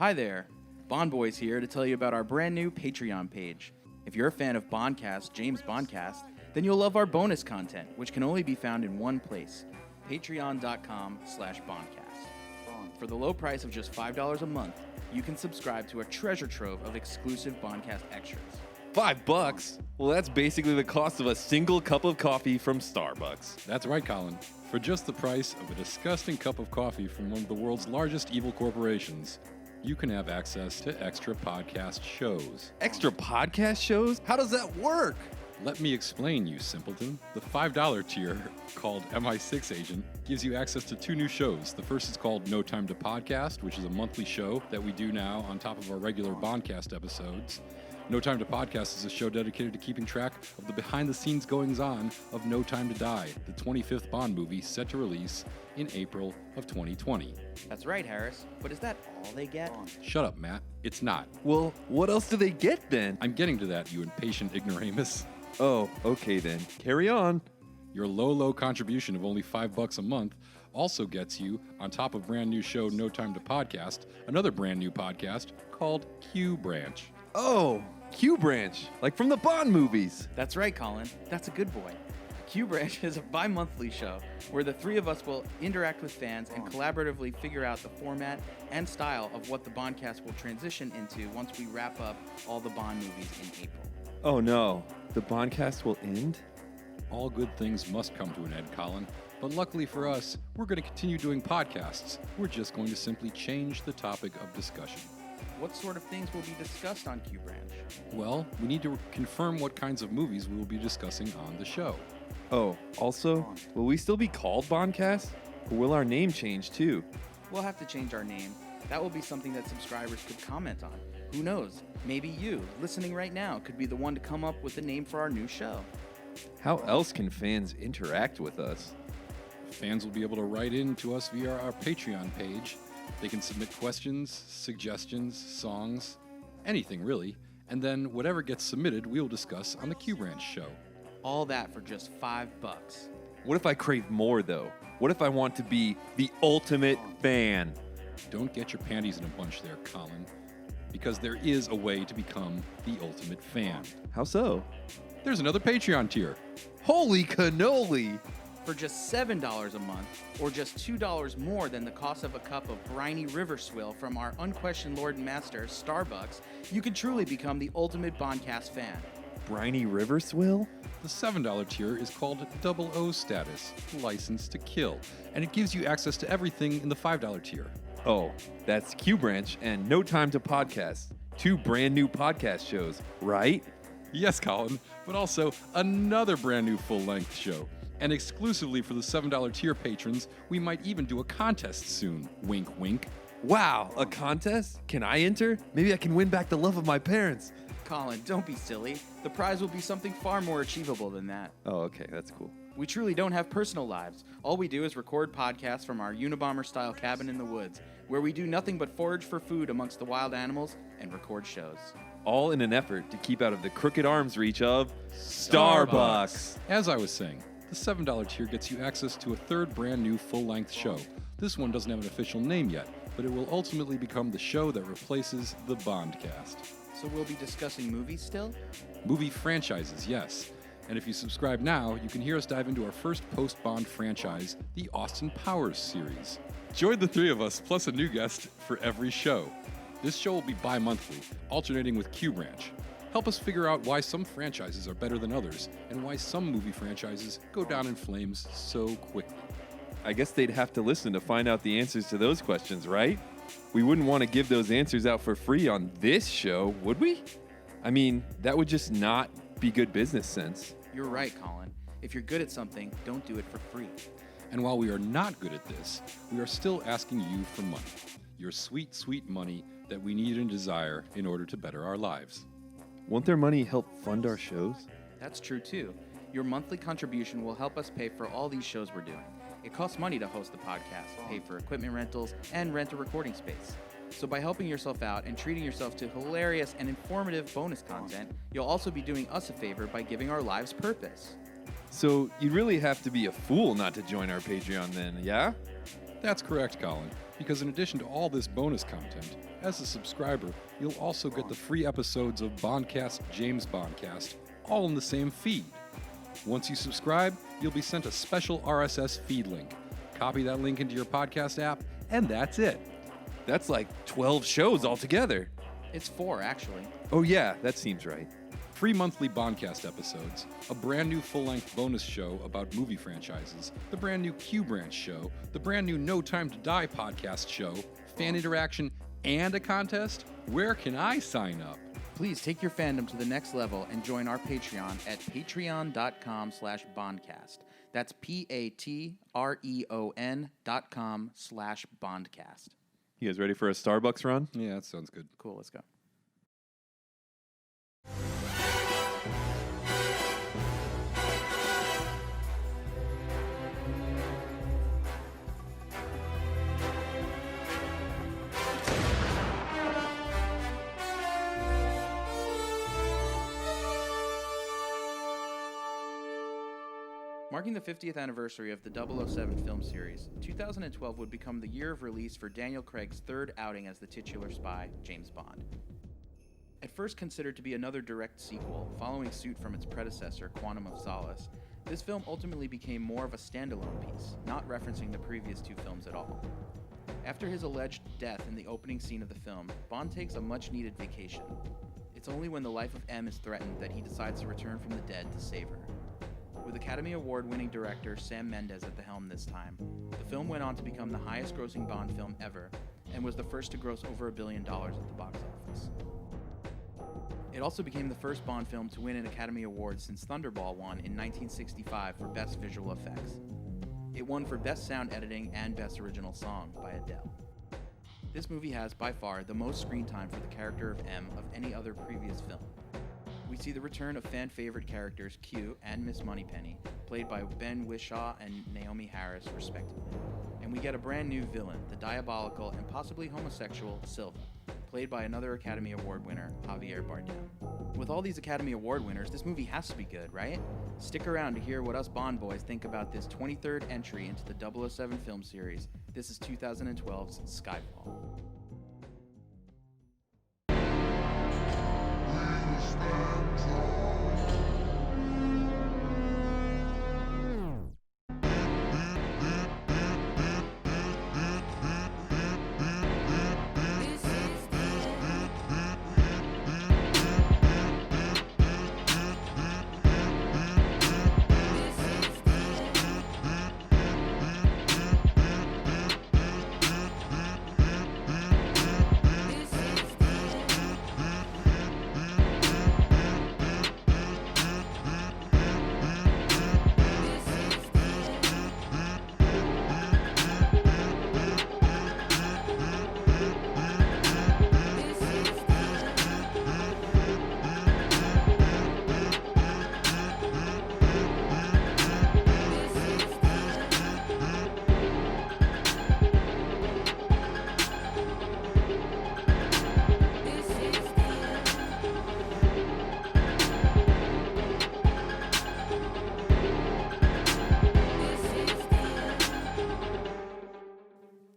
Hi there, Bond Boyz here to tell you about our brand new Patreon page. If you're a fan of Bondcast, James Bondcast, then you'll love our bonus content, which can only be found in one place, patreon.com/Bondcast. For the low price of just $5 a month, you can subscribe to a treasure trove of exclusive Bondcast extras. $5? Well, that's basically the cost of a single cup of coffee from Starbucks. That's right, Colin. For just the price of a disgusting cup of coffee from one of the world's largest evil corporations, you can have access to extra podcast shows. Extra podcast shows? How does that work? Let me explain, you simpleton. The $5 tier, called MI6 Agent, gives you access to 2 new shows. The first is called No Time to Podcast, which is a monthly show that we do now on top of our regular Bondcast episodes. No Time to Podcast is a show dedicated to keeping track of the behind-the-scenes goings-on of No Time to Die, the 25th Bond movie set to release in April of 2020. That's right, Harris, but is that all they get? Shut up, Matt. It's not. Well, what else do they get then? I'm getting to that, you impatient ignoramus. Oh, okay then. Carry on. Your low contribution of only $5 a month also gets you, on top of brand new show No Time to Podcast, another brand new podcast called Q Branch. Oh, Q Branch, like from the Bond movies. That's right, Colin. That's a good boy. Q Branch is a bi-monthly show where the 3 of us will interact with fans and collaboratively figure out the format and style of what the Bondcast will transition into once we wrap up all the Bond movies in April. Oh no, the Bondcast will end? All good things must come to an end, Colin. But luckily for us, we're going to continue doing podcasts. We're just going to simply change the topic of discussion. What sort of things will be discussed on Q Branch? Well, we need to confirm what kinds of movies we will be discussing on the show. Oh, also, will we still be called Bondcast? Or will our name change too? We'll have to change our name. That will be something that subscribers could comment on. Who knows? Maybe you, listening right now, could be the one to come up with a name for our new show. How else can fans interact with us? Fans will be able to write in to us via our Patreon page. They can submit questions, suggestions, songs, anything really, and then whatever gets submitted we will discuss on the Q Branch show. All that for just $5. What if I crave more though? What if I want to be the ultimate fan? Don't get your panties in a bunch there, Colin, because there is a way to become the ultimate fan. How so? There's another Patreon tier. Holy cannoli! For just $7 a month, or just $2 more than the cost of a cup of briny river swill from our unquestioned Lord and Master, Starbucks, you can truly become the ultimate Bondcast fan. Briny River Swill? The $7 tier is called Double O Status, License to Kill, and it gives you access to everything in the $5 tier. Oh, that's Q Branch and No Time to Podcast. 2 brand new podcast shows, right? Yes, Colin, but also another brand new full-length show. And exclusively for the $7 tier patrons, we might even do a contest soon. Wink, wink. Wow, a contest? Can I enter? Maybe I can win back the love of my parents. Colin, don't be silly. The prize will be something far more achievable than that. Oh, okay, that's cool. We truly don't have personal lives. All we do is record podcasts from our Unabomber-style cabin in the woods, where we do nothing but forage for food amongst the wild animals and record shows. All in an effort to keep out of the crooked arm's reach of Starbucks. As I was saying, the $7 tier gets you access to a 3rd brand new full-length show. This one doesn't have an official name yet, but it will ultimately become the show that replaces the Bondcast. So we'll be discussing movies still? Movie franchises, yes. And if you subscribe now, you can hear us dive into our first post-Bond franchise, the Austin Powers series. Join the 3 of us, plus a new guest for every show. This show will be bi-monthly, alternating with Q Branch. Help us figure out why some franchises are better than others, and why some movie franchises go down in flames so quickly. I guess they'd have to listen to find out the answers to those questions, right? We wouldn't want to give those answers out for free on this show, would we? I mean, that would just not be good business sense. You're right, Colin. If you're good at something, don't do it for free. And while we are not good at this, we are still asking you for money. Your sweet, sweet money that we need and desire in order to better our lives. Won't their money help fund our shows? That's true, too. Your monthly contribution will help us pay for all these shows we're doing. It costs money to host the podcast, pay for equipment rentals, and rent a recording space. So by helping yourself out and treating yourself to hilarious and informative bonus content, you'll also be doing us a favor by giving our lives purpose. So you'd really have to be a fool not to join our Patreon then, yeah? That's correct, Colin. because in addition to all this bonus content, as a subscriber, you'll also get the free episodes of Bondcast, James Bondcast, all in the same feed. Once you subscribe, you'll be sent a special RSS feed link. Copy that link into your podcast app, and that's it. That's like 12 shows altogether. It's 4, actually. Oh, yeah, that seems right. Free monthly Bondcast episodes, a brand new full-length bonus show about movie franchises, the brand new Q Branch show, the brand new No Time to Die podcast show, fan interaction, and a contest? Where can I sign up? Please take your fandom to the next level and join our Patreon at patreon.com/Bondcast. That's patreon.com/Bondcast. You guys ready for a Starbucks run? Yeah, that sounds good. Cool, let's go. Marking the 50th anniversary of the 007 film series, 2012 would become the year of release for Daniel Craig's third outing as the titular spy, James Bond. At first considered to be another direct sequel, following suit from its predecessor, Quantum of Solace, this film ultimately became more of a standalone piece, not referencing the previous 2 films at all. After his alleged death in the opening scene of the film, Bond takes a much-needed vacation. It's only when the life of M is threatened that he decides to return from the dead to save her. With Academy Award-winning director Sam Mendes at the helm this time, the film went on to become the highest-grossing Bond film ever, and was the first to gross over $1 billion at the box office. It also became the first Bond film to win an Academy Award since Thunderball won in 1965 for Best Visual Effects. It won for Best Sound Editing and Best Original Song by Adele. This movie has, by far, the most screen time for the character of M of any other previous film. We see the return of fan-favorite characters Q and Miss Moneypenny, played by Ben Whishaw and Naomi Harris, respectively. And we get a brand new villain, the diabolical and possibly homosexual Silva, played by another Academy Award winner, Javier Bardem. With all these Academy Award winners, this movie has to be good, right? Stick around to hear what us Bond boys think about this 23rd entry into the 007 film series. This is 2012's Skyfall.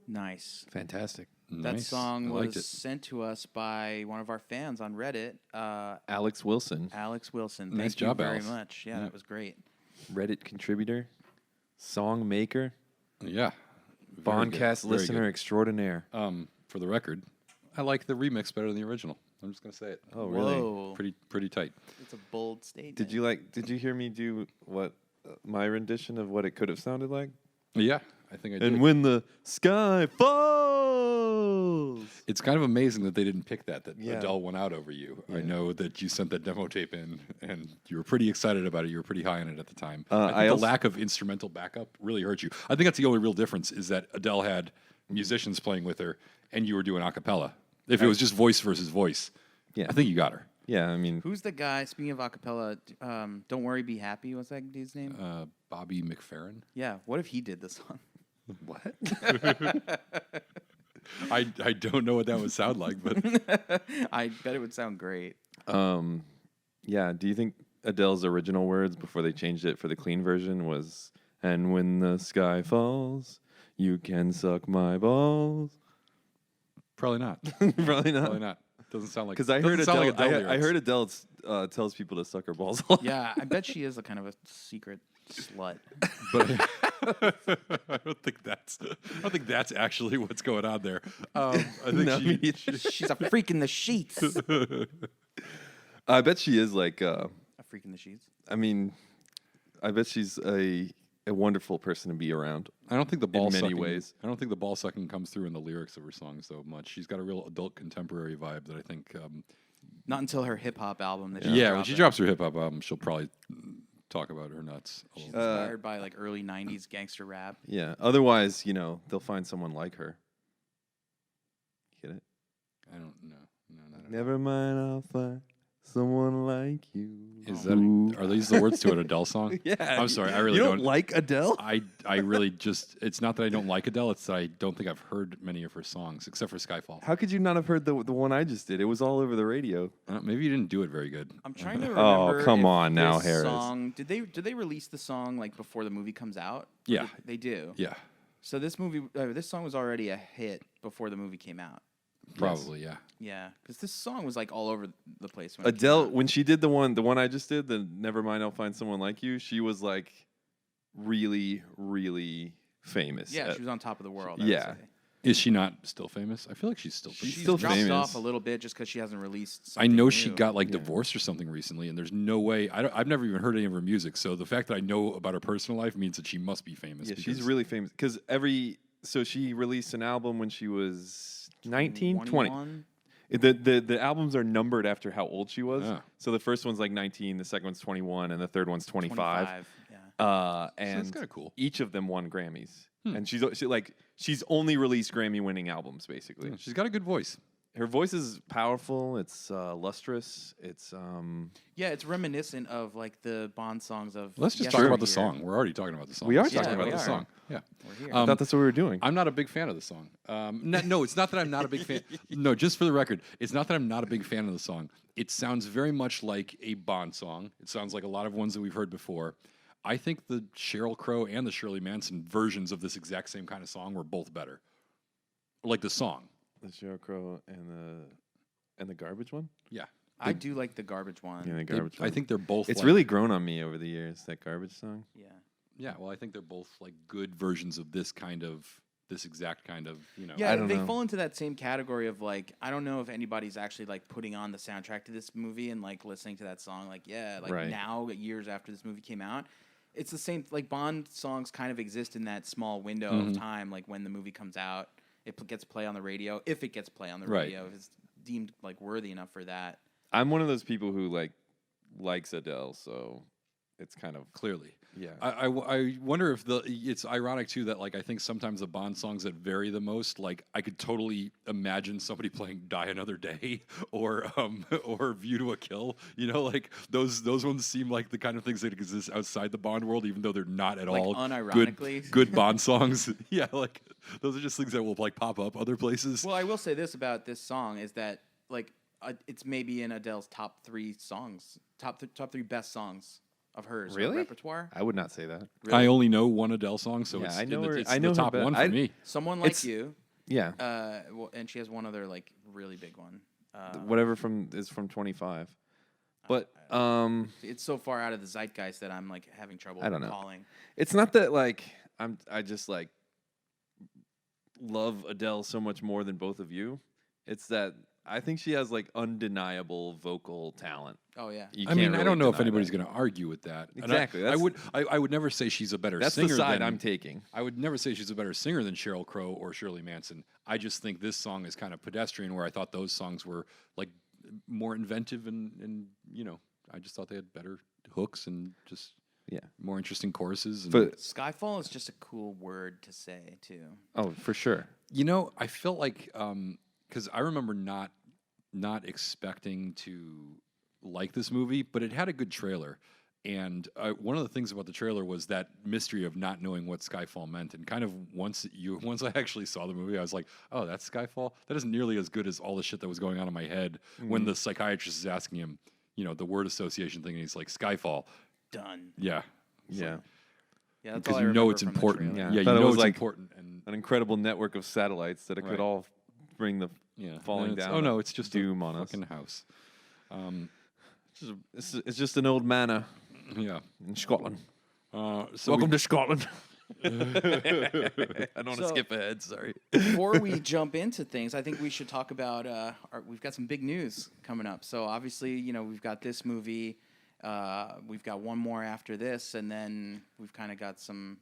Nice. Fantastic. That Nice. song I liked was it. sent to us by one of our fans on Reddit, Alex Wilson, Alex Wilson. Nice Thank job, you very Alex. much. Yeah, Yeah. that was great. Reddit contributor, song maker, Yeah. Very Bondcast good. Very listener good. extraordinaire. For the record, I like the remix better than the original. I'm just gonna say it. Oh, really? Whoa. Pretty tight. It's a bold statement. Did you hear me do what my rendition of what it could have sounded like? Yeah, I think I did. And when the sky falls. It's kind of amazing that they didn't pick that Yeah. Adele won out over you. I Yeah. know that you sent that demo tape in, and you were pretty excited about it. You were pretty high on it at the time. I I think the also- lack of instrumental backup really hurt you. I think that's the only real difference is that Adele had musicians playing with her, and you were doing a cappella. If it was just voice versus voice, Yeah. I think you got her. Yeah, I mean, Who's the guy, speaking of acapella, Don't Worry, Be Happy, what's that dude's name? Bobby McFerrin. Yeah, what if he did the song? what? I don't know what that would sound like, but I bet it would sound great. Yeah, do you think Adele's original words before they changed it for the clean version was, and when the sky falls, you can suck my balls? Probably not. Probably not. Probably not. Doesn't sound like. Because I heard doesn't sound Adele. like Adele I heard lyrics. Adele tells people to suck her balls a lot. Yeah, I bet she is a kind of a secret slut. But I don't think that's actually what's going on there. I think She's a freak in the sheets. I bet she is like. A freak in the sheets. I mean, I bet she's a wonderful person to be around. I don't think the ball in many sucking, ways. I don't think the ball sucking comes through in the lyrics of her songs so much. She's got a real adult contemporary vibe that I think. Not until her hip hop album. That When she drops her hip hop album, she'll probably talk about her nuts. She's inspired by like early '90s gangster rap. Yeah. Otherwise, they'll find someone like her. Get it? I don't know. No. Never mind, I'll find someone like you. Are these the words to an Adele song? Yeah. I'm sorry, I really you don't like Adele? I really just. It's not that I don't like Adele. It's that I don't think I've heard many of her songs except for Skyfall. How could you not have heard the one I just did? It was all over the radio. Maybe you didn't do it very good. I'm trying to remember. Oh, come if on now, this Harris. Song, did they release the song like before the movie comes out? Yeah. They do. Yeah, So this song was already a hit before the movie came out. probably. Yeah. Yeah, because this song was like all over the place. When Adele, when she did the one I just did, the Never Mind, I'll Find Someone Like You, she was like really, really famous. Yeah, she was on top of the world. I yeah. would say. Is she not still famous? I feel like she's still. She's She's still dropped famous. off a little bit just because she hasn't released. I know she new. got like divorced or something recently, and there's no way. I've never even heard any of her music, so the fact that I know about her personal life means that she must be famous. Yeah, she's really famous because so she released an album when she was 19, 20. 21? The albums are numbered after how old she was. Yeah. So the first one's like 19, the second one's 21, and the third one's 25. 25, yeah. And that's kinda cool. Each of them won Grammys. And she's only released Grammy-winning albums, basically. Yeah, she's got a good voice. Her voice is powerful. It's lustrous. It's Yeah, it's reminiscent of like the Bond songs of. Let's just Yesteryear. talk about the song. We're already talking about the song. We are Let's talk talking about about the the song. Yeah. We're here. I thought that's what we were doing. I'm not a big fan of the song. No, it's not that I'm not a big fan. No, just for the record, it's not that I'm not a big fan of the song. It sounds very much like a Bond song. It sounds like a lot of ones that we've heard before. I think the Sheryl Crow and the Shirley Manson versions of this exact same kind of song were both better. Like the song. The Sheryl Crow and the garbage one. Yeah. I do like the garbage one. Yeah, the garbage one. I think they're both. It's like, really grown on me over the years. That garbage song. Yeah. Yeah. Well, I think they're both like good versions of this exact kind of. Yeah, I don't they know. fall into that same category of like I don't know if anybody's actually like putting on the soundtrack to this movie and like listening to that song Right. now years after this movie came out. It's the same like Bond songs kind of exist in that small window of time like when the movie comes out it gets play on the radio if it gets play on the Right. radio if it's deemed like worthy enough for that. I'm one of those people who likes Adele, so it's kind of Clearly. yeah. I wonder if it's ironic too that like I think sometimes the Bond songs that vary the most, like I could totally imagine somebody playing Die Another Day or View to a Kill. Like those ones seem like the kind of things that exist outside the Bond world, even though they're not at Like, all unironically. good Bond songs. Yeah, like those are just things that will like pop up other places. Well, I will say this about this song is that like it's maybe in Adele's top 3 songs, top 3 best songs of hers Really? repertoire. I would not say that. Really? I only know one Adele song, so Yeah, it's I know her- it's I know the her top be- one for I- me. Someone Like It's- You, Yeah. and she has one other like really big one. Whatever is from 25. But It's so far out of the zeitgeist that I'm like having trouble I don't know. recalling. it's not that like I just like love Adele so much more than both of you. It's that I think she has like undeniable vocal talent. Oh yeah. You I mean, can't I really don't know if deny anybody's that. going to argue with that. And Exactly, I would never say she's a better That's singer the side than, I'm taking. I would never say she's a better singer than Sheryl Crow or Shirley Manson. I just think this song is kind of pedestrian, where I thought those songs were like more inventive and I just thought they had better hooks and just Yeah. more interesting choruses. And But Skyfall is just a cool word to say too. oh, for sure. I felt like because I remember not expecting to like this movie, but it had a good trailer. And one of the things about the trailer was that mystery of not knowing what Skyfall meant. And kind of once I actually saw the movie, I was like, oh, that's Skyfall? That isn't nearly as good as all the shit that was going on in my head when the psychiatrist is asking him, the word association thing, and he's like, Skyfall. Done. Yeah. Yeah. Yeah, that's Because all I you know remember it's from the important. trailer. Yeah. Yeah, I you thought it know was it's like- important. And An incredible network of satellites that it Right. could all bring the Yeah. falling And it's- down. Oh no, it's just doom a on us. fucking house. It's just an old manor Yeah. in Scotland. So Welcome to Scotland. I don't want to So- skip ahead. Sorry. Before we jump into things, I think we should talk about we've got some big news coming up. So obviously, we've got this movie. We've got one more after this, and then we've kind of got some,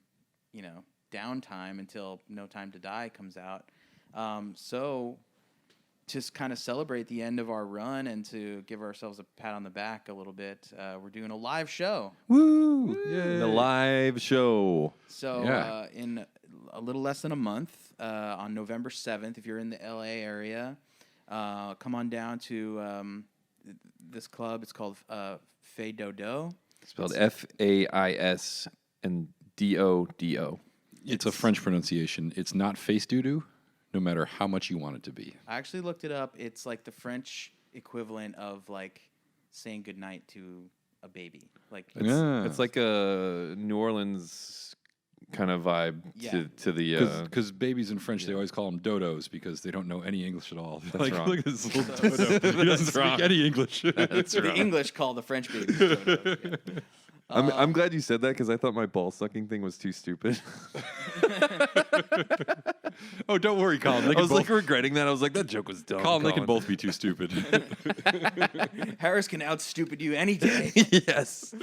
downtime until No Time to Die comes out. So to kind of celebrate the end of our run and to give ourselves a pat on the back a little bit, we're doing a live show. Woo! The live show. So Yeah. in a little less than a month, on November 7th, if you're in the LA area, come on down to this club. It's called Fais Dodo. Spelled FAIS and DODO. it's a French pronunciation. It's not face doo-doo, no matter how much you want it to be. I actually looked it up. It's like the French equivalent of like saying goodnight to a baby. Like It's like a New Orleans kind of vibe Yeah. to the. Because babies in French, they always call them dodos because they don't know any English at all. Like, wrong. look at this little dodo. He doesn't speak wrong. any English. That's the wrong. English call the French babies dodos. Yeah. I'm glad you said that because I thought my ball sucking thing was too stupid. Oh, don't worry, Colin. They I can was both, like regretting that. I was like, that joke was dumb. Colin, they can both be too stupid. Harris can out-stupid you any day. Yes.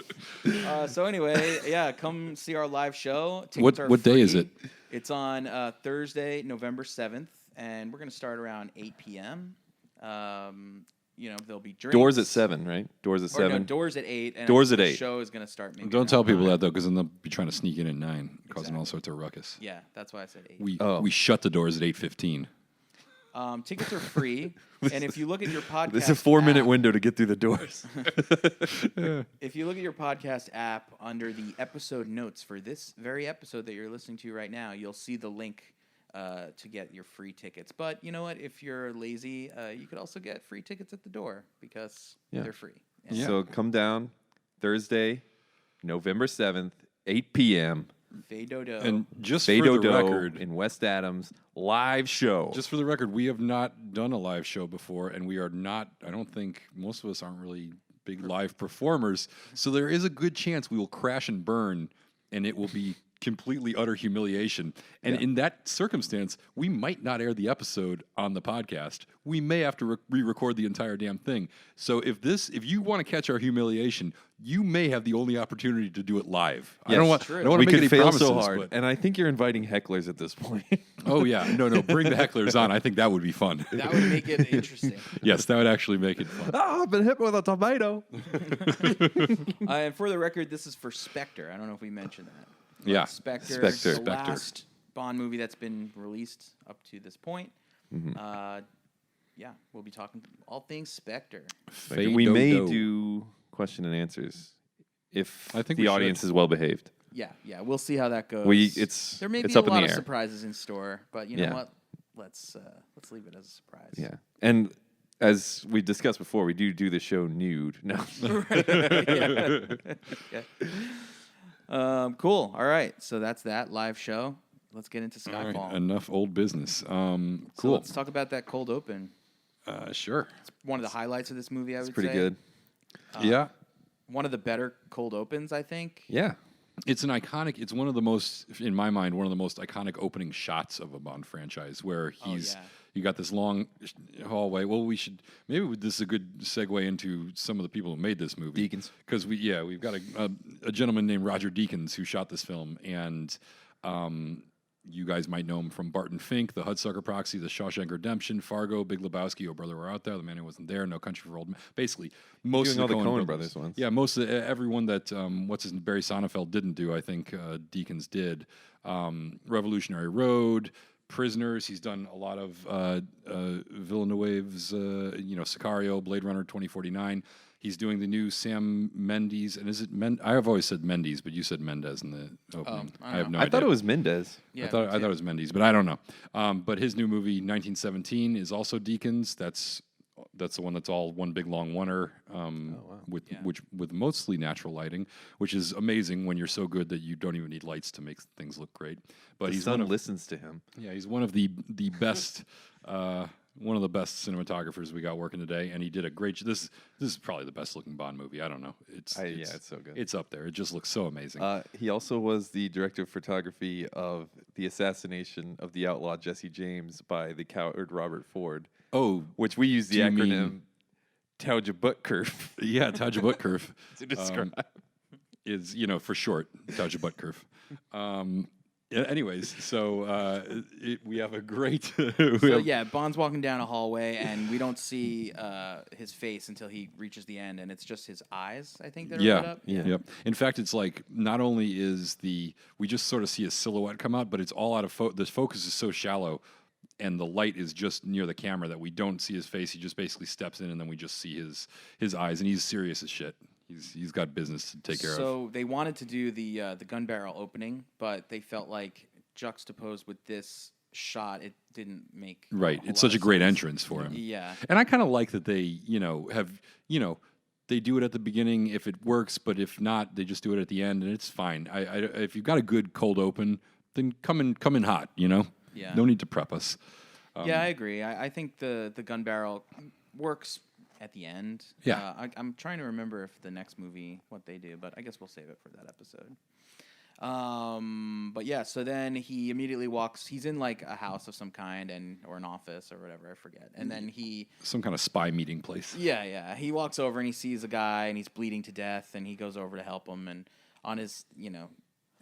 So anyway, yeah, come see our live show. Tickets are What day is free. it? It's on Thursday, November 7th, and we're going to start around 8 p.m. There'll be drinks. Doors at 7, right? Doors at Or no, 7. doors at 8. And Doors I at think 8. The show is going to start maybe Don't tell around people 9. that, though, because then they'll be trying to sneak in at 9, causing all sorts of ruckus. Yeah, that's why I said 8. We shut the doors at 8:15. Tickets are free, and if you look at your podcast This is a 4-minute app- window to get through the doors. If you look at your podcast app under the episode notes for this very episode that you're listening to right now, you'll see the link to get your free tickets. But you know what? If you're lazy, you could also get free tickets at the door because they're free. And Yeah. So come down Thursday, November 7th, 8 p.m. Fais Dodo. And just Fais for the Dodo record, in West Adams, live show. Just for the record, we have not done a live show before, and we are not, I don't think, most of us aren't really big live performers. So there is a good chance we will crash and burn, and it will be completely utter humiliation. And in that circumstance, we might not air the episode on the podcast. We may have to re-record the entire damn thing. So if you want to catch our humiliation, you may have the only opportunity to do it live. I don't want true. to we make could any fail promises, so hard, but- and I think you're inviting hecklers at this point. oh yeah, no, bring the hecklers on. I think that would be fun. that would make it interesting. Yes, that would actually make it fun. I've been hit with a tomato. And for the record, this is for Spectre. I don't know if we mentioned that. But Yeah. Spectre. Spectre. The Spectre. last Bond movie that's been released up to this point. We'll be talking all things Spectre. We may Fay-do-do. do question and answers if I think the we audience should. is well behaved. Yeah, we'll see how that goes. There may it's be a up in lot the of air. surprises in store, but you know Yeah. what? Let's leave it as a surprise. Yeah, and as we discussed before, we do the show nude. No, Yeah. Cool. All right. So that's that live show. Let's get into All Skyfall. right, enough old business. So Cool. let's talk about that cold open. Sure. One of the highlights of this movie, I would it's pretty say. good. Yeah. One of the better cold opens, I think. Yeah, It's an iconic. It's one of the most, in my mind, one of the most iconic opening shots of a Bond franchise, where he's yeah. you got this long hallway. Well, this is a good segue into some of the people who made this movie. Deakins. Because we've got a gentleman named Roger Deakins who shot this film, and you guys might know him from Barton Fink, The Hudsucker Proxy, The Shawshank Redemption, Fargo, Big Lebowski, Oh Brother, We're Out There, The Man Who Wasn't There, No Country for Old Men. Basically, most Doing of the all the Coen Coen Brothers ones. Yeah, most of everyone that Barry Sonnenfeld didn't do, I think Deakins did. Revolutionary Road, Prisoners. He's done a lot of Villeneuve's, Sicario, Blade Runner 2049. He's doing the new Sam Mendes, and is it I have always said Mendes, but you said Mendez in the opening. I I have don't no I idea. thought it was Mendez. Yeah, I thought me it too. was Mendes, but I don't know. But his new movie, 1917, is also Deakins. That's the one that's all one big long oneer, with mostly natural lighting, which is amazing when you're so good that you don't even need lights to make things look great. But The he's sun one of listens to him. he's one of the best. one of the best cinematographers we got working today, and he did a great. This is probably the best looking Bond movie. I don't know. It's so good. It's up there. It just looks so amazing. He also was the director of photography of the assassination of the outlaw Jesse James by the coward Robert Ford. Oh, which we use the acronym Taujabutkurf. Yeah, Taujabutkurf to describe. Is for short Taujabutkurf. Anyways, so we have a great. Bond's walking down a hallway, and we don't see his face until he reaches the end, and it's just his eyes, I think, that are lit up. Yeah. Yep. In fact, it's like not only is we just sort of see a silhouette come out, but it's all out of the focus is so shallow, and the light is just near the camera that we don't see his face. He just basically steps in, and then we just see his eyes, and he's serious as shit. He's got business to take care of. So they wanted to do the gun barrel opening, but they felt like juxtaposed with this shot, it didn't make right. It's such a great entrance for him. Yeah, and I kind of like that they have they do it at the beginning if it works, but if not, they just do it at the end, and it's fine. If you've got a good cold open, then come in hot. Yeah. No need to prep us. I agree. I think the gun barrel works at the end. Yeah. I'm trying to remember if the next movie, what they do, but I guess we'll save it for that episode. But yeah, so then he immediately walks, he's in like a house of some kind or an office or whatever, I forget. And then some kind of spy meeting place. Yeah. He walks over and he sees a guy and he's bleeding to death, and he goes over to help him, and on his,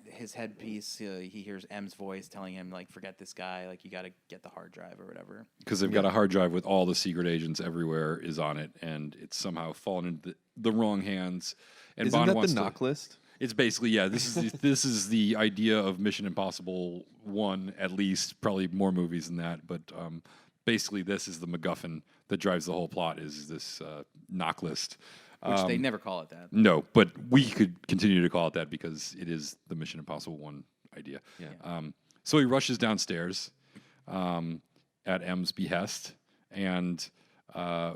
his headpiece, he hears M's voice telling him, like, forget this guy, like, you got to get the hard drive or whatever. Because they've got a hard drive with all the secret agents everywhere is on it, and it's somehow fallen into the wrong hands. And Isn't Bond that wants the knock list? It's basically, this is the idea of Mission Impossible 1, at least, probably more movies than that, but basically this is the MacGuffin that drives the whole plot, is this knock list. Which they never call it that. No, but we could continue to call it that because it is the Mission Impossible 1 idea. Yeah. So he rushes downstairs at M's behest, and a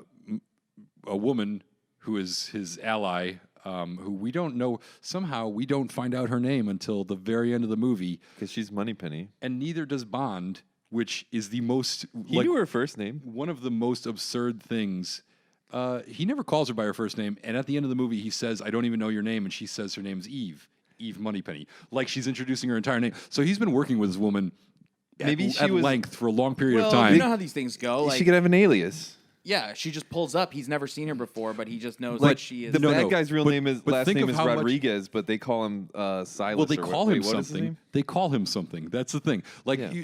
woman who is his ally, who we don't know, somehow we don't find out her name until the very end of the movie. Because she's Moneypenny. And neither does Bond, which is the most... He knew her first name. One of the most absurd things... he never calls her by her first name, and at the end of the movie, he says, I don't even know your name, and she says her name's Eve Moneypenny, like she's introducing her entire name. So he's been working with this woman at length for a long period of time. You know how these things go. She could have an alias. Yeah, she just pulls up. He's never seen her before, but he just knows that she is. The bad guy's real name is last name is how Rodriguez, but they call him Silas. Well, they call him what is his something. name? They call him something. That's the thing.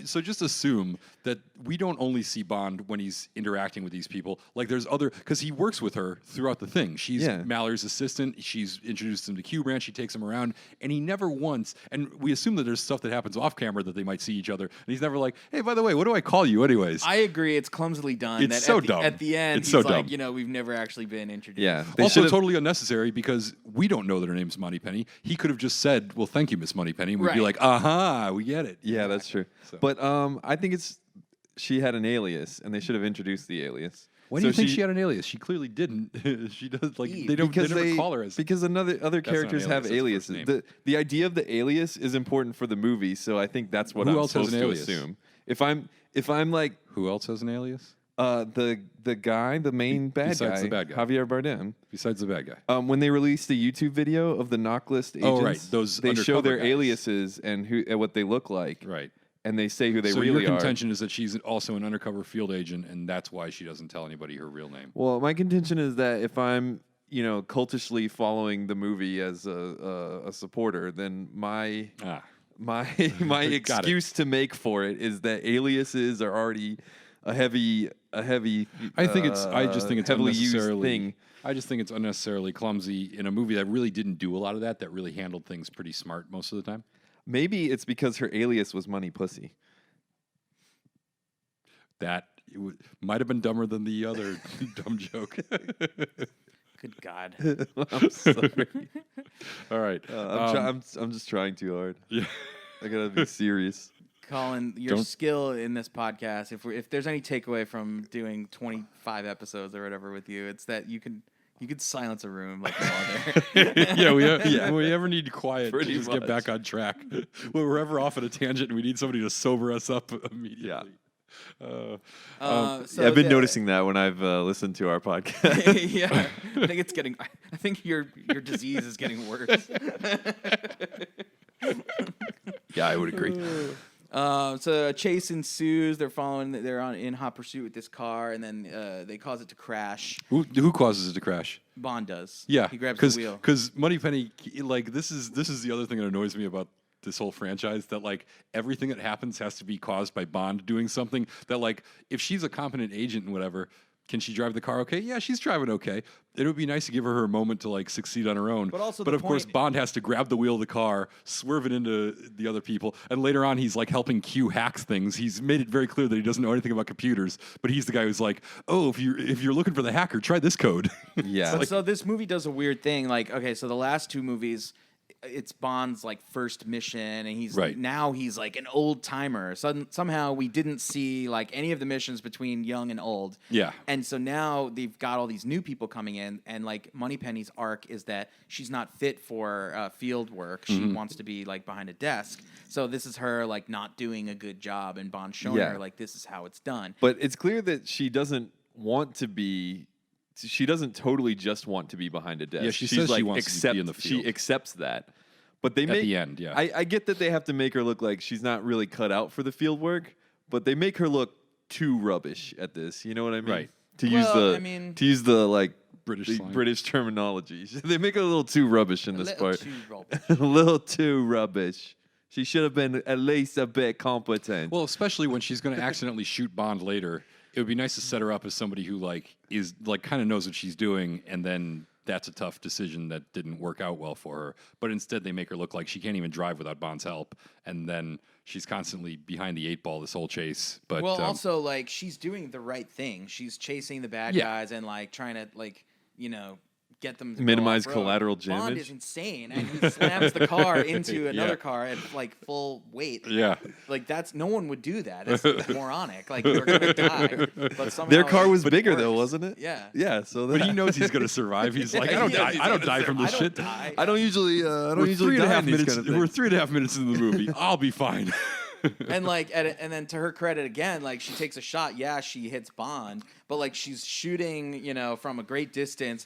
So just assume that we don't only see Bond when he's interacting with these people. Like there's other, because he works with her throughout the thing. She's Mallory's assistant. She's introduced him to Q Branch. She takes him around, and he never once. And we assume that there's stuff that happens off camera that they might see each other, and he's never like, hey, by the way, what do I call you, anyways? I agree. It's clumsily done. It's so dumb. At the end, it's he's so like, dumb. we've never actually been introduced. Yeah. Also, totally unnecessary because we don't know that her name's Moneypenny. He could have just said, well, thank you, Miss Moneypenny. And we'd be like, aha, we get it. Yeah, that's true. So. But I think she had an alias, and they should have introduced the alias. Why do you think she had an alias? She clearly didn't. She does like Eve. they never call her as because other characters have aliases. The idea of the alias is important for the movie, so I think that's what I'm supposed to assume. If I'm like, who else has an alias? The guy, the main bad guy, the bad guy, Javier Bardem. Besides the bad guy, when they released the YouTube video of the knock list agents, they show their aliases and what they look like, right? And they say who they so really are. So your contention is that she's also an undercover field agent, and that's why she doesn't tell anybody her real name. Well, my contention is that if I'm, cultishly following the movie as a supporter, then my excuse to make for it is that aliases are already a heavy. I just think it's heavily unnecessarily. Used thing. I just think it's unnecessarily clumsy in a movie that really didn't do a lot of that. That really handled things pretty smart most of the time. Maybe it's because her alias was Money Pussy. That might have been dumber than the other dumb joke. Good God. I'm sorry. All right. I'm just trying too hard. Yeah. I gotta be serious. Colin, your skill in this podcast, if there's any takeaway from doing 25 episodes or whatever with you, it's that you could silence a room like no other. When we ever need quiet Pretty get back on track. When we're ever off at a tangent and we need somebody to sober us up immediately. Yeah. So I've been noticing that when I've listened to our podcast. Yeah, I think your disease is getting worse. Yeah, I would agree. So a chase ensues. They're in hot pursuit with this car, and then they cause it to crash. Who causes it to crash? Bond does. Yeah, he grabs the wheel. Because Moneypenny, like this is the other thing that annoys me about this whole franchise, that like everything that happens has to be caused by Bond doing something. That like if she's a competent agent and whatever, can she drive the car okay? Yeah, she's driving okay. It would be nice to give her a moment to like succeed on her own. But of course, Bond has to grab the wheel of the car, swerve it into the other people, and later on he's like helping Q hack things. He's made it very clear that he doesn't know anything about computers, but he's the guy who's like, oh, if you're looking for the hacker, try this code. Yeah. So this movie does a weird thing. Like, okay, so the last two movies, it's Bond's like first mission, and he's like an old timer. Somehow we didn't see like any of the missions between young and old. Yeah. And so now they've got all these new people coming in, and like Moneypenny's arc is that she's not fit for field work. She wants to be like behind a desk. So this is her like not doing a good job, and Bond showing her like this is how it's done. But it's clear that she doesn't want to be. She doesn't totally just want to be behind a desk. Yeah, She's says like she wants to be in the field. She accepts that. But they At the end, yeah. I get that they have to make her look like she's not really cut out for the field work, but they make her look too rubbish at this. You know what I mean? Right. To use the like British terminology. They make her a little too rubbish in this part. A little too rubbish. She should have been at least a bit competent. Well, especially when she's going to accidentally shoot Bond later. It would be nice to set her up as somebody who like is like kind of knows what she's doing, and then that's a tough decision that didn't work out well for her. But instead, they make her look like she can't even drive without Bond's help, and then she's constantly behind the 8 ball this whole chase. But also like she's doing the right thing. She's chasing the bad guys and like trying to like get them to minimize go collateral Bond damage. is insane, and he slams the car into another car at like full weight. Yeah, like no one would do that. It's moronic. Like you're gonna die. But somehow, their car was bigger though, wasn't it? Yeah. Yeah. So but he knows he's gonna survive. He's like, I don't die from this shit. I don't usually die in these kind of things. We're 3.5 minutes into the movie. I'll be fine. And like, and then to her credit again, like she takes a shot. Yeah, she hits Bond, but like she's shooting, from a great distance.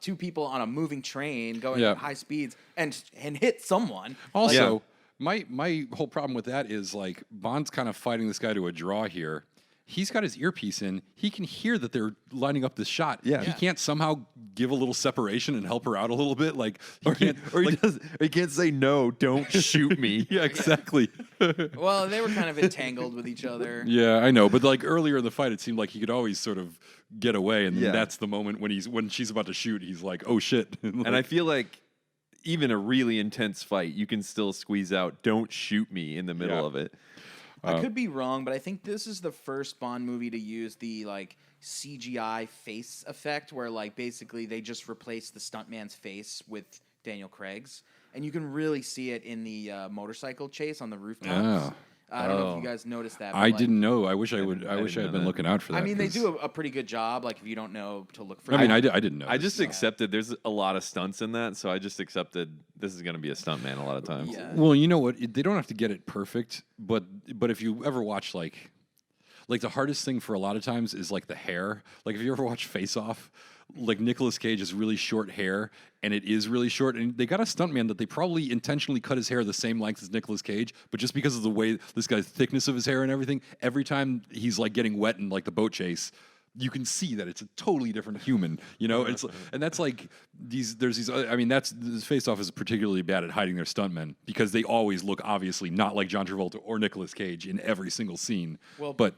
2 people on a moving train going at high speeds and hit someone. Also, my whole problem with that is like Bond's kind of fighting this guy to a draw here. He's got his earpiece in. He can hear that they're lining up this shot. Yeah. He can't somehow give a little separation and help her out a little bit. Like he can't say no. Don't shoot me. Yeah, exactly. Well, they were kind of entangled with each other. Yeah, I know. But like earlier in the fight, it seemed like he could always sort of get away, and that's the moment when she's about to shoot. He's like, "Oh shit!" And I feel like even a really intense fight, you can still squeeze out "Don't shoot me" in the middle of it. I could be wrong, but I think this is the first Bond movie to use the like CGI face effect, where like basically they just replace the stuntman's face with Daniel Craig's, and you can really see it in the motorcycle chase on the rooftops. I don't know if you guys noticed that. I didn't know. I wish I would. I wish I had been looking out for that. I mean, they do a pretty good job. Like, if you don't know to look for. I mean, I didn't know. I just accepted. There's a lot of stunts in that, so I just accepted this is going to be a stuntman a lot of times. Yeah. Well, you know what? They don't have to get it perfect, but if you ever watch like the hardest thing for a lot of times is like the hair. Like if you ever watch Face Off. Like Nicolas Cage has really short hair, and it is really short. And they got a stuntman that they probably intentionally cut his hair the same length as Nicolas Cage, but just because of the way this guy's thickness of his hair and everything, every time he's like getting wet in like the boat chase, you can see that it's a totally different human. It's and that's like there's these. I mean, this Face Off is particularly bad at hiding their stuntmen because they always look obviously not like John Travolta or Nicolas Cage in every single scene. Well, but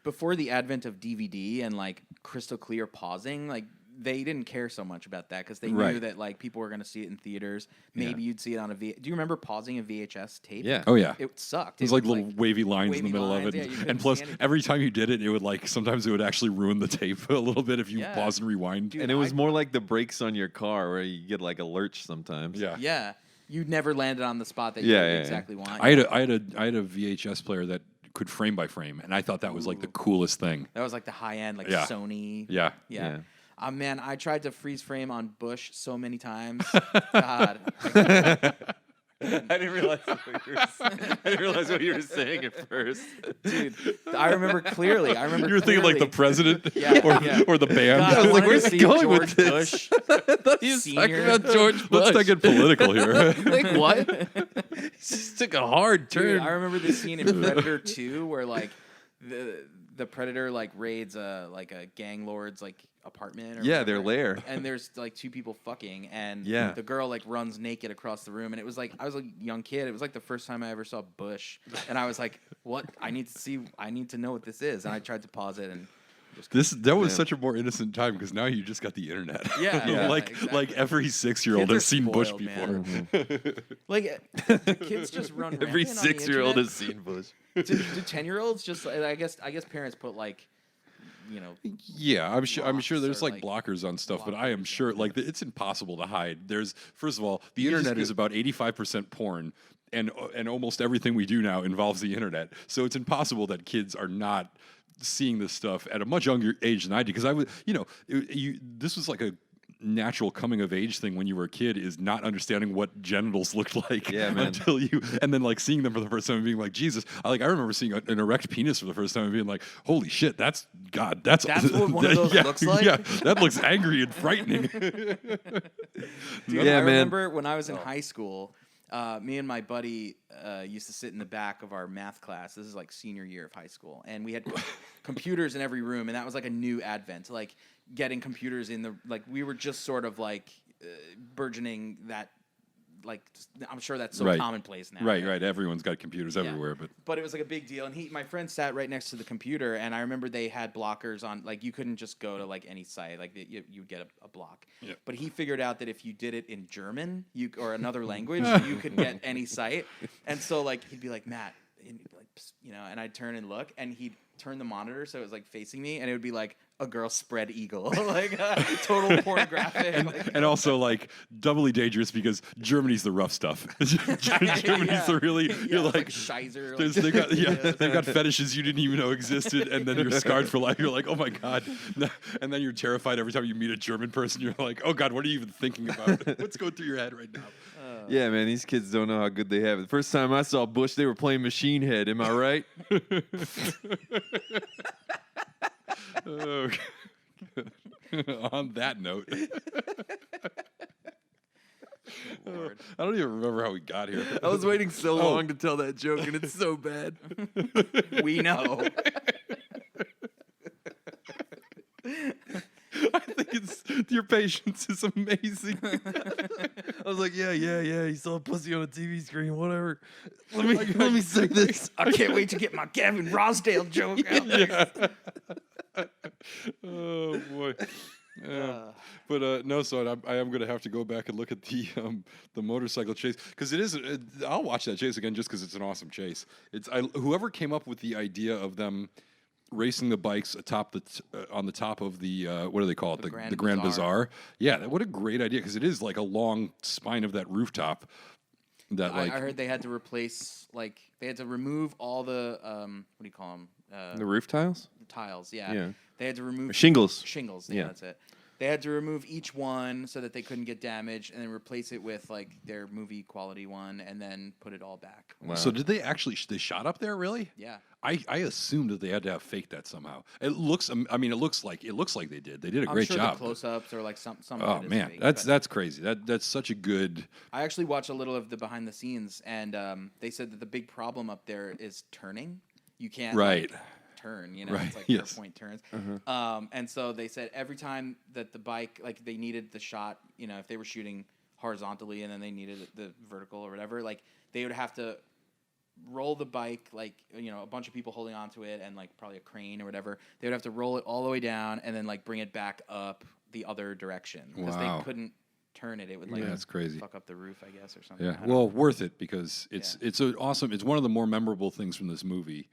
before the advent of DVD and like crystal clear pausing, like they didn't care so much about that because they knew that like people were going to see it in theaters. Maybe you'd see it on a Do you remember pausing a VHS tape? Yeah. Oh yeah. It sucked. There's like little wavy lines in the middle of it, and plus every time you did it, it would like sometimes it would actually ruin the tape a little bit if you pause and rewind. Dude, and it was more like the brakes on your car where you get like a lurch sometimes. Yeah. Yeah. You never landed on the spot that you exactly want. I had a VHS player that could frame by frame, and I thought that was like the coolest thing. That was like the high end, like Sony. Yeah. Man, I tried to freeze frame on Bush so many times. God. I didn't realize what you were saying at first. Dude, I remember clearly. You were thinking like the president Yeah, yeah. or the band. God, I was like, like, where's where's he going going with with Bush? I thought he was talking Senior. about George Bush. Let's not get political here. Like, what? He just took a hard turn. Dude, I remember this scene in Predator 2 where like the Predator like raids a gang lord's like apartment or Yeah, their whatever. lair. And there's like two people fucking and Yeah. the girl like runs naked across the room and it was like I was a young kid. It was like the first time I ever saw Bush and I was like, what? I need to know what this is. And I tried to pause it and That was Yeah. such a more innocent time because now you just got the internet. Yeah, yeah, like exactly. every 6-year-old Kids are has seen Bush spoiled, before. man. Like the kids just run Every rampant on the 6-year-old internet. has seen Bush. Do 10-year-olds just I guess parents put like Yeah, I'm sure blocks there's or, like blockers on stuff, but I am blockers, sure like it's impossible to hide. There's first of all, the You just internet is go- about 85% porn. And almost everything we do now involves the internet. So it's impossible that kids are not seeing this stuff at a much younger age than I did. Because I was, this was like a natural coming of age thing when you were a kid is not understanding what genitals looked like Yeah, man. and then like seeing them for the first time and being like, Jesus. I remember seeing an erect penis for the first time and being like, holy shit, that's That's what one of those looks like? Yeah, that looks angry and frightening. Dude, Yeah, I man. remember when I was in high school, me and my buddy used to sit in the back of our math class. This is like senior year of high school, and we had computers in every room, and that was like a new advent. Like getting computers in we were just sort of like burgeoning that. Like I'm sure that's so Right. commonplace now. right. Everyone's got computers Yeah. everywhere, but It was like a big deal, and my friend sat right next to the computer, and I remember they had blockers on. Like you couldn't just go to like any site, like you would get a block. Yeah. But he figured out that if you did it in German, or another language, you could get any site. And so like he'd be like, Matt, and he'd be like, "Psst," and I'd turn and look, and he'd turn the monitor so it was like facing me, and it would be like a girl spread eagle, like total pornographic. and also like doubly dangerous because Germany's the rough stuff. Germany's the really you're it's like Scheiser. they've got fetishes you didn't even know existed, and then you're scarred for life. You're like, oh my god, and then you're terrified every time you meet a German person. You're like, oh god, what are you even thinking about? What's going through your head right now? Yeah, man, these kids don't know how good they have it. The first time I saw Bush, they were playing Machine Head. Am I right? Oh, on that note. Lord. I don't even remember how we got here. I was waiting so long to tell that joke, and it's so bad. We know. I think your patience is amazing. I was like, yeah. He saw a pussy on a TV screen, whatever. Let me say this. I can't wait to get my Gavin Rosdale joke out there. Oh boy. Yeah. But no, so I am going to have to go back and look at the motorcycle chase because it is. I'll watch that chase again just because it's an awesome chase. Whoever came up with the idea of them racing the bikes atop on the top of the what do they call it? The Grand Bazaar. Yeah, what a great idea because it is like a long spine of that rooftop. That I heard they had to replace they had to remove all the what do you call them? The roof tiles? The tiles. Yeah. Yeah. They had to remove Shingles. Shingles. Yeah. Yeah, that's it. They had to remove each one so that they couldn't get damaged, and then replace it with like their movie quality one, and then put it all back. Wow. So did they actually? They shot up there, really? Yeah. I assumed that they had to have faked that somehow. It looks. I mean, it looks like they did. They did a I'm great sure job. The close-ups or like some. Oh of it is man, fake, that's but crazy. That's such a good. I actually watched a little of the behind the scenes, and they said that the big problem up there is turning. You can't Right. turn, Right, it's like yes. point turns. And so they said every time that the bike, like they needed the shot, if they were shooting horizontally and then they needed the vertical or whatever, like they would have to roll the bike, like, a bunch of people holding onto it and like probably a crane or whatever. They would have to roll it all the way down and then like bring it back up the other direction because Wow. they couldn't turn it. It would like That's crazy. fuck up the roof, I guess, or something. Yeah. I don't Well, know. worth it because it's awesome. It's one of the more memorable things from this movie.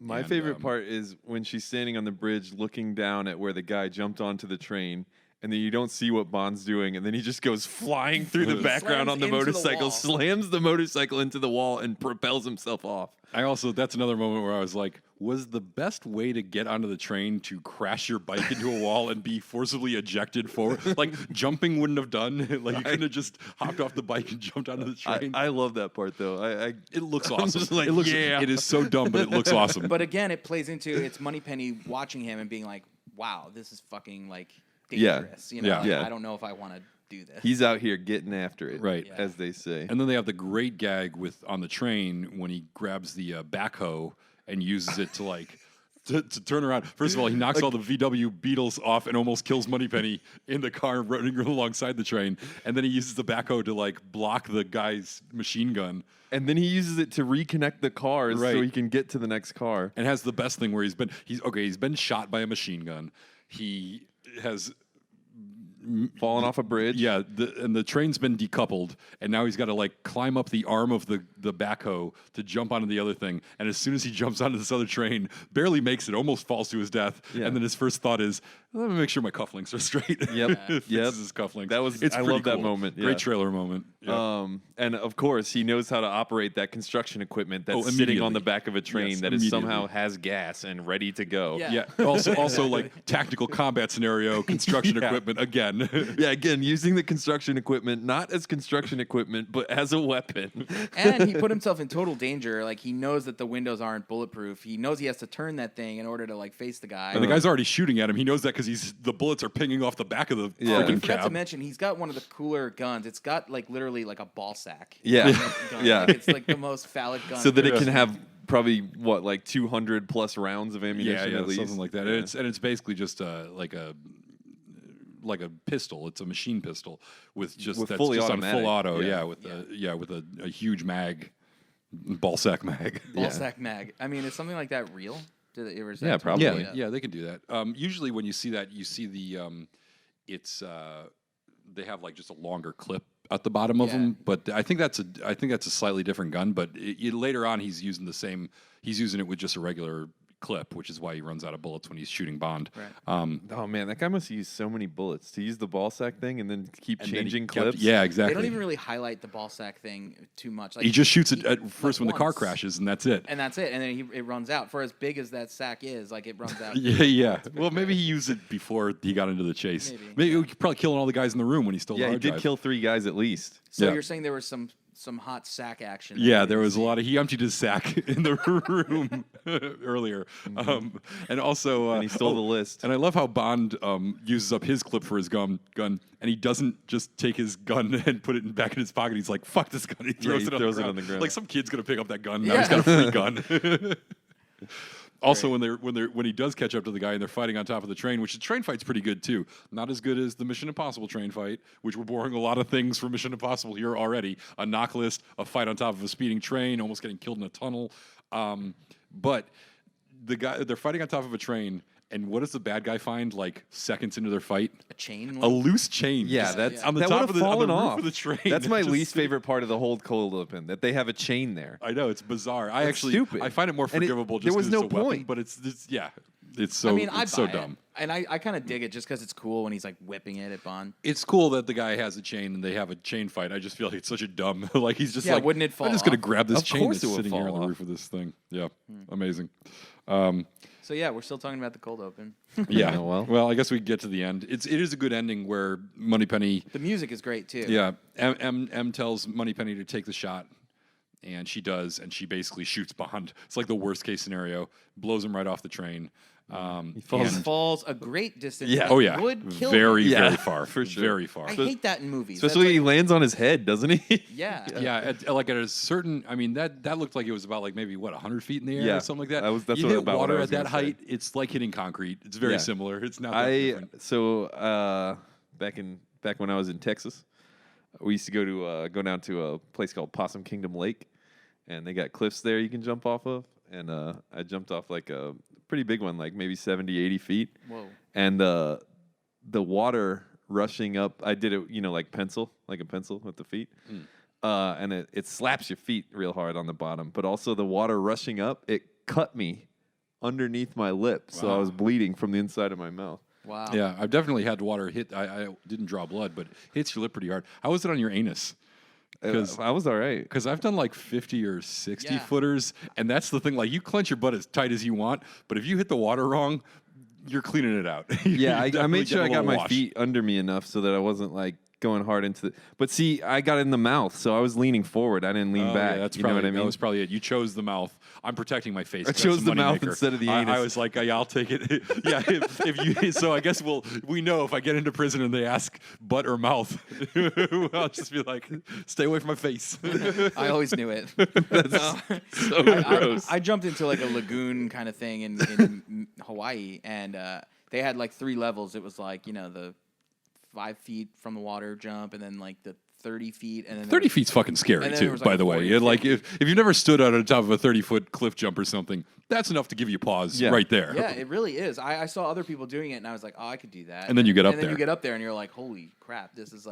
My And, favorite part is when she's standing on the bridge looking down at where the guy jumped onto the train, and then you don't see what Bond's doing, and then he just goes flying through the background Slams on the into the motorcycle, wall. slams the motorcycle into the wall, and propels himself off. That's another moment where I was like, was the best way to get onto the train to crash your bike into a wall and be forcibly ejected forward? Like, jumping wouldn't have done. Like, you couldn't have just hopped off the bike and jumped onto the train. I love that part, though. It looks awesome. Like, It is so dumb, but it looks awesome. But again, it plays into it's Moneypenny watching him and being like, wow, this is fucking, like, dangerous. You know, Yeah. like, Yeah. I don't know if I want to do this. He's out here getting after it, Right. as they say. And then they have the great gag on the train when he grabs the backhoe and uses it to like to turn around. First of all, he knocks all the VW Beetles off and almost kills Moneypenny in the car running alongside the train. And then he uses the backhoe to like block the guy's machine gun. And then he uses it to reconnect the cars so he can get to the next car. And has the best thing where he's been shot by a machine gun. He has Falling off a bridge. Yeah, and the train's been decoupled, and now he's got to like climb up the arm of the backhoe to jump onto the other thing. And as soon as he jumps onto this other train, barely makes it, almost falls to his death. Yeah. And then his first thought is, let me make sure my cufflinks are straight. Yep. Fixes his cufflinks. I pretty love that cool. moment. Yeah. Great trailer moment. Yeah. And of course, he knows how to operate that construction equipment that's sitting immediately. on the back of a train Yes, that is somehow immediately. has gas and ready to go. Yeah. Yeah. Also like tactical combat scenario, construction Yeah. equipment again. Yeah, again, using the construction equipment not as construction equipment, but as a weapon. And he put himself in total danger. Like, he knows that the windows aren't bulletproof. He knows he has to turn that thing in order to, like, face the guy. And the guy's already shooting at him. He knows that because the bullets are pinging off the back of the Yeah. I freaking forgot to cab. mention, he's got one of the cooler guns. It's got, like, literally, like, a ball sack. Yeah. Gun. Yeah. Like, it's, like, the most phallic gun. So that it Yeah. can have probably, like 200 plus rounds of Yeah, ammunition yeah, at least. something like that. Yeah. And it's basically just like a pistol. It's a machine pistol with With that's fully just automatic. on full auto. Yeah. With a huge mag, ball sack mag. Ball sack mag. I mean, is something like that real? Or is that Yeah, totally probably. Yeah, made up? yeah, they can do that. Usually, when you see that, you see the it's they have like just a longer clip at the bottom of Yeah. them. But I think that's a slightly different gun. But later on, he's using it with just a regular clip, which is why he runs out of bullets when he's shooting Bond. Right. Oh man, that guy must use so many bullets to use the ball sack thing and then keep And then he changing kept- clips. Yeah, They exactly. don't even really highlight the ball sack thing too much. Like, He just shoots it at like, first when the car once. crashes, and that's it. And that's it. And then it runs out. For as big as that sack is, like, it runs out. Yeah. Well, maybe he used it before he got into the chase. Maybe. He was probably killing all the guys in the room when he stole the Yeah, he hard did drive. kill 3 guys at least. So Yeah. you're saying there was some hot sack action. that Yeah, we there didn't was a see. lot of. He emptied his sack in the room earlier, and also And he stole the list. And I love how Bond uses up his clip for his gun, and he doesn't just take his gun and put it back in his pocket. He's like, "Fuck this gun!" He throws, he it, on throws the it on the ground. Like some kid's gonna pick up that gun. Now Yeah. he's got a free gun. Also, when he does catch up to the guy and they're fighting on top of the train, which the train fight's pretty good too. Not as good as the Mission Impossible train fight, which we're borrowing a lot of things from Mission Impossible here already. A knock list, a fight on top of a speeding train, almost getting killed in a tunnel. But they're fighting on top of a train, and what does the bad guy find like seconds into their fight? A chain A link? loose chain. Yeah, just that's on the that top would've of the, on the fallen roof off. of the train. That's my Just least sitting- favorite part of the whole cold open, that they have a chain there. I know, it's bizarre. I It's actually stupid. I find it more And forgivable there just was because no it's a weapon, point. but it's so I mean, I it's so buy dumb. it. And I kind of dig it just because it's cool when he's like whipping it at Bond. It's cool that the guy has a chain and they have a chain fight. I just feel like it's such a dumb. Like he's just Yeah, like, wouldn't it fall I'm just gonna off? grab this Of chain course that's it would sitting here fall on the off. roof of this thing. Yeah, amazing. So yeah, we're still talking about the cold open. Yeah. Oh, well. I guess we get to the end. It is a good ending where Moneypenny. The music is great too. Yeah, M tells Moneypenny to take the shot, and she does, and she basically shoots Bond. It's like the worst case scenario. Blows him right off the train. He falls. and- Falls a great distance. Yeah. that Oh yeah, would kill very me. Yeah, very far, for sure. very far. I hate that in movies. Especially That's he lands on his head, doesn't he? like, yeah. Yeah, at a certain. I mean, that looked like it was about like maybe 100 feet in the air Yeah, or something like that. that's you what- hit about what water I was at that gonna say. height. It's like hitting concrete. It's very Yeah. similar. It's not that different. Back when I was in Texas, we used to go down to a place called Possum Kingdom Lake, and they got cliffs there you can jump off of, and I jumped off like a pretty big one, like maybe 70, 80 feet. Whoa. And the water rushing up, I did it, like a pencil with the feet. And it slaps your feet real hard on the bottom, but also the water rushing up, it cut me underneath my lip, so I Wow. was bleeding from the inside of my mouth. Wow. Yeah, I've definitely had water hit. I didn't draw blood, but it hits your lip pretty hard. How was it on your anus? I was all right. Because I've done like 50 or 60 Yeah. footers, and that's the thing. Like, you clench your butt as tight as you want, but if you hit the water wrong, you're cleaning it out. Yeah, I Definitely made sure I getting a got my little wash. feet under me enough so that I wasn't like going hard into the. But see, I got in the mouth, so I was leaning forward. I didn't lean back. Yeah, that's you probably, know what I mean? That was probably it. You chose the mouth. I'm protecting my face. I 'cause chose that's the a mouth moneymaker. instead of the I anus. was like, yeah, I'll take it. Yeah, if you. So I guess we know if I get into prison and they ask butt or mouth, I'll just be like, stay away from my face. I always knew it. So gross. I jumped into like a lagoon kind of thing in Hawaii, and they had like 3 levels. It was like, the 5 feet from the water jump, and then like the 30 feet, and then 30 feet's fucking scary and then there too. was, By like, the way, 40, Yeah, like 50. if you've never stood on the top of a 30-foot cliff jump or something, that's enough to give you pause Yeah. right there. Yeah, it really is. I saw other people doing it, and I was like, oh, I could do that. And then you get up and then there. you get up there, and you're like, holy crap, this is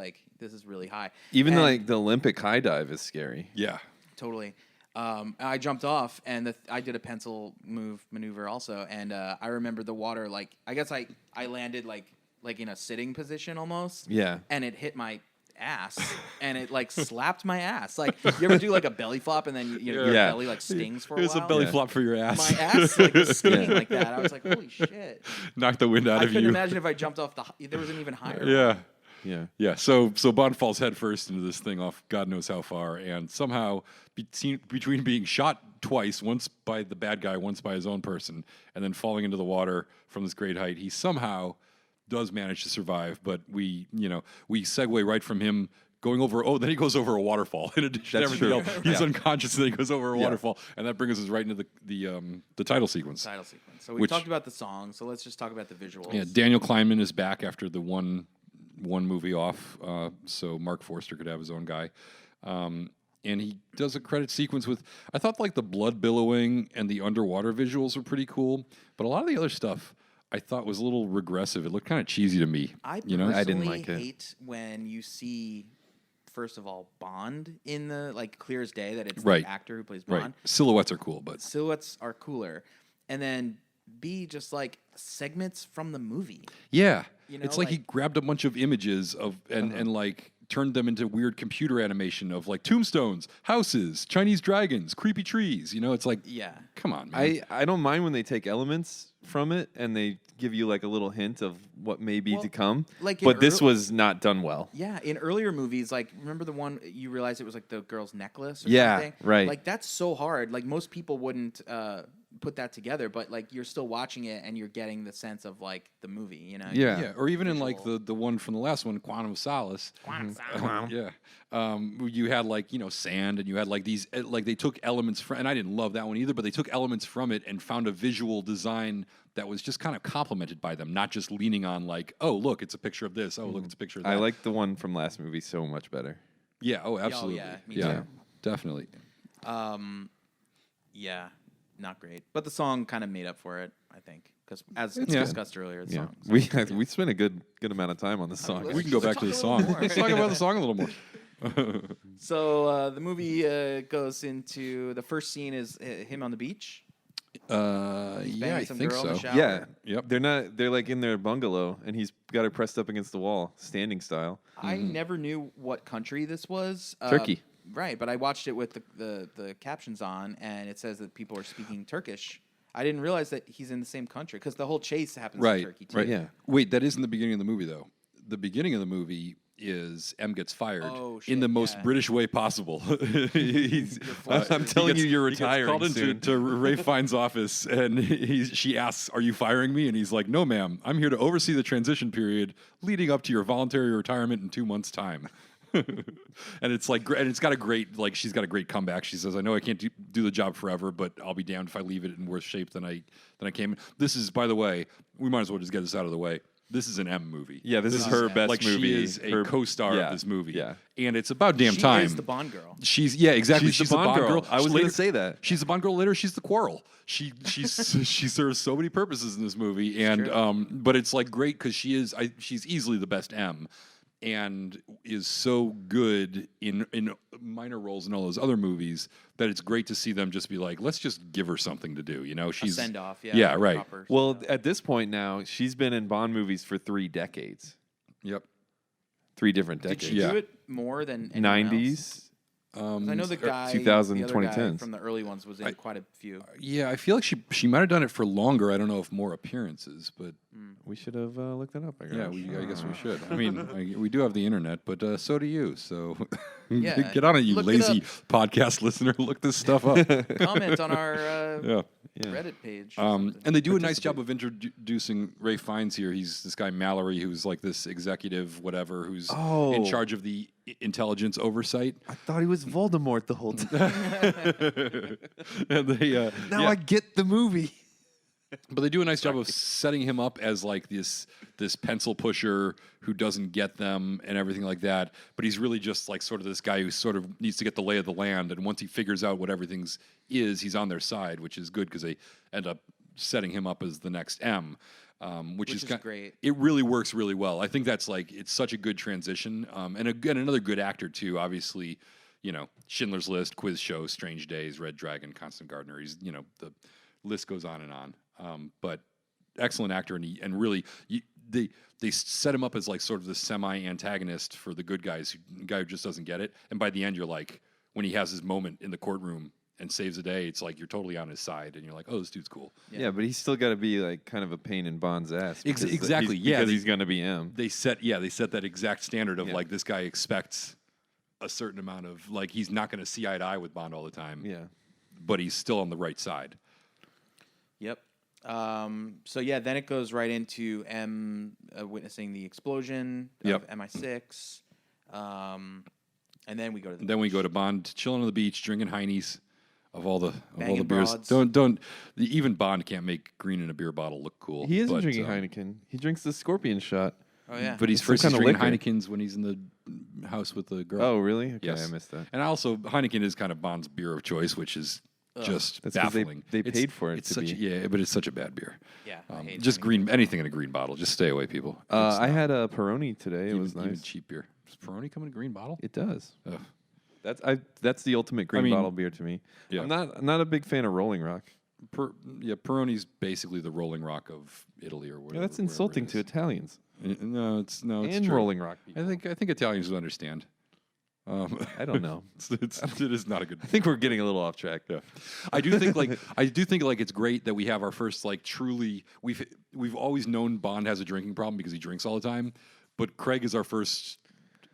really high. Even And- like the Olympic high dive is scary. Yeah. Totally. I jumped off, and I did a pencil maneuver also, and I remember the water. Like, I guess I landed like in a sitting position almost. Yeah. And it hit my ass, and it like slapped my ass. Like, you ever do like a belly flop, and then your Yeah. belly like stings for a It was while? a belly Yeah. flop for your ass. My ass like was stinging like that. I was like, holy shit! Knocked the wind out I of couldn't you. imagine if I jumped off there was an even higher. Yeah. Yeah. Yeah, so Bond falls headfirst into this thing off God knows how far, and somehow between being shot twice, once by the bad guy, once by his own person, and then falling into the water from this great height, he somehow does manage to survive. But we segue right from him going over. Oh, then he goes over a waterfall. In addition That's to everything true. else, he's unconscious, and then he goes over a Yeah. waterfall, and that brings us right into the title sequence. Title sequence. So we Which- talked about the song. So let's just talk about the visuals. Yeah, Daniel Kleinman is back after the one movie off, so Mark Forster could have his own guy. And he does a credit sequence with, I thought like the blood billowing and the underwater visuals were pretty cool, but a lot of the other stuff I thought was a little regressive. It looked kind of cheesy to me. I you know? I didn't personally like it. hate when you see, first of all, Bond in the like clear as day that it's Right. the actor who plays Bond. Right. Silhouettes are cool, but Silhouettes are cooler, and then B, just like segments from the movie. yeah. You know, It's like he like- grabbed a bunch of images of and like turned them into weird computer animation of like tombstones, houses, Chinese dragons, creepy trees. It's like, Yeah. come on, man. I don't mind when they take elements from it and they give you like a little hint of what may be Well, to come. like in but this ear- was not done well. Yeah, in earlier movies, like remember the one you realized it was like the girl's necklace or Yeah, something? right. Like that's so hard. Like most people wouldn't put that together, but like you're still watching it and you're getting the sense of like the movie, Yeah. Yeah, or even in like Visual. the one from the last one, Quantum of Solace. Yeah, you had like sand, and you had like these like they took elements from, and I didn't love that one either, but they took elements from it and found a visual design that was just kind of complemented by them, not just leaning on like, oh look, it's a picture of this. Oh look, it's a picture of that. I like the one from last movie so much better. Yeah. Oh, absolutely. yeah, me yeah, too. definitely. Yeah, not great. But the song kind of made up for it, I think, because as It's good. discussed earlier, the Yeah, song. we spent a good amount of time on this song. let's We can go Let's back to the talk a little song. more. Let's talk about the song a little more. So the movie goes into the first scene is him on the beach. Yeah, banging I some think girl in the so. shower. Yeah, Yep. They're like in their bungalow, and he's got her pressed up against the wall, standing style. I never knew what country this was. Turkey. Right, but I watched it with the captions on, and it says that people are speaking Turkish. I didn't realize that he's in the same country because the whole chase happens Right. in Turkey too. Right. Yeah. Wait, that isn't the beginning of the movie though. The beginning of the movie is M gets fired Oh, in shit, the most yeah. British way possible. He's, I'm telling you, you're he gets retiring called into soon. to Ray Fine's office, and she asks, "Are you firing me?" And he's like, "No, ma'am. I'm here to oversee the transition period leading up to your voluntary retirement in 2 months' time." And it's like, and it's got a great, like, she's got a great comeback. She says, "I know I can't do the job forever, but I'll be damned if I leave it in worse shape than I came in." This is, by the way, we might as well just get this out of the way. This is an M movie. Yeah, this is her best like movie. she is a Her- co-star yeah, of this movie. yeah. And it's about damn She time. is the Bond girl. She's exactly. She's the Bond girl. I was gonna Later- say that. She's the Bond girl. Later, she's the Quarrel. She serves so many purposes in this movie, and true. but it's like great because she's easily the best M, and is so good in minor roles in all those other movies that it's great to see them just be like, let's just give her something to do. She's A send off. Yeah. Yeah, like a right. proper Well, send-off. at this point now, she's been in Bond movies for 3 decades. Yep. 3 different Did decades. she Yeah. do it more than anyone else? 90s, 'Cause I know the guy, 2000, the other 2010s. guy from the early ones was in quite a few. Yeah, I feel like she might have done it for longer. I don't know if more appearances, but We should have looked that up. I guess. yeah, I guess we should. I mean, we do have the internet, but so do you. So Yeah, get on it, you look it lazy up. podcast listener. Look this stuff up. Comment on our Yeah. Reddit page. or And something. they do a nice job of introducing Ray Fiennes here. He's this guy Mallory, who's like this executive, whatever, who's in charge of the intelligence oversight. I thought he was Voldemort the whole time. And they Now I get the movie. But they do a nice job of setting him up as like this pencil pusher who doesn't get them and everything like that. But he's really just like sort of this guy who sort of needs to get the lay of the land. And once he figures out what everything's he's on their side, which is good because they end up setting him up as the next M. Which is great. It really works really well. I think that's like it's such a good transition. And again, another good actor too. Obviously, Schindler's List, Quiz Show, Strange Days, Red Dragon, Constant Gardener. He's the list goes on and on. But excellent actor, and really they set him up as like sort of the semi-antagonist for the good guys, guy who just doesn't get it. And by the end, you're like, when he has his moment in the courtroom and saves the day, it's like you're totally on his side, and you're like, oh, this dude's cool. Yeah, but he's still got to be like kind of a pain in Bond's ass. Exactly. Because he's going to be M. They set that exact standard of like this guy expects a certain amount of like he's not going to see eye to eye with Bond all the time. Yeah, but he's still on the right side. Yep. So yeah, then it goes right into M witnessing the explosion of MI6, and then we go to we go to Bond chilling on the beach, drinking Heine's of all the Banging beers. broads. Even Bond can't make green in a beer bottle look cool. he isn't drinking Heineken. He drinks the Scorpion shot. Oh yeah, But he's Some first kind of drinking liquor. Heineken's when he's in the house with the girl. Oh, really? Okay, Yes. I missed that. And also Heineken is kind of Bond's beer of choice, which is just That's 'cause baffling. they paid for it It's to such be. but it's such a bad beer. yeah. I hate Just Heineken. anything in a green bottle. Just stay away, people. I had a Peroni today. It was even nice. cheap beer. Does Peroni come in a green bottle? It does. Ugh. That's the ultimate green mean, bottle beer to me. yeah. I'm not a big fan of Rolling Rock. Peroni's basically the Rolling Rock of Italy or whatever. Yeah, that's insulting to Italians No, it's and true. Rolling Rock people. I think Italians would understand. I don't know. It is not a good. I think we're getting a little off track. Yeah, I do think like it's great that we have our first like truly we've always known Bond has a drinking problem because he drinks all the time, but Craig is our first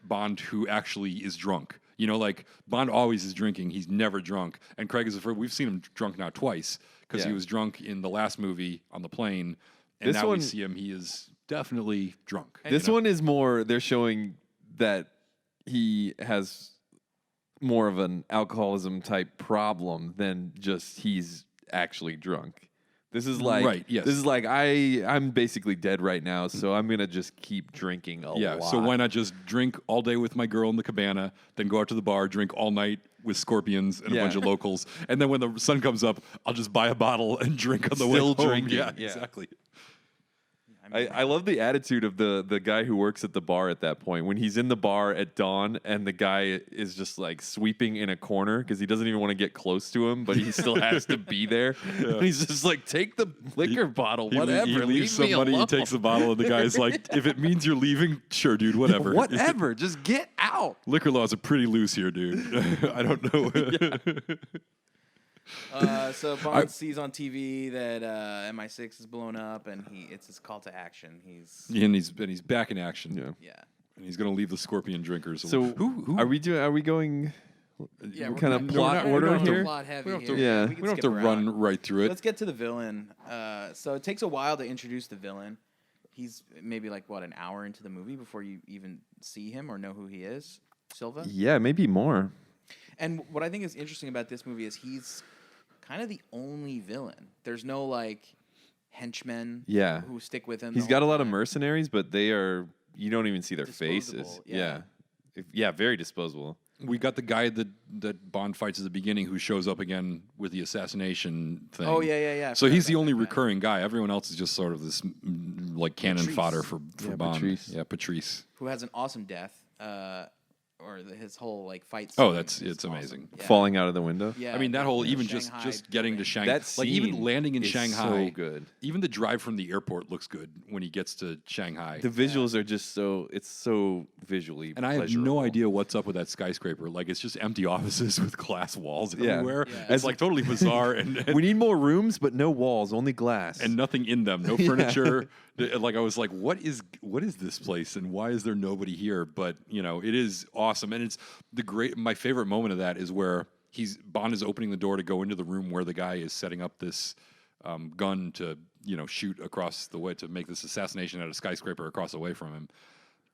Bond who actually is drunk. Like Bond always is drinking; he's never drunk, and Craig is the first. We've seen him drunk now twice because he was drunk in the last movie on the plane, and now we see him. He is definitely drunk. This one is more. They're showing that he has more of an alcoholism type problem than just he's actually drunk. This is like Right, yes. This is like I'm basically dead right now, so I'm gonna just keep drinking a lot. So why not just drink all day with my girl in the cabana, then go out to the bar, drink all night with Scorpions and a bunch of locals, and then when the sun comes up, I'll just buy a bottle and drink on the way Still home. drinking, Yeah, yeah. exactly. I love the attitude of the guy who works at the bar at that point. When he's in the bar at dawn and the guy is just like sweeping in a corner because he doesn't even want to get close to him, but he still has to be there. And he's just like, take the liquor bottle, whatever. He leaves leave me some money, he alone. takes the bottle, and the guy's like, if it means you're leaving, sure, dude, whatever. Whatever, just get out. Liquor laws are pretty loose here, dude. I don't know. So Bond sees on TV that MI6 is blown up, and it's his call to action. He's he's back in action. Yeah. And he's going to leave the Scorpion drinkers. So who are we going yeah, what we're kind of plot order here? Plot heavy We don't have here. to- Yeah. we can we don't have skip to around. run right through it. Let's get to the villain. So it takes a while to introduce the villain. He's maybe like an hour into the movie before you even see him or know who he is. Silva. Yeah, maybe more. And what I think is interesting about this movie is he's kind of the only villain. There's no like henchmen who stick with him. He's the got a whole lot of time. mercenaries, but you don't even see their Disposable, faces. yeah. Very disposable. We got the guy that Bond fights at the beginning who shows up again with the assassination thing. Oh, yeah. I So forgot he's the about only that guy. recurring guy. Everyone else is just sort of this like cannon Patrice. fodder for Bond. Patrice. Yeah, Patrice. Who has an awesome death. his whole like fight. Oh, scene it's is awesome. amazing. Yeah. Falling out of the window. Yeah, I mean, that whole even Shanghai just getting to Shanghai, That like even scene landing in is Shanghai, so good. Even the drive from the airport looks good when he gets to Shanghai. The visuals are just it's so visually. And I have no pleasurable. idea what's up with that skyscraper. Like it's just empty offices with glass walls Yeah. everywhere. Yeah. It's like totally bizarre and We need more rooms, but no walls, only glass. and nothing in them, no furniture. Like I was like, what is this place and why is there nobody here? But it is awesome, and it's my favorite moment of that is where Bond is opening the door to go into the room where the guy is setting up this gun to shoot across the way to make this assassination at a skyscraper across the way from him.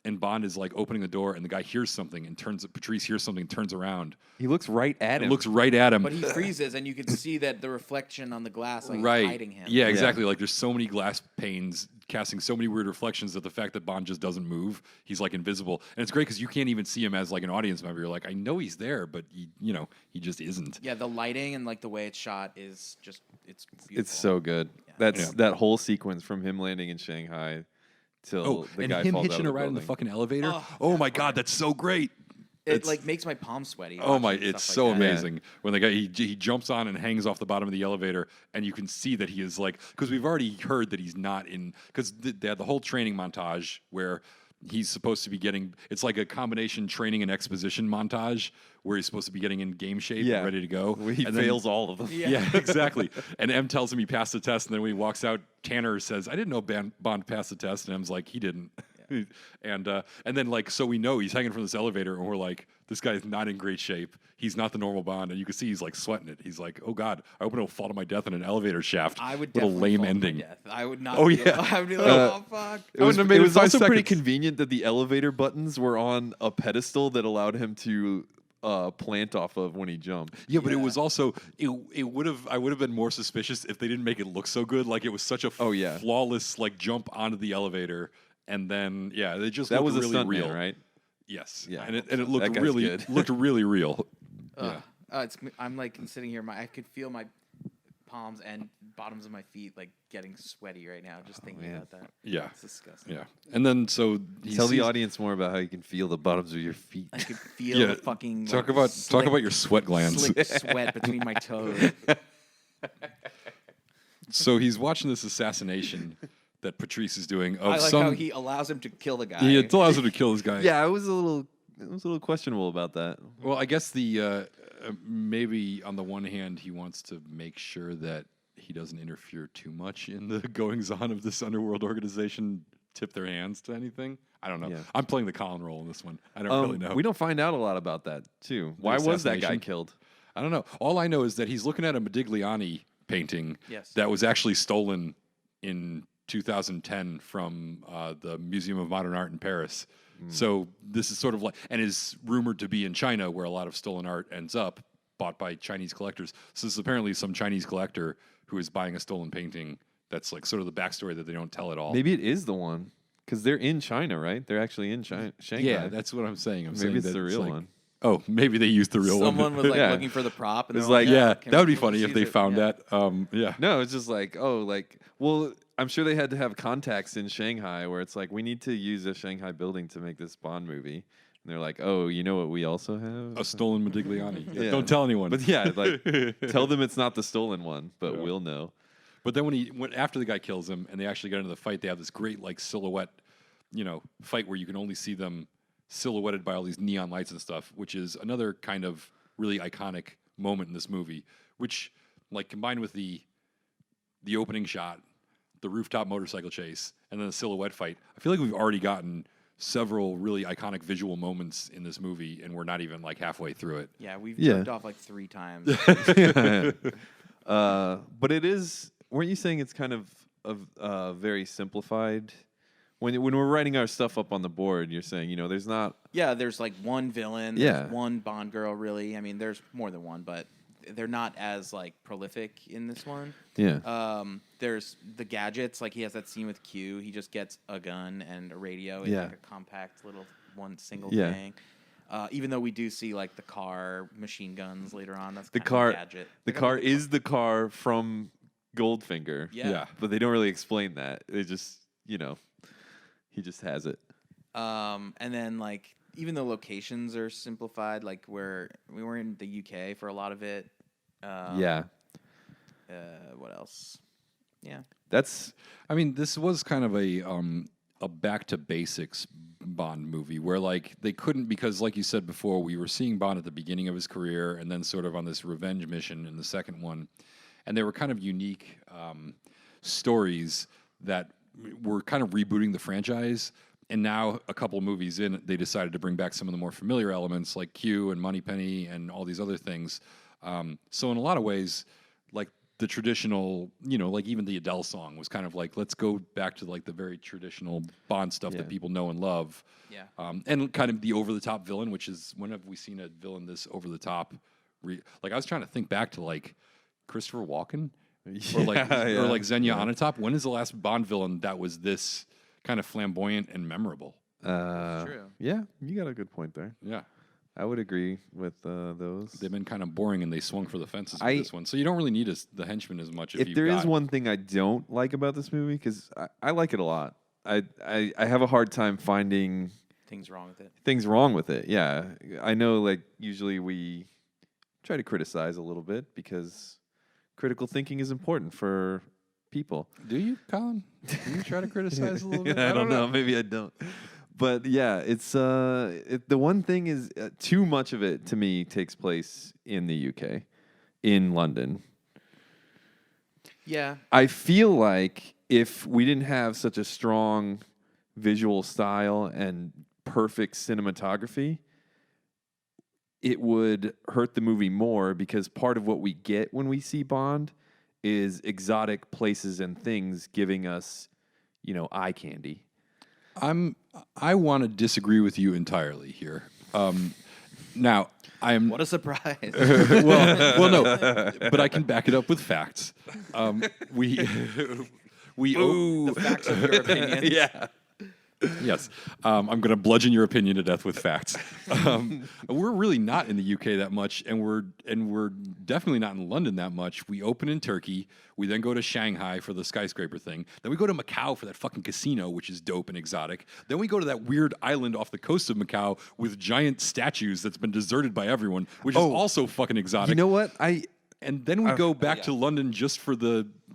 And Bond is like opening the door, and the guy hears something and Patrice hears something, turns around. He looks right at him. Looks right at him. But he freezes, and you can see that the reflection on the glass, like, right. is hiding him. Yeah, exactly. Like there's so many glass panes casting so many weird reflections that the fact that Bond just doesn't move, he's like invisible. And it's great because you can't even see him as like an audience member. You're like, I know he's there, but he just isn't. Yeah, the lighting and like the way it's shot is just it's beautiful. It's so good. Yeah. That whole sequence from him landing in Shanghai till the and guy him falls hitching out a of the ride in the building. fucking elevator. Oh, Oh my god, that's so great. It like makes my palms sweaty. Oh my! watching It's stuff so like that. amazing when the guy he jumps on and hangs off the bottom of the elevator, and you can see that he is like because we've already heard that he's not in because they had the whole training montage where he's supposed to be getting it's like a combination training and exposition montage where he's supposed to be getting in game shape and ready to go. He and then- fails all of them. Yeah, exactly. And M tells him he passed the test, and then when he walks out, Tanner says, "I didn't know Bond passed the test," and M's like, "He didn't." And then like so we know he's hanging from this elevator, and we're like, this guy's not in great shape. He's not the normal Bond, and you can see he's like sweating it. He's like, oh god, I hope I don't fall to my death in an elevator shaft. I would what a definitely lame fall to my ending. death. I would not. Oh, be yeah. I would be like, oh fuck. It was, wouldn't have made it it was 5 also pretty seconds. convenient that the elevator buttons were on a pedestal that allowed him to plant off of when he jumped. Yeah, but it was also it would have I would have been more suspicious if they didn't make it look so good. Like it was such a flawless like jump onto the elevator, and then they just That looked was a really stunt real, man, right? Yes, Yeah. and it That looked guy's really good. looked really real. Yeah. I'm like sitting here. I could feel my palms and bottoms of my feet like getting sweaty right now just thinking about that. Yeah. It's disgusting. Yeah, and then so he Tell the sees- audience more about how you can feel the bottoms of your feet. I could feel Yeah, the fucking talk like, about your sweat glands. slick sweat between my toes. So he's watching this assassination that Patrice is doing of I like some. how he allows him to kill the guy. He allows him to kill this guy. Yeah, it was a little questionable about that. Well, I guess the maybe on the one hand he wants to make sure that he doesn't interfere too much in the goings on of this underworld organization. Tip their hands to anything. I don't know. Yeah. I'm playing the Colin role in this one. I don't really know. We don't find out a lot about that too. Why was that guy assassination? killed? I don't know. All I know is that he's looking at a Modigliani painting Yes. that was actually stolen in 2010 from the Museum of Modern Art in Paris. So this is sort of like, and is rumored to be in China, where a lot of stolen art ends up, bought by Chinese collectors. So this is apparently some Chinese collector who is buying a stolen painting. That's like sort of the backstory that they don't tell at all. Maybe it is the one because they're in China, right? They're actually in China, Shanghai. Yeah, that's what I'm saying. I'm saying Maybe it's that the real like- one. Oh, maybe they used the real Someone one. was like Yeah. looking for the prop, and It's they're like, yeah, can that would be we funny if see they the- found yeah. that. Yeah. No, it's just like, well, I'm sure they had to have contacts in Shanghai where it's like, we need to use a Shanghai building to make this Bond movie. And they're like, oh, you know what we also have? A stolen Modigliani. Yeah. Don't tell anyone. But yeah, like, tell them it's not the stolen one, but Yeah. we'll know. But then when after the guy kills him and they actually get into the fight, they have this great like silhouette, fight where you can only see them silhouetted by all these neon lights and stuff, which is another kind of really iconic moment in this movie, which like combined with the opening shot, the rooftop motorcycle chase, and then the silhouette fight, I feel like we've already gotten several really iconic visual moments in this movie, and we're not even like halfway through it. Yeah, we've Yeah. jerked off like 3 times. But it is. Weren't you saying it's kind of very simplified? When we're writing our stuff up on the board, you're saying there's not. Yeah, there's like one villain, Yeah. there's one Bond girl, really. I mean, there's more than one, but they're not as like prolific in this one. Yeah. There's the gadgets, like he has that scene with Q. He just gets a gun and a radio in Yeah. like a compact little one single Yeah. thing. Even though we do see like the car machine guns later on, that's The kind car. of a gadget. The car is the car from Goldfinger. Yeah. But they don't really explain that. They just he just has it. And then like even though locations are simplified, like we were in the UK for a lot of it. Yeah. What else? Yeah. I mean, this was kind of a back to basics Bond movie where like they couldn't, because like you said before, we were seeing Bond at the beginning of his career and then sort of on this revenge mission in the second one, and they were kind of unique stories that were kind of rebooting the franchise. And now a couple of movies in, they decided to bring back some of the more familiar elements like Q and Moneypenny and all these other things. So in a lot of ways, like the traditional, like even the Adele song was kind of like, let's go back to like the very traditional Bond stuff that people know and love. Yeah. And kind of the over-the-top villain, which is, when have we seen a villain this over-the-top? Like I was trying to think back to like Christopher Walken or like Xenia Onatopp. When is the last Bond villain that was this kind of flamboyant and memorable? True. Yeah, you got a good point there. Yeah. I would agree with those. They've been kind of boring, and they swung for the fences with this one. So you don't really need the henchman as much. If there is one thing I don't like about this movie, because I like it a lot, I have a hard time finding things wrong with it. Things wrong with it. Yeah, I know. Like usually we try to criticize a little bit because critical thinking is important for people. Do you, Colin? Do you try to criticize a little bit? I don't know. Maybe I don't. But yeah, it's the one thing is too much of it to me takes place in the UK, in London. Yeah. I feel like if we didn't have such a strong visual style and perfect cinematography, it would hurt the movie more, because part of what we get when we see Bond is exotic places and things giving us, eye candy. I want to disagree with you entirely here. Now, What a surprise! well, no, but I can back it up with facts. We the facts of your opinion. Yeah. Yes, I'm going to bludgeon your opinion to death with facts. We're really not in the UK that much, and we're definitely not in London that much. We open in Turkey, we then go to Shanghai for the skyscraper thing, then we go to Macau for that fucking casino, which is dope and exotic. Then we go to that weird island off the coast of Macau with giant statues that's been deserted by everyone, which is also fucking exotic. You know what? And then we go back to London just for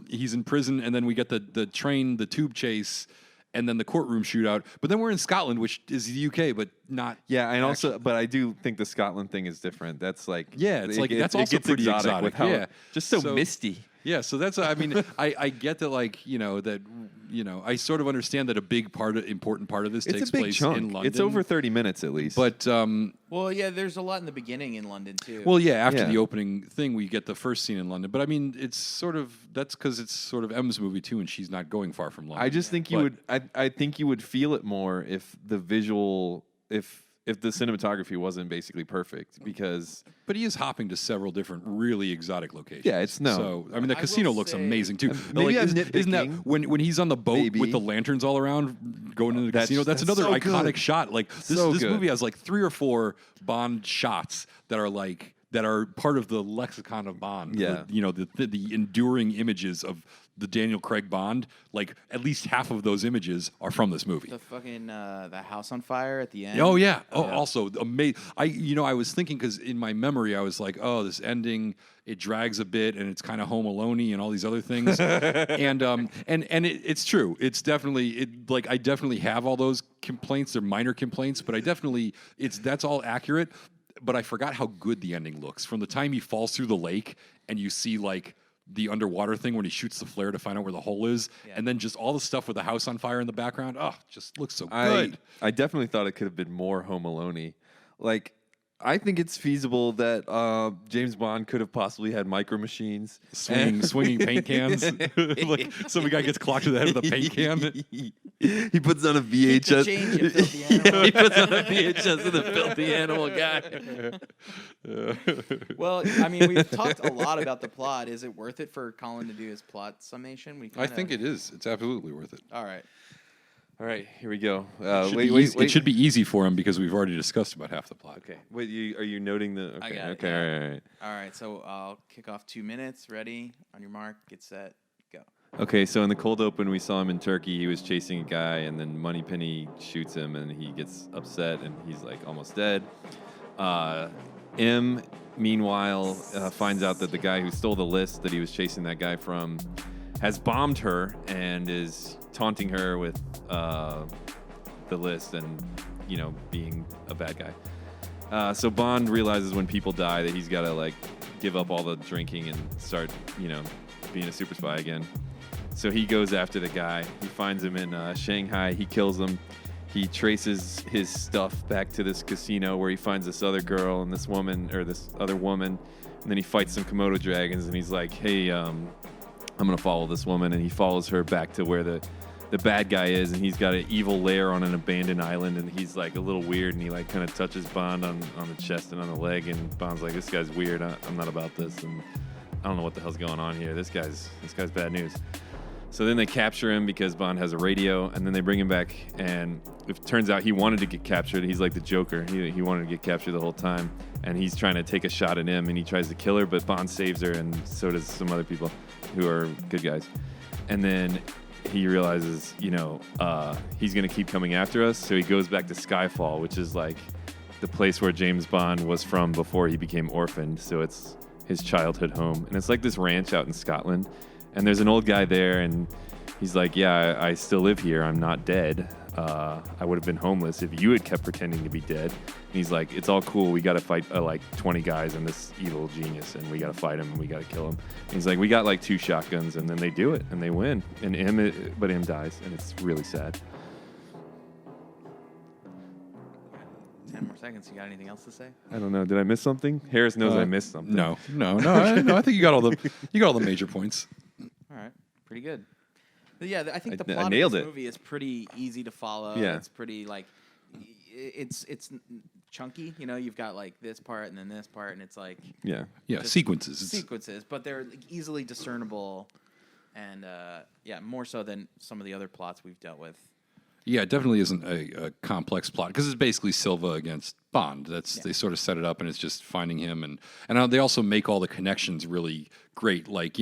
he's in prison, and then we get the train, the tube chase, and then the courtroom shootout. But then we're in Scotland, which is the UK, but not. Yeah, and also, but I do think the Scotland thing is different. That's like, that's also pretty exotic. With how just so misty. Yeah, so that's, I mean, I get that, like, I sort of understand that important part of this takes place in London. It's over 30 minutes at least. But, well, yeah, there's a lot in the beginning in London, too. Well, yeah, after the opening thing, we get the first scene in London. But, I mean, that's because it's sort of M's movie, too, and she's not going far from London. I just think I think you would feel it more if the visual, if the cinematography wasn't basically perfect, because... But he is hopping to several different really exotic locations. Yeah, So, I mean, the casino looks amazing, too. Maybe I'm isn't that when he's on the boat with the lanterns all around going into the casino? That's another so iconic good. shot. Like, this movie has, like, 3 or 4 Bond shots that are part of the lexicon of Bond. Yeah. The enduring images of the Daniel Craig Bond, like at least half of those images are from this movie. The fucking the house on fire at the end. Oh yeah. Also amazing. I was thinking, because in my memory I was like, oh, this ending, it drags a bit and it's kind of Home Alone-y and all these other things. and it's true. It's definitely I definitely have all those complaints. They're minor complaints, but that's all accurate. But I forgot how good the ending looks. From the time he falls through the lake and you see like the underwater thing when he shoots the flare to find out where the hole is, and then just all the stuff with the house on fire in the background. Oh, just looks so good. I definitely thought it could have been more Home Alone-y. Like, I think it's feasible that James Bond could have possibly had micro machines. Swinging paint cans. Like some guy gets clocked to the head with a paint can. He puts on a VHS. He puts on a VHS with a filthy animal guy. Well, I mean, we've talked a lot about the plot. Is it worth it for Colin to do his plot summation? I think it is. It's absolutely worth it. All right, here we go. It should be easy for him because we've already discussed about half the plot. Okay. Wait, are you noting the... Okay, I got it, okay, All right, so I'll kick off 2 minutes. Ready? On your mark, get set, go. Okay, so in the cold open, we saw him in Turkey. He was chasing a guy, and then Moneypenny shoots him, and he gets upset, and he's like almost dead. M, meanwhile, finds out that the guy who stole the list that he was chasing that guy from has bombed her and is taunting her with the list and, being a bad guy. So Bond realizes when people die that he's got to, like, give up all the drinking and start, being a super spy again. So he goes after the guy. He finds him in Shanghai. He kills him. He traces his stuff back to this casino where he finds this other girl and this other woman. And then he fights some Komodo dragons, and he's like, hey, I'm going to follow this woman. And he follows her back to where the bad guy is, and he's got an evil lair on an abandoned island, and he's like a little weird, and he like kind of touches Bond on the chest and on the leg, and Bond's like, this guy's weird. I'm not about this, and I don't know what the hell's going on here. This guy's bad news. So then they capture him because Bond has a radio, and then they bring him back, and it turns out he wanted to get captured. He's like the Joker. He wanted to get captured the whole time, and he's trying to take a shot at him, and he tries to kill her, but Bond saves her, and so does some other people who are good guys. And then he realizes, he's going to keep coming after us, so he goes back to Skyfall, which is like the place where James Bond was from before he became orphaned, so it's his childhood home. And it's like this ranch out in Scotland. And there's an old guy there, and he's like, yeah, I still live here. I'm not dead. I would have been homeless if you had kept pretending to be dead. And he's like, it's all cool. We got to fight like 20 guys and this evil genius, and we got to fight him, and we got to kill him. And he's like, we got like 2 shotguns, and then they do it, and they win. And M dies, and it's really sad. 10 more seconds. You got anything else to say? I don't know. Did I miss something? Harris knows I missed something. No. I think you got all the major points. All right, pretty good. But yeah, I think the I plot of nailed this it. movie is pretty easy to follow. Yeah. It's pretty like it's chunky. You've got like this part and then this part, and it's like Yeah. Sequences. but they're like, easily discernible, and more so than some of the other plots we've dealt with. Yeah, it definitely isn't a complex plot because it's basically Silva against Bond. They sort of set it up, and it's just finding him, and they also make all the connections really great. Like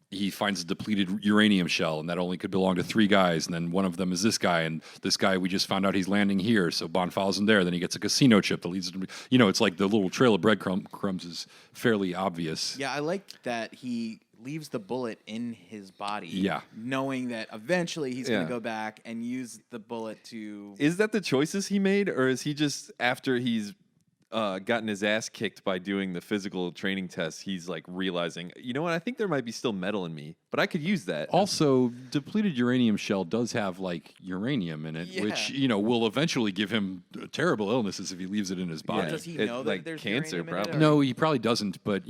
he finds a depleted uranium shell, and that only could belong to 3 guys, and then one of them is this guy, and this guy we just found out he's landing here, so Bond follows him there. Then he gets a casino chip that leads to it's like the little trail of breadcrumbs is fairly obvious. Yeah, I like that he leaves the bullet in his body. Yeah. Knowing that eventually he's going to go back and use the bullet to... Is that the choices he made, or is he just, after he's gotten his ass kicked by doing the physical training tests, he's like realizing, you know what, I think there might be still metal in me, but I could use that. Also, depleted uranium shell does have like uranium in it, which will eventually give him terrible illnesses if he leaves it in his body. Does he know that like there's cancer, uranium in it, probably. or- No, he probably doesn't, but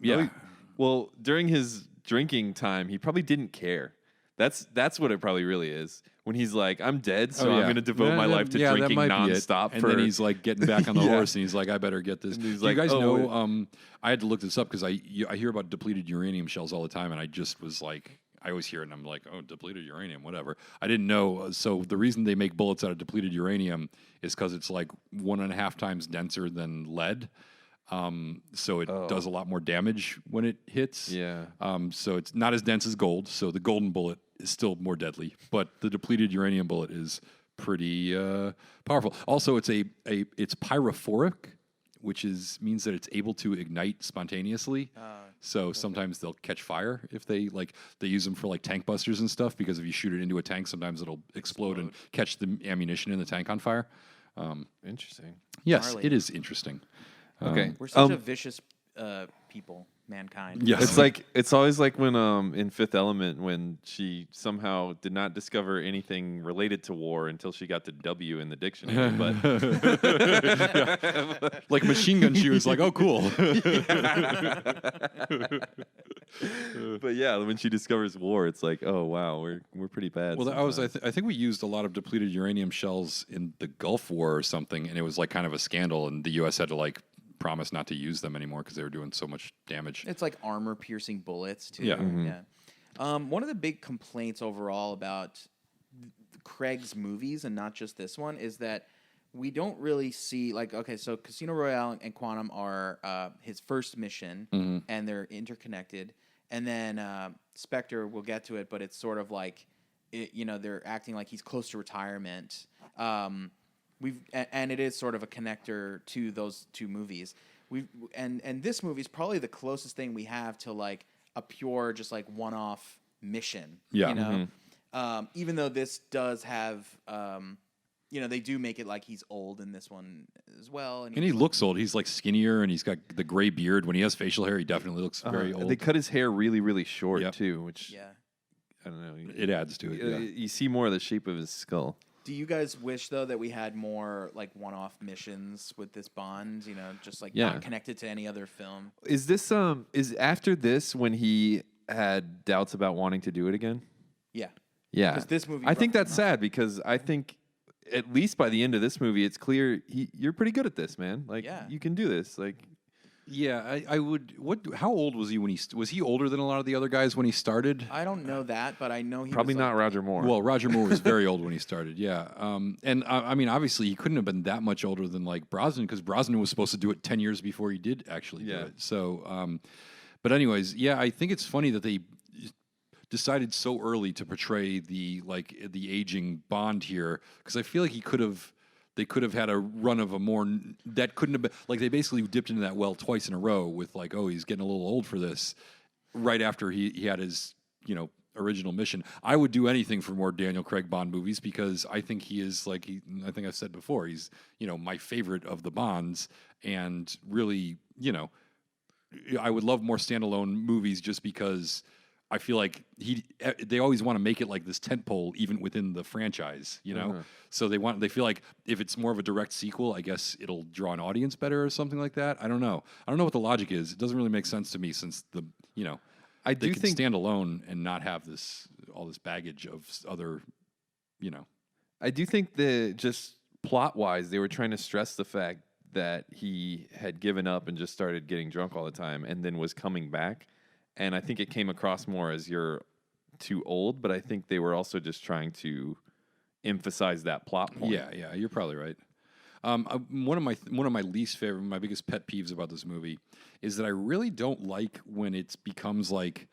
yeah. Well, during his drinking time, he probably didn't care. That's what it probably really is. When he's like, I'm dead, so I'm going to devote my life to drinking nonstop. And then he's like getting back on the horse, and he's like, I better get this. And he's Do like, you guys oh, know? I had to look this up because I hear about depleted uranium shells all the time, and I just was like, I always hear it, and I'm like, oh, depleted uranium, whatever. I didn't know. So the reason they make bullets out of depleted uranium is because it's like 1.5 times denser than lead. So it does a lot more damage when it hits. Yeah. So it's not as dense as gold. So the golden bullet is still more deadly, but the depleted uranium bullet is pretty powerful. Also, it's pyrophoric, which means that it's able to ignite spontaneously. So sometimes they'll catch fire if they use them for like tank busters and stuff, because if you shoot it into a tank, sometimes it'll explode and catch the ammunition in the tank on fire. Interesting. Yes, Gnarly. it is interesting. Okay. We're such a vicious people, mankind. Yes. It's always like when in Fifth Element, when she somehow did not discover anything related to war until she got to W in the dictionary. But like machine gun shoes, like, oh, cool. But yeah, when she discovers war, it's like, oh wow, we're pretty bad. Well, I think we used a lot of depleted uranium shells in the Gulf War or something, and it was like kind of a scandal, and the U.S. had to like promise not to use them anymore because they were doing so much damage. It's like armor-piercing bullets, too. Yeah. Mm-hmm. Yeah. One of the big complaints overall about Craig's movies, and not just this one, is that we don't really see, like, okay, so Casino Royale and Quantum are his first mission, and they're interconnected. and then Spectre, we'll get to it, but it's sort of like, they're acting like he's close to retirement. And it is sort of a connector to those two movies. And this movie is probably the closest thing we have to like a pure, just like one-off mission. Yeah. Even though this does have, they do make it like he's old in this one as well. And he looks old. He's like skinnier, and he's got the gray beard. When he has facial hair, he definitely looks very old. They cut his hair really, really short too, which I don't know. It adds to it. You see more of the shape of his skull. Do you guys wish though that we had more like one-off missions with this Bond? Just like not connected to any other film. Is this is after this when he had doubts about wanting to do it again? Yeah. Yeah. Because this movie, I think that's sad because I think at least by the end of this movie, it's clear you're pretty good at this, man. Like you can do this. Like. Yeah, I would. How old was he when was he older than a lot of the other guys when he started? I don't know that, but I know he probably was not Roger Moore. Well, Roger Moore was very old when he started. Yeah, and I mean, obviously, he couldn't have been that much older than like Brosnan because Brosnan was supposed to do it 10 years before he did actually do it. So, but anyways, I think it's funny that they decided so early to portray the aging Bond here because I feel like they could have had a run of a more that couldn't have been like they basically dipped into that well twice in a row with like, oh, he's getting a little old for this right after he had his original mission. I would do anything for more Daniel Craig Bond movies because I think he is I think I've said before, he's my favorite of the Bonds, and really I would love more standalone movies just because I feel like they always want to make it like this tentpole even within the franchise, So they feel like if it's more of a direct sequel, I guess it'll draw an audience better or something like that. I don't know what the logic is. It doesn't really make sense to me since I do think stand alone and not have all this baggage of other, I do think that just plot wise, they were trying to stress the fact that he had given up and just started getting drunk all the time and then was coming back. And I think it came across more as you're too old, but I think they were also just trying to emphasize that plot point. Yeah, you're probably right. One of my least favorite, my biggest pet peeves about this movie is that I really don't like when it becomes like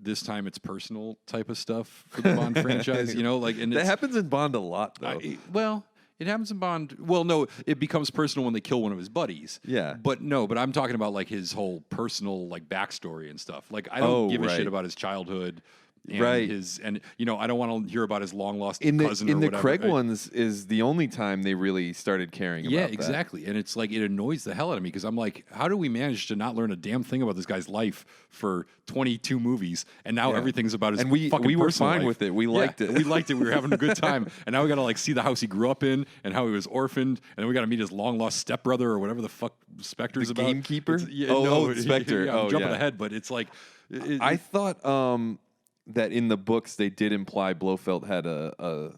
this time it's personal type of stuff for the Bond franchise. And that happens in Bond a lot, though. It happens in Bond. Well, no, it becomes personal when they kill one of his buddies. Yeah. But I'm talking about like his whole personal like backstory and stuff. Like I don't give a shit about his childhood. And I don't want to hear about his long lost cousin or whatever. In the Craig ones is the only time they really started caring about that. Yeah, exactly. And it's like it annoys the hell out of me because I'm like, how do we manage to not learn a damn thing about this guy's life for 22 movies and now everything's about his fucking we were personal fine life. with it. We liked it. We liked it. We were having a good time. And now we got to like see the house he grew up in and how he was orphaned, and then we got to meet his long lost stepbrother or whatever the fuck Spectre's the about. Gamekeeper? Spectre. I'm jumping ahead, but it's like I thought that in the books they did imply Blofeld had a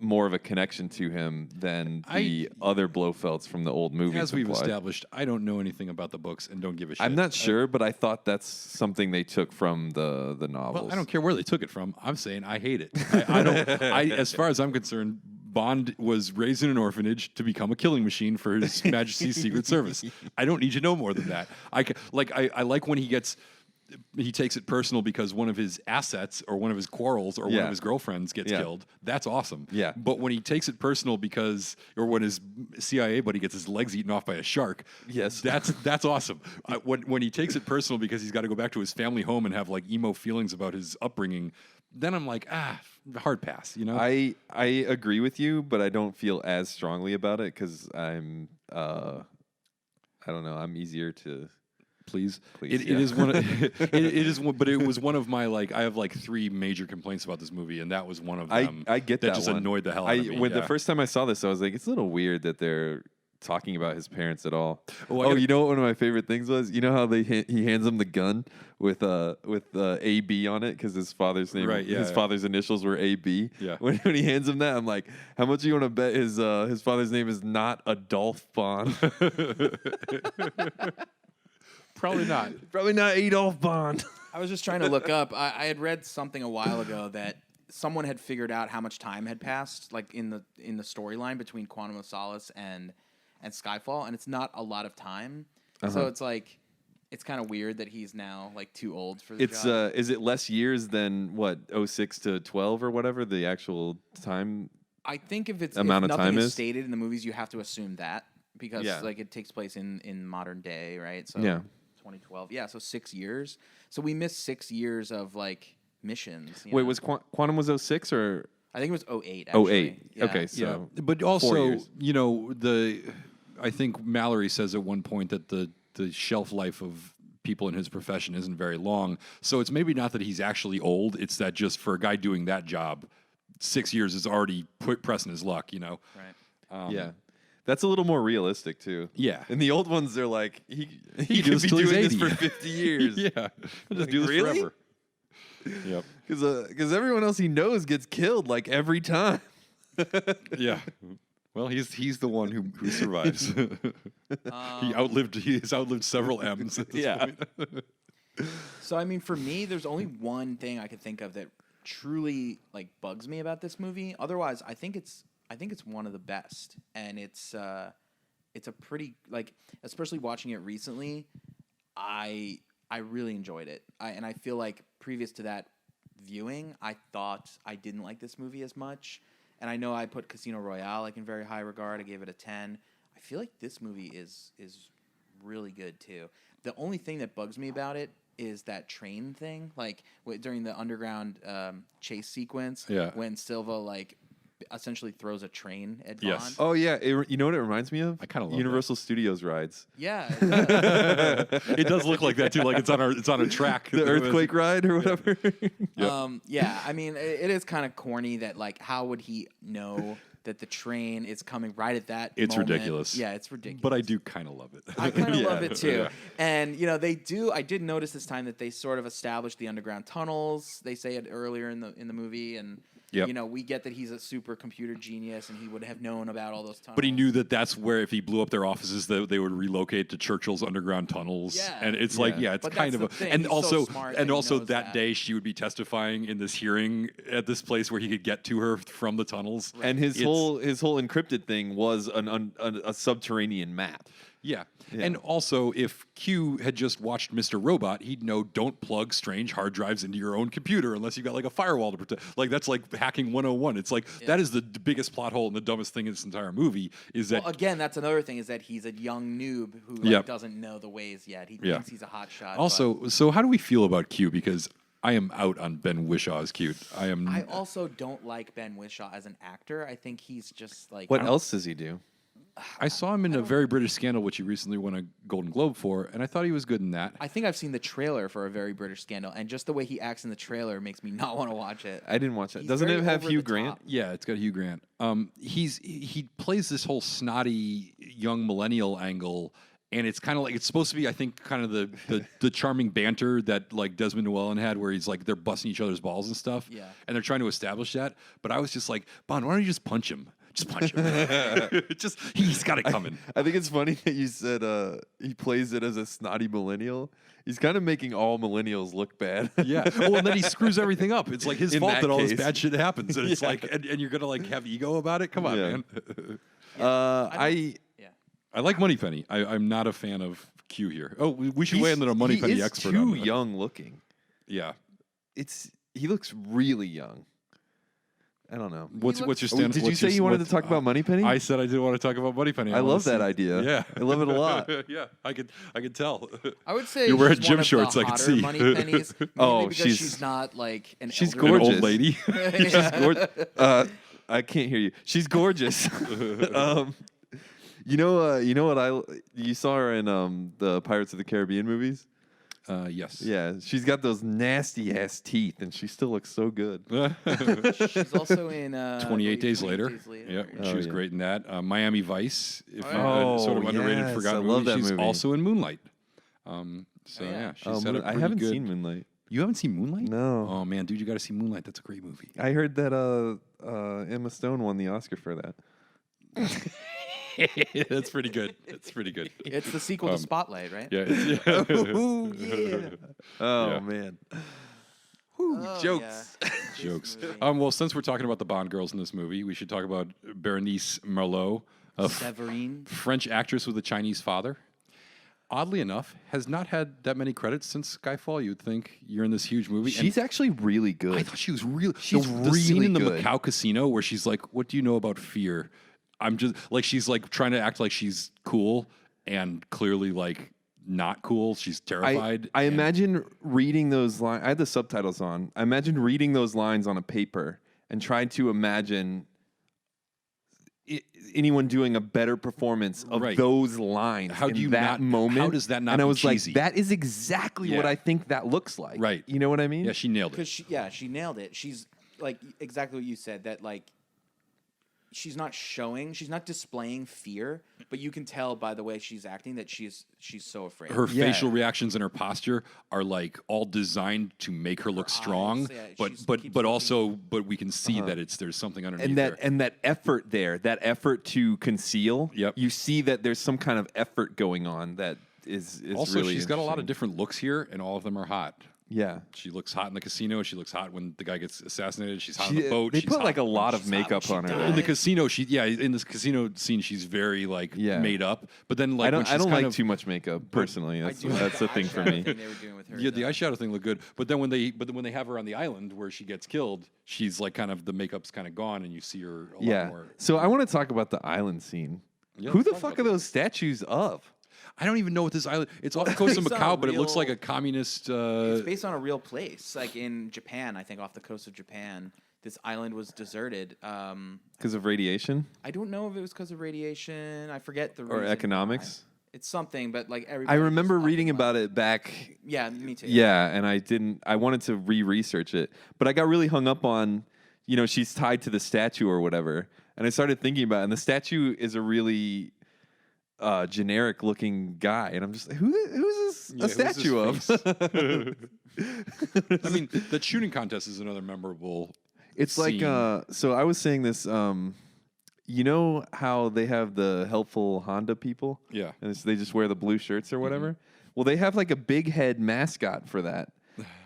more of a connection to him than the other Blofelds from the old movies. As we've established, I don't know anything about the books and don't give a shit. I'm not sure, but I thought that's something they took from the novels. Well, I don't care where they took it from. I'm saying I hate it. I don't. As far as I'm concerned, Bond was raised in an orphanage to become a killing machine for His Majesty's Secret Service. I don't need to know more than that. I like when he takes it personal because one of his assets or one of his quarrels or one of his girlfriends gets killed. That's awesome. Yeah. But when he takes it personal or when his CIA buddy gets his legs eaten off by a shark, that's awesome. When he takes it personal because he's got to go back to his family home and have like emo feelings about his upbringing, then I'm like, hard pass, I agree with you, but I don't feel as strongly about it because I'm, I don't know, I'm easier to... Please. It is one. It is one, but it was one of my I have like 3 major complaints about this movie, and that was one of them. I get that just one. Annoyed the hell out of me. When the first time I saw this, I was like, it's a little weird that they're talking about his parents at all. You know what one of my favorite things was? You know how he hands him the gun with AB on it because his father's name, his father's initials were AB. Yeah. When he hands him that, I'm like, how much do you want to bet his father's name is not Adolph Bond? Probably not. Probably not Adolph Bond. I was just trying to look up. I had read something a while ago that someone had figured out how much time had passed, like in the storyline between Quantum of Solace and Skyfall, and it's not a lot of time. So it's like It's kind of weird that he's now like too old for the It's job. is it less years than what 06 to 12 or whatever the actual time? I think if amount of nothing time is is? stated in the movies, you have to assume that because Yeah. like it takes place in modern day, right? So Yeah. 2012. Yeah, so 6 years. So we missed 6 years of like missions. you Wait, know? was Quantum was 06 or I think it was 08 actually. 08? Yeah. Okay, so But 4 also, years. I think Mallory says at one point that the shelf life of people in his profession isn't very long. So it's maybe not that he's actually old. It's that just for a guy doing that job, 6 years is already pressing his luck, Right. yeah. That's a little more realistic too. Yeah. And the old ones, they're like he He could goes be till he's doing this 80. for 50 years. yeah. I'll just Like, do this really? forever. Yep. Because everyone else he knows gets killed like every time. Yeah. Well, he's the one who survives. He has outlived several M's at this Yeah. point. So I mean, for me, there's only one thing I could think of that truly like bugs me about this movie. Otherwise, I think it's one of the best, and it's a pretty like, especially watching it recently, I really enjoyed it. And I feel like previous to that viewing, I thought I didn't like this movie as much. And I know I put Casino Royale like in very high regard. I gave it a 10. I feel like this movie is really good too. The only thing that bugs me about it is that train thing, like during the underground chase sequence, Yeah. when Silva like essentially throws a train at Yes. Bond. Oh yeah, you know what it reminds me of? I kinda love Universal Studios rides. Yeah, It does look like that too. Like it's on a track. The earthquake ride or whatever. yeah. I mean, it is kind of corny that like, how would he know that the train is coming right at that? It's moment? ridiculous. Yeah, it's ridiculous. But I do kind of love it. I kind of Yeah. love it too. Yeah. And I did notice this time that they sort of established the underground tunnels. They say it earlier in the movie, and Yep. we get that he's a super computer genius and he would have known about all those tunnels. But he knew that that's where if he blew up their offices, they would relocate to Churchill's underground tunnels. Yeah. And it's Yeah. like, it's But kind that's of the thing. and He's so also smart and that he also knows that that. day she would be testifying in this hearing at this place where he could get to her from the tunnels. And his It's- whole encrypted thing was a subterranean map. Yeah. Yeah. And also, if Q had just watched Mr. Robot, he'd know don't plug strange hard drives into your own computer unless you got like a firewall to protect. Like that's like hacking 101. It's like that is the biggest plot hole and the dumbest thing in this entire movie is that Well, again, that's another thing, is that he's a young noob who Yep. doesn't know the ways yet. He Yeah. thinks he's a hot shot. also. So how do we feel about Q? Because I am out on Ben Wishaw's Q. I also don't like Ben Whishaw as an actor. I think he's just like What else does he do? I saw him in A Very British Scandal, which he recently won a Golden Globe for, and I thought he was good in that. I think I've seen the trailer for A Very British Scandal, and just the way he acts in the trailer makes me not want to watch it. I didn't watch that. He's Doesn't very it have over Hugh the Grant? top. Yeah, it's got Hugh Grant. He plays this whole snotty young millennial angle, and it's kind of like it's supposed to be, I think, kind of the charming banter that like Desmond Llewellyn had, where he's like they're busting each other's balls and stuff. Yeah. And they're trying to establish that. But I was just like, Bond, why don't you just punch him? Just punch him. Just he's got it coming. I think it's funny that you said he plays it as a snotty millennial. He's kind of making all millennials look bad. Yeah. Well, and then he screws everything up. It's like his In fault that that all this case. bad shit happens. And it's Yeah. like, and you're gonna like have ego about it. Come on, Yeah. man. I I like Moneypenny. I'm not a fan of Q here. Oh, we should weigh in on a Moneypenny he is expert. too on that. young looking. Yeah. He looks really young. I don't know. What's your Oh, stand? did you say you wanted to talk about Moneypenny? I said I didn't want to talk about Moneypenny. I love wanna that see- idea. Yeah, I love it a lot. yeah, I could tell. I would say You're wearing she's gym one of shorts, the I can hotter see. Moneypennies, mainly Oh, because she's not like an she's elderly- An gorgeous. old lady. She's gorgeous. I can't hear you. She's gorgeous. You know what you saw her in the Pirates of the Caribbean movies? Yes. Yeah, she's got those nasty ass teeth, and she still looks so good. She's also in 28 Days 28 Later. Days Later. Yeah, Oh, she was yeah. great in that. Miami Vice, if you Oh, sort of underrated, yes, forgotten I love movie. that She's movie. also in Moonlight. So Oh, yeah. yeah, she's had a I pretty haven't good. seen Moonlight. You haven't seen Moonlight? No. Oh man, dude, you got to see Moonlight. That's a great movie. I heard that Emma Stone won the Oscar for that. That's pretty good. That's pretty good. It's the sequel to Spotlight, right? Yeah. yeah. Ooh, yeah. Oh Yeah. man. Oh, Jokes. yeah. Jokes. This movie. Well, since we're talking about the Bond girls in this movie, we should talk about Berenice Marlowe, a Severine. French actress with a Chinese father. oddly enough, has not had that many credits since Skyfall. You'd think you're in this huge movie. She's actually really good. I thought she was really. She's the scene really in the good. Macau casino where she's like, "What do you know about fear?" I'm just like she's like trying to act like she's cool and clearly like not cool. She's terrified. I and- imagine reading those lines. I had the subtitles on. I imagine reading those lines on a paper and trying to imagine anyone doing a better performance of Right. those lines How in do you that not- moment. how does that not And I be was cheesy? like, that is exactly what Yeah. I think that looks like. Right. You know what I mean? Yeah, she nailed it. Because she nailed it. She's like exactly what you said. That like she's not displaying fear, but you can tell by the way she's acting that she's so afraid. Her Yeah. facial reactions and her posture are like all designed to make her look strong, eyes, yeah, but she's- but keeps but looking- also but we can see that there's something underneath and there. that effort there, that effort to conceal. Yep. You see that there's some kind of effort going on that is Also, really she's got a lot of interesting. different looks here, and all of them are hot. Yeah. She looks hot in the casino. She looks hot when the guy gets assassinated. She's hot on She- the boat. they She's put hot. like a lot of She's hot when makeup she on her. dies. in the casino. In this casino scene, she's very like Yeah. made up. But then like I when she's don't kind like of, too much makeup personally. I That's do like that's the thing for eyeshadow me. thing they were doing with her, Yeah, the though. eyeshadow thing looked good, but then when they have her on the island where she gets killed, she's like kind of the makeup's kind of gone, and you see her a lot Yeah. more. So I want to talk about the island scene. Yeah, Who let's the talk fuck about are those statues of? I don't even know what this island. It's off the coast of It's on Macau, a but it looks real- like a communist. It's based on a real place, like in Japan. I think off the coast of Japan, this island was deserted. Because of radiation I don't know if it was because of radiation. I forget the or reason economics? why. It's something, but like I everybody. remember just reading talked about it back. Yeah, me too. Yeah, and I wanted to re-research it, but I got really hung up on, she's tied to the statue or whatever, and I started thinking about it, and the statue is a really generic looking guy, and I'm just like, who's this Yeah, a who's this statue of? I mean, that shooting contest is another memorable. It's like scene. so I was saying this, you know how they have the helpful Honda people? Yeah. And they just wear the blue shirts or whatever. Well, they have like a big head mascot for that.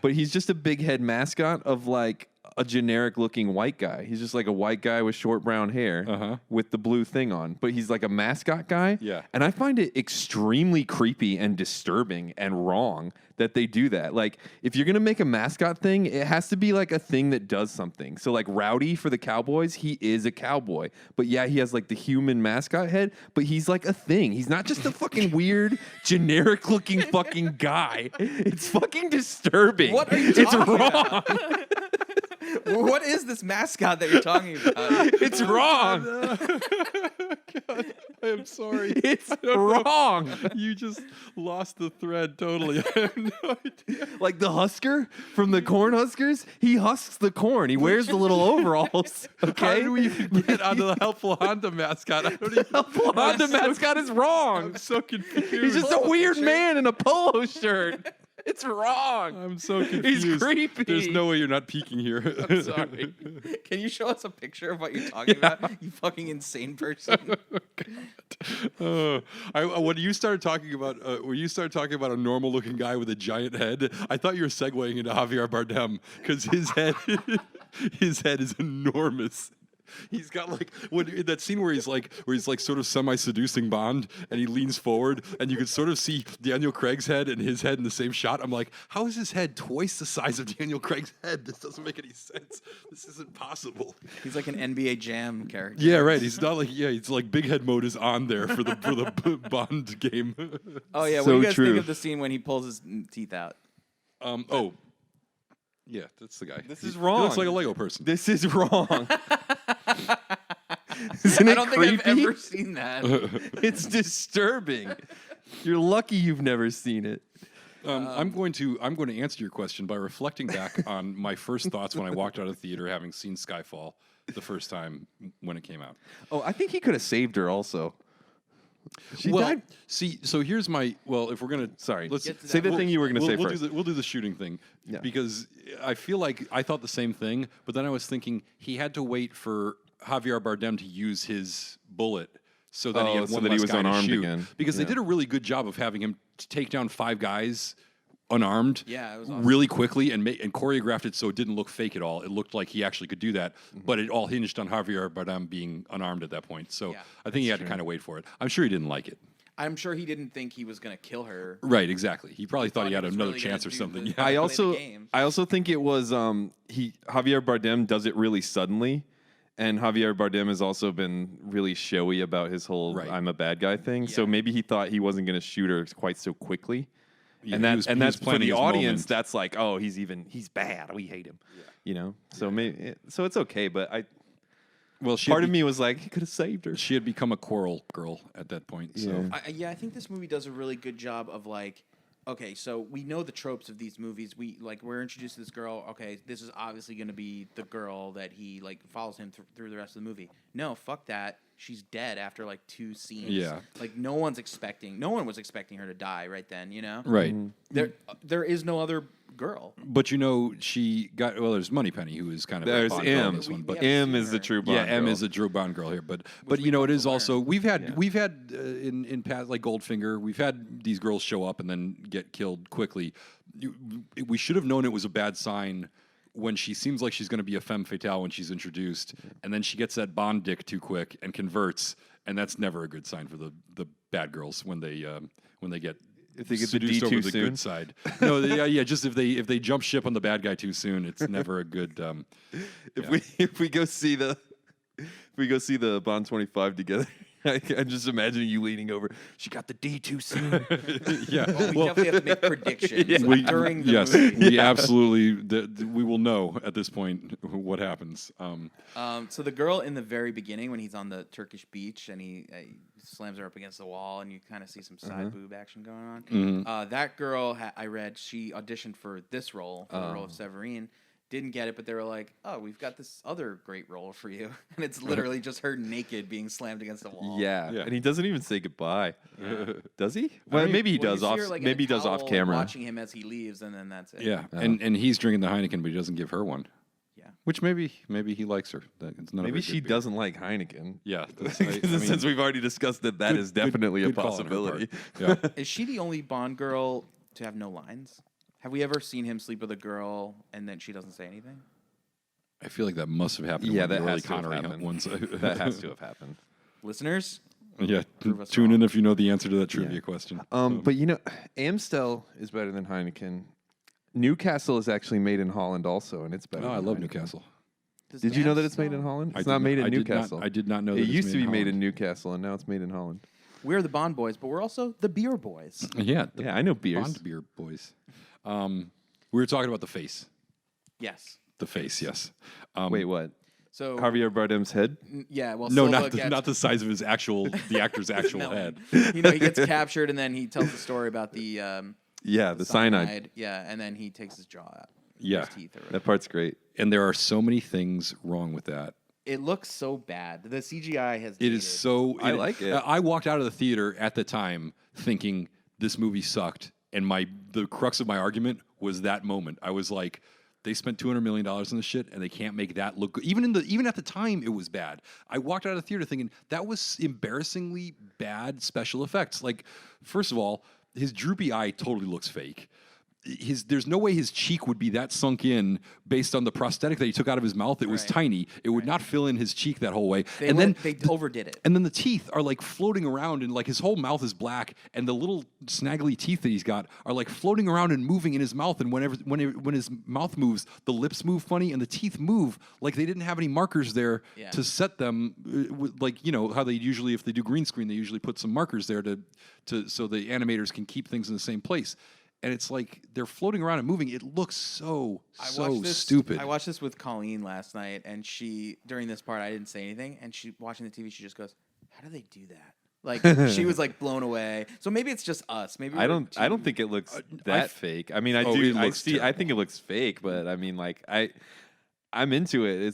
But he's just a big head mascot of like a generic looking white guy. He's just like a white guy with short brown hair with the blue thing on. But he's like a mascot guy. Yeah. And I find it extremely creepy and disturbing and wrong that they do that. Like, if you're going to make a mascot thing, it has to be like a thing that does something. So like Rowdy for the Cowboys, he is a cowboy. But yeah, he has like the human mascot head, but he's like a thing. He's not just a fucking weird, generic looking fucking guy. It's fucking disturbing. What are you It's talking wrong. What is this mascot that you're talking about? It's wrong. God, I am sorry. It's wrong. You just lost the thread totally. I have no idea. Like the Husker from the Corn Huskers, he husks the corn. He wears the little overalls. How Okay, do we even get onto the helpful Honda mascot? I don't even. helpful Honda mascot is wrong. I'm so confused. He's just a weird man in a polo shirt. It's wrong. I'm so confused. He's creepy. There's no way you're not peeking here. I'm sorry. Can you show us a picture of what you're talking about? You fucking insane person. When you started talking about a normal-looking guy with a giant head, I thought you were segueing into Javier Bardem because his head is enormous. He's got like in that scene where he's like sort of semi-seducing Bond, and he leans forward, and you can sort of see Daniel Craig's head and his head in the same shot. I'm like, how is his head twice the size of Daniel Craig's head? This doesn't make any sense. This isn't possible. He's like an NBA Jam character. Yeah, right. He's not like it's like big head mode is on there for the Bond game. Oh yeah. What So do you guys true. think of the scene when he pulls his teeth out? Yeah, that's the guy. This is He wrong. looks like a Lego person. This is wrong. Isn't I it don't creepy? think I've ever seen that. It's disturbing. You're lucky you've never seen it. I'm going to answer your question by reflecting back on my first thoughts when I walked out of the theater, having seen Skyfall the first time when it came out. Oh, I think he could have saved her also. She died. See, so here's my if we're gonna Sorry. let's Get to Say that. the thing you were going to say we'll first. we'll do the shooting thing Yeah. because I feel like I thought the same thing, but then I was thinking he had to wait for Javier Bardem to use his bullet so that he had so one that he less was guy to unarmed shoot. again. Because they Yeah. did a really good job of having him take down 5 guys unarmed Yeah, it was awesome. really quickly and choreographed it so it didn't look fake at all. It looked like he actually could do that, but it all hinged on Javier Bardem being unarmed at that point. So Yeah, I think he had to kind of wait for it. I'm sure he didn't like it. I'm sure he didn't think he was going to kill her. Right, exactly. He probably thought he had was another really chance gonna or do something. the- Yeah. I play the also game. I also think it was Javier Bardem does it really suddenly, and Javier Bardem has also been really showy about his whole Right. I'm a bad guy thing. So Yeah. maybe he thought he wasn't going to shoot her quite so quickly. Yeah, And he that was- and he that's was for planning the his audience. moment. That's like, oh, he's bad. We hate him. You know. So maybe so it's okay. But Well, part of me was like, he could have saved her. she had become a quarrel girl at that point. So Yeah. I think this movie does a really good job of like, okay, so we know the tropes of these movies. We're introduced to this girl. Okay, this is obviously going to be the girl that he like follows him through the rest of the movie. No, fuck that. She's dead after like 2 scenes. Yeah. Like no one was expecting her to die right then. You know. right. There is no other girl. But she got there's Moneypenny, who is kind of There's a Bond girl in M. this one, We but haven't M seen is the her. true Bond. yeah, M girl. is a Drew Bond girl here, but we you know come it is to also learn. we've had in past like Goldfinger, we've had these girls show up and then get killed quickly. We should have known it was a bad sign when she seems like she's going to be a femme fatale when she's introduced, and then she gets that Bond dick too quick and converts, and that's never a good sign for the bad girls when they get. If they get the seduced D over too the soon? good side. No, yeah. Just if they jump ship on the bad guy too soon, it's never a good. If we go see the Bond 25 together, I'm just imagining you leaning over. She got the D too soon. Yeah, We definitely have to make predictions during the yes, movie. we absolutely we will know at this point what happens. So the girl in the very beginning, when he's on the Turkish beach and he slams her up against the wall, and you kind of see some side boob action going on. That girl, I read, she auditioned for this role, for the role of Severine. Didn't get it, but they were like, "Oh, we've got this other great role for you," and it's literally just her naked being slammed against the wall. Yeah, Yeah. and he doesn't even say goodbye. Does he? Well, mean, maybe he Well, does you see off. her, like, in maybe a he does towel, off camera. watching him as he leaves, and then that's it. Yeah, and he's drinking the Heineken, but he doesn't give her one. Yeah. Which maybe he likes her. It's not a Maybe very she good beer. doesn't like Heineken. Yeah, Since we've already discussed that, that is definitely a call on her possibility. part. Yeah. Is she the only Bond girl to have no lines? Have we ever seen him sleep with a girl and then she doesn't say anything? I feel like that must have happened. Yeah, in one of that the early has to have Connery happened. ones. That has to have happened. Listeners, Yeah, Prove us tune wrong. in if you know the answer to that trivia question. But you know, Amstel is better than Heineken. Newcastle is actually made in Holland also, and it's better. Oh, I than love Heineken. Newcastle. Did you know that it's made in Holland? It's not made in Newcastle. I did not know. It that used to be made in Holland. Newcastle, and now it's made in Holland. We're the Bond Boys, but we're also the Beer Boys. Yeah, Yeah, I know beers. Bond beer boys. We were talking about the face. Yes. The face, yes. Wait, what? So Javier Bardem's head? yeah, well, No, Silva not the size of his the actor's actual No. head. You know, he gets captured and then he tells the story about the Yeah, the cyanide. Yeah, and then he takes his jaw out. Yeah. His teeth or whatever. That part's great. And there are so many things wrong with that. It looks so bad. The CGI has. It dated. is so. I like it. I walked out of the theater at the time thinking this movie sucked, and the crux of my argument was that moment. I was like, they spent $200 million on this shit, and they can't make that look good. Even at the time, it was bad. I walked out of the theater thinking that was embarrassingly bad special effects. Like, first of all, his droopy eye totally looks fake. There's no way his cheek would be that sunk in based on the prosthetic that he took out of his mouth. It was Right. tiny. It would not fill in his cheek that whole way. They overdid it. And then the teeth are like floating around, and like his whole mouth is black, and the little snaggly teeth that he's got are like floating around and moving in his mouth. And when his mouth moves, the lips move funny, and the teeth move like they didn't have any markers there Yeah. to set them. Like, you know how they usually, if they do green screen, they usually put some markers there so the animators can keep things in the same place. And it's like they're floating around and moving. It looks so stupid. I watched this with Colleen last night, and she, during this part, I didn't say anything, and she, watching the TV, she just goes, "How do they do that?" Like, she was like blown away. So maybe it's just us. Maybe I don't think it looks that fake. I mean, I Oh, do. it I looks see. I terrible. think it looks fake, but I mean, like I'm into it.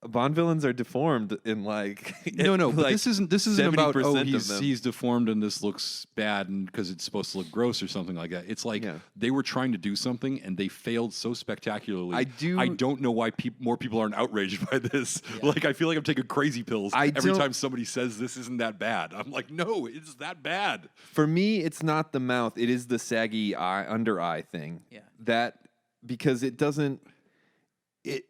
Bond villains are deformed in like No, but like this isn't about 70% of he's them. he's deformed and this looks bad and because it's supposed to look gross or something like that. It's like Yeah. they were trying to do something and they failed so spectacularly. I don't know why more people aren't outraged by this. Like I feel like I'm taking crazy pills every don't- time somebody says this isn't that bad. I'm like, no, it's that bad. For me, it's not the mouth. It is the saggy under eye thing. Yeah. That because it doesn't.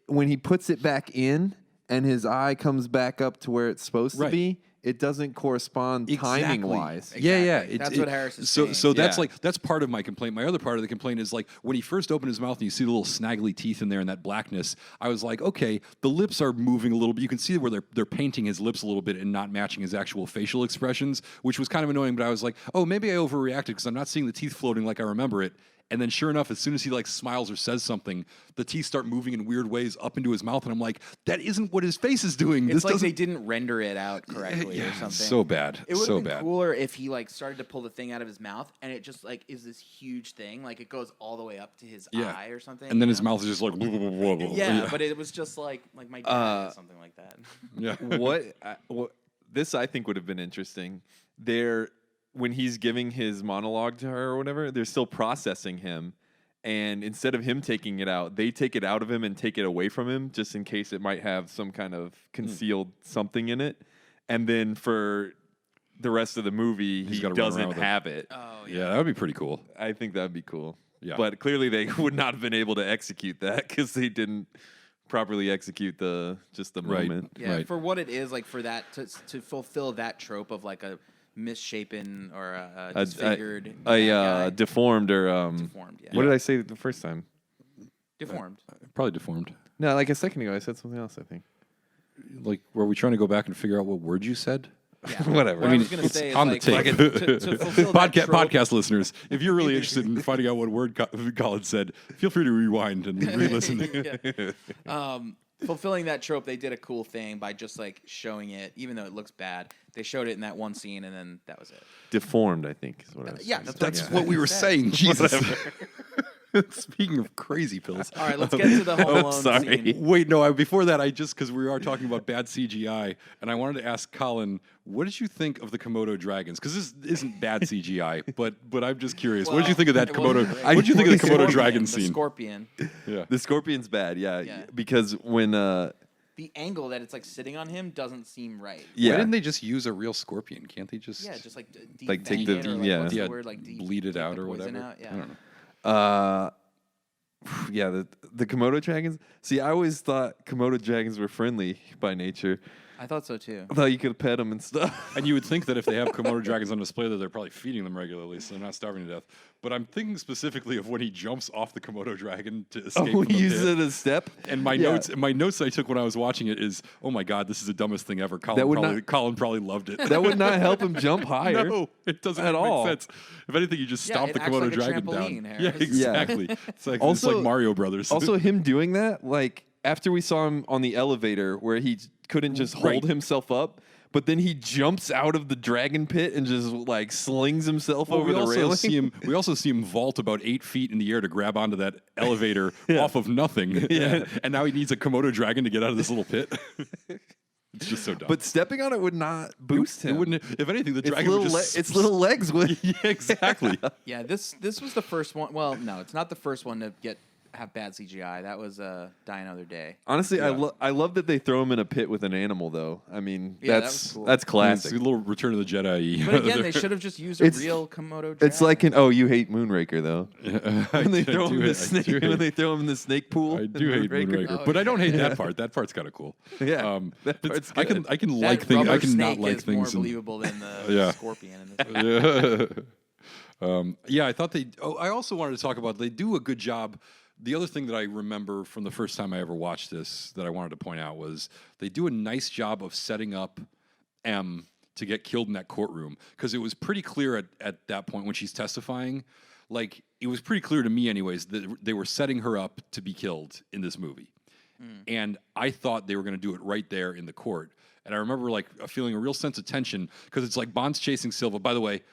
When he puts it back in and his eye comes back up to where it's supposed to Right. be, it doesn't correspond timing-wise. Exactly. That's what Harris is saying. So that's part of my complaint. My other part of the complaint is like when he first opened his mouth and you see the little snaggly teeth in there and that blackness, I was like, okay, the lips are moving a little bit. You can see where they're painting his lips a little bit and not matching his actual facial expressions, which was kind of annoying, but I was like, oh, maybe I overreacted because I'm not seeing the teeth floating like I remember it. And then sure enough, as soon as he like smiles or says something, the teeth start moving in weird ways up into his mouth. And I'm like, that isn't what his face is doing. It's like they didn't render it out correctly or something. So bad. It would have been cooler if he like started to pull the thing out of his mouth and it just like is this huge thing. Like it goes all the way up to his eye or something. And then his mouth is just like, yeah, but it was just like my dad did something like that. Yeah. What this I think would have been interesting. When he's giving his monologue to her or whatever, they're still processing him. And instead of him taking it out, they take it out of him and take it away from him just in case it might have some kind of concealed something in it. And then for the rest of the movie, he doesn't have it. Oh, yeah, that would be pretty cool. I think that would be cool. Yeah. But clearly they would not have been able to execute that because they didn't properly execute the moment. Yeah, for what it is, like for that to fulfill that trope of like a misshapen or a disfigured, deformed or deformed. Yeah. What did I say the first time? Deformed. Probably deformed. No, like a second ago I said something else. I think. Like, were we trying to go back and figure out what word you said? Yeah. Whatever. What I was going to say is on like, the tape. to fulfill that trope, Podcast listeners, if you're really interested in finding out what word Colin said, feel free to rewind and re-listen. fulfilling that trope, they did a cool thing by just like showing it, even though it looks bad. They showed it in that one scene, and then that was it. Deformed, I think, is what I was yeah, saying. That's what we were saying. Jesus. Speaking of crazy pills. All right, let's get to the Home Alone scene. Wait, no, before that, because we are talking about bad CGI, and I wanted to ask Colin, what did you think of the Komodo dragons? Because this isn't bad CGI, but I'm just curious. What did you think of that Komodo? What did you think of the Komodo dragon scene? The scorpion. Yeah. The scorpion's bad, yeah. Because when... the angle that it's like sitting on him doesn't seem right. Yeah. Why didn't they just use a real scorpion? Can't they just... Yeah, just like take the... it or yeah. what's the word? Like bleed it out or whatever? Out? Yeah. I don't know. Yeah, the Komodo dragons. See, I always thought Komodo dragons were friendly by nature. I thought so too. I thought you could pet them and stuff. And you would think that if they have Komodo dragons on display, that they're probably feeding them regularly, so they're not starving to death. But I'm thinking specifically of when he jumps off the Komodo dragon to escape. Oh, he uses it as a step. And my notes I took when I was watching it is, oh my god, this is the dumbest thing ever. Colin probably loved it. That would not help him jump higher. No, it doesn't at make all. sense. If anything, you just stomp the acts Komodo like a dragon trampoline, down. Harris. Yeah, exactly. It's like Mario Brothers. Also, him doing that, like after we saw him on the elevator where he couldn't just hold himself up, but then he jumps out of the dragon pit and just like slings himself over the railing. We also see him vault about 8 feet in the air to grab onto that elevator off of nothing. Yeah. And now he needs a Komodo dragon to get out of this little pit. It's just so dumb. But stepping on it would not boost him. It wouldn't. If anything, the dragon would just... its little legs would. Yeah, exactly. Yeah, this was the first one. Well, no, it's not the first one to have bad CGI. That was Die Another Day. Honestly, I love that they throw him in a pit with an animal, though. I mean, Yeah, that's that was cool. that's classic. It's a little Return of the Jedi. But again, they should have just used a real Komodo dragon. It's like you hate Moonraker though. When they throw him in the snake, when they throw him in the snake pool. I do hate Moonraker, but I don't hate that part. That part's kind of cool. Yeah, that part's I good. can that like things. I rubber can not snake like is things. more believable than the scorpion in this movie. Yeah, I thought they. Oh, I also wanted to talk about they do a good job. The other thing that I remember from the first time I ever watched this that I wanted to point out was they do a nice job of setting up M to get killed in that courtroom, because it was pretty clear at that point when she's testifying, like it was pretty clear to me anyways that they were setting her up to be killed in this movie. And I thought they were going to do it right there in the court. And I remember like feeling a real sense of tension, because it's like Bond's chasing Silva. By the way,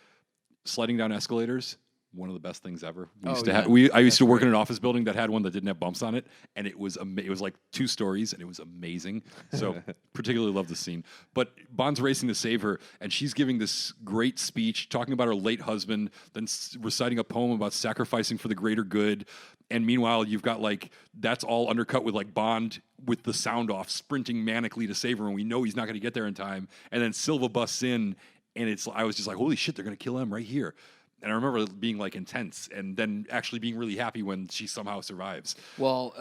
sliding down escalators, one of the best things ever. I used to work in an office building that had one that didn't have bumps on it, and it was like 2 stories, and it was amazing. So particularly love the scene. But Bond's racing to save her, and she's giving this great speech talking about her late husband, then reciting a poem about sacrificing for the greater good. And meanwhile, you've got like that's all undercut with like Bond with the sound off, sprinting manically to save her, and we know he's not going to get there in time. And then Silva busts in, and I was just like, holy shit, they're going to kill him right here. And I remember it being like intense, and then actually being really happy when she somehow survives. Well,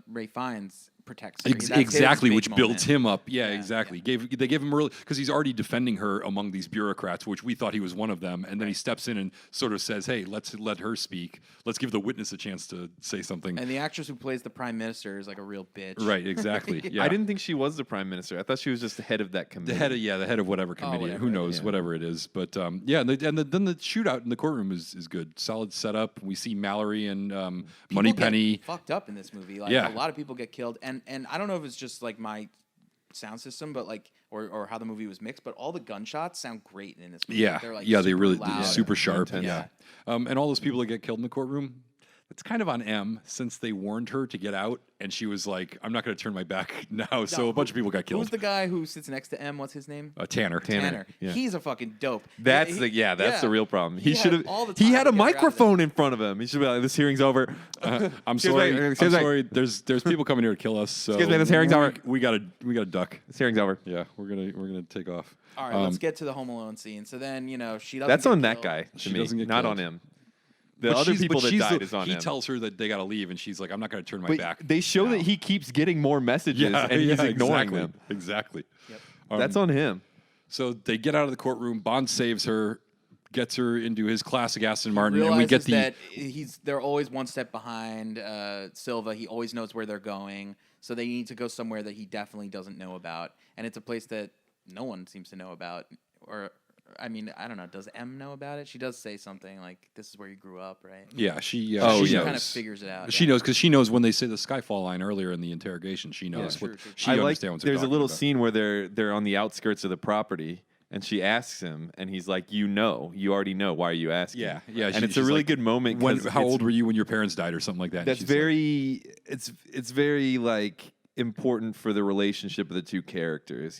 Ray Fiennes protects her. That's Exactly, his which big builds moment. him up. Yeah, exactly. They gave him early because he's already defending her among these bureaucrats, which we thought he was one of them, and then he steps in and sort of says, "Hey, let's let her speak. Let's give the witness a chance to say something." And the actress who plays the prime minister is like a real bitch. Right, exactly. Yeah. I didn't think she was the prime minister. I thought she was just the head of that committee. the head of whatever committee. whatever Who it knows? is. Whatever it is. But then the shootout in the courtroom is good. Solid setup. We see Mallory and People Moneypenny. get fucked up in this movie. Like Yeah. a lot of people get killed, and I don't know if it's just like my sound system, but like or how the movie was mixed, but all the gunshots sound great in this movie. Yeah, they're like they super really loud. super sharp. Intense. Yeah, and all those people that get killed in the courtroom. It's kind of on M since they warned her to get out, and she was like, "I'm not going to turn my back now." So a bunch of people got killed. Who's the guy who sits next to M? What's his name? Tanner. Tanner. yeah. He's a fucking dope. That's Yeah, the real problem. He He had should have. all the He time had to a get her out of microphone in front of him. He should be like, "This hearing's over." I'm Excuse sorry. me, I'm excuse me. sorry. There's people coming here to kill us. So Excuse me, this hearing's over. We gotta duck. This hearing's over. Yeah, we're gonna take off. All right, let's get to the Home Alone scene. So then, she doesn't. That's get on that killed. guy. She To me, doesn't get not killed. on him. The other people that died is on he him. tells her that they got to leave, and she's like, "I'm not going to turn my But back." they show that he keeps getting more messages, and he's ignoring them. Exactly. Yep. That's on him. So they get out of the courtroom. Bond saves her, gets her into his classic Aston Martin, and we Realizes get the that they're always one step behind Silva. He always knows where they're going, so they need to go somewhere that he definitely doesn't know about, and it's a place that no one seems to know about. Or, I mean, I don't know. Does M know about it? She does say something like, "This is where you grew up," right? yeah. She She knows. kind of figures it out. She knows because she knows when they say the Skyfall line earlier in the interrogation. She knows true, what true. she I like. understands. What they're There's a talking little about. scene where they're on the outskirts of the property, and she asks him, and he's like, "You already know. Why are you asking?" Yeah. And it's a she's really like, good moment. When? 'cause How it's- old were you when your parents died, or something like that? And That's she's like, very. It's very like important for the relationship of the two characters.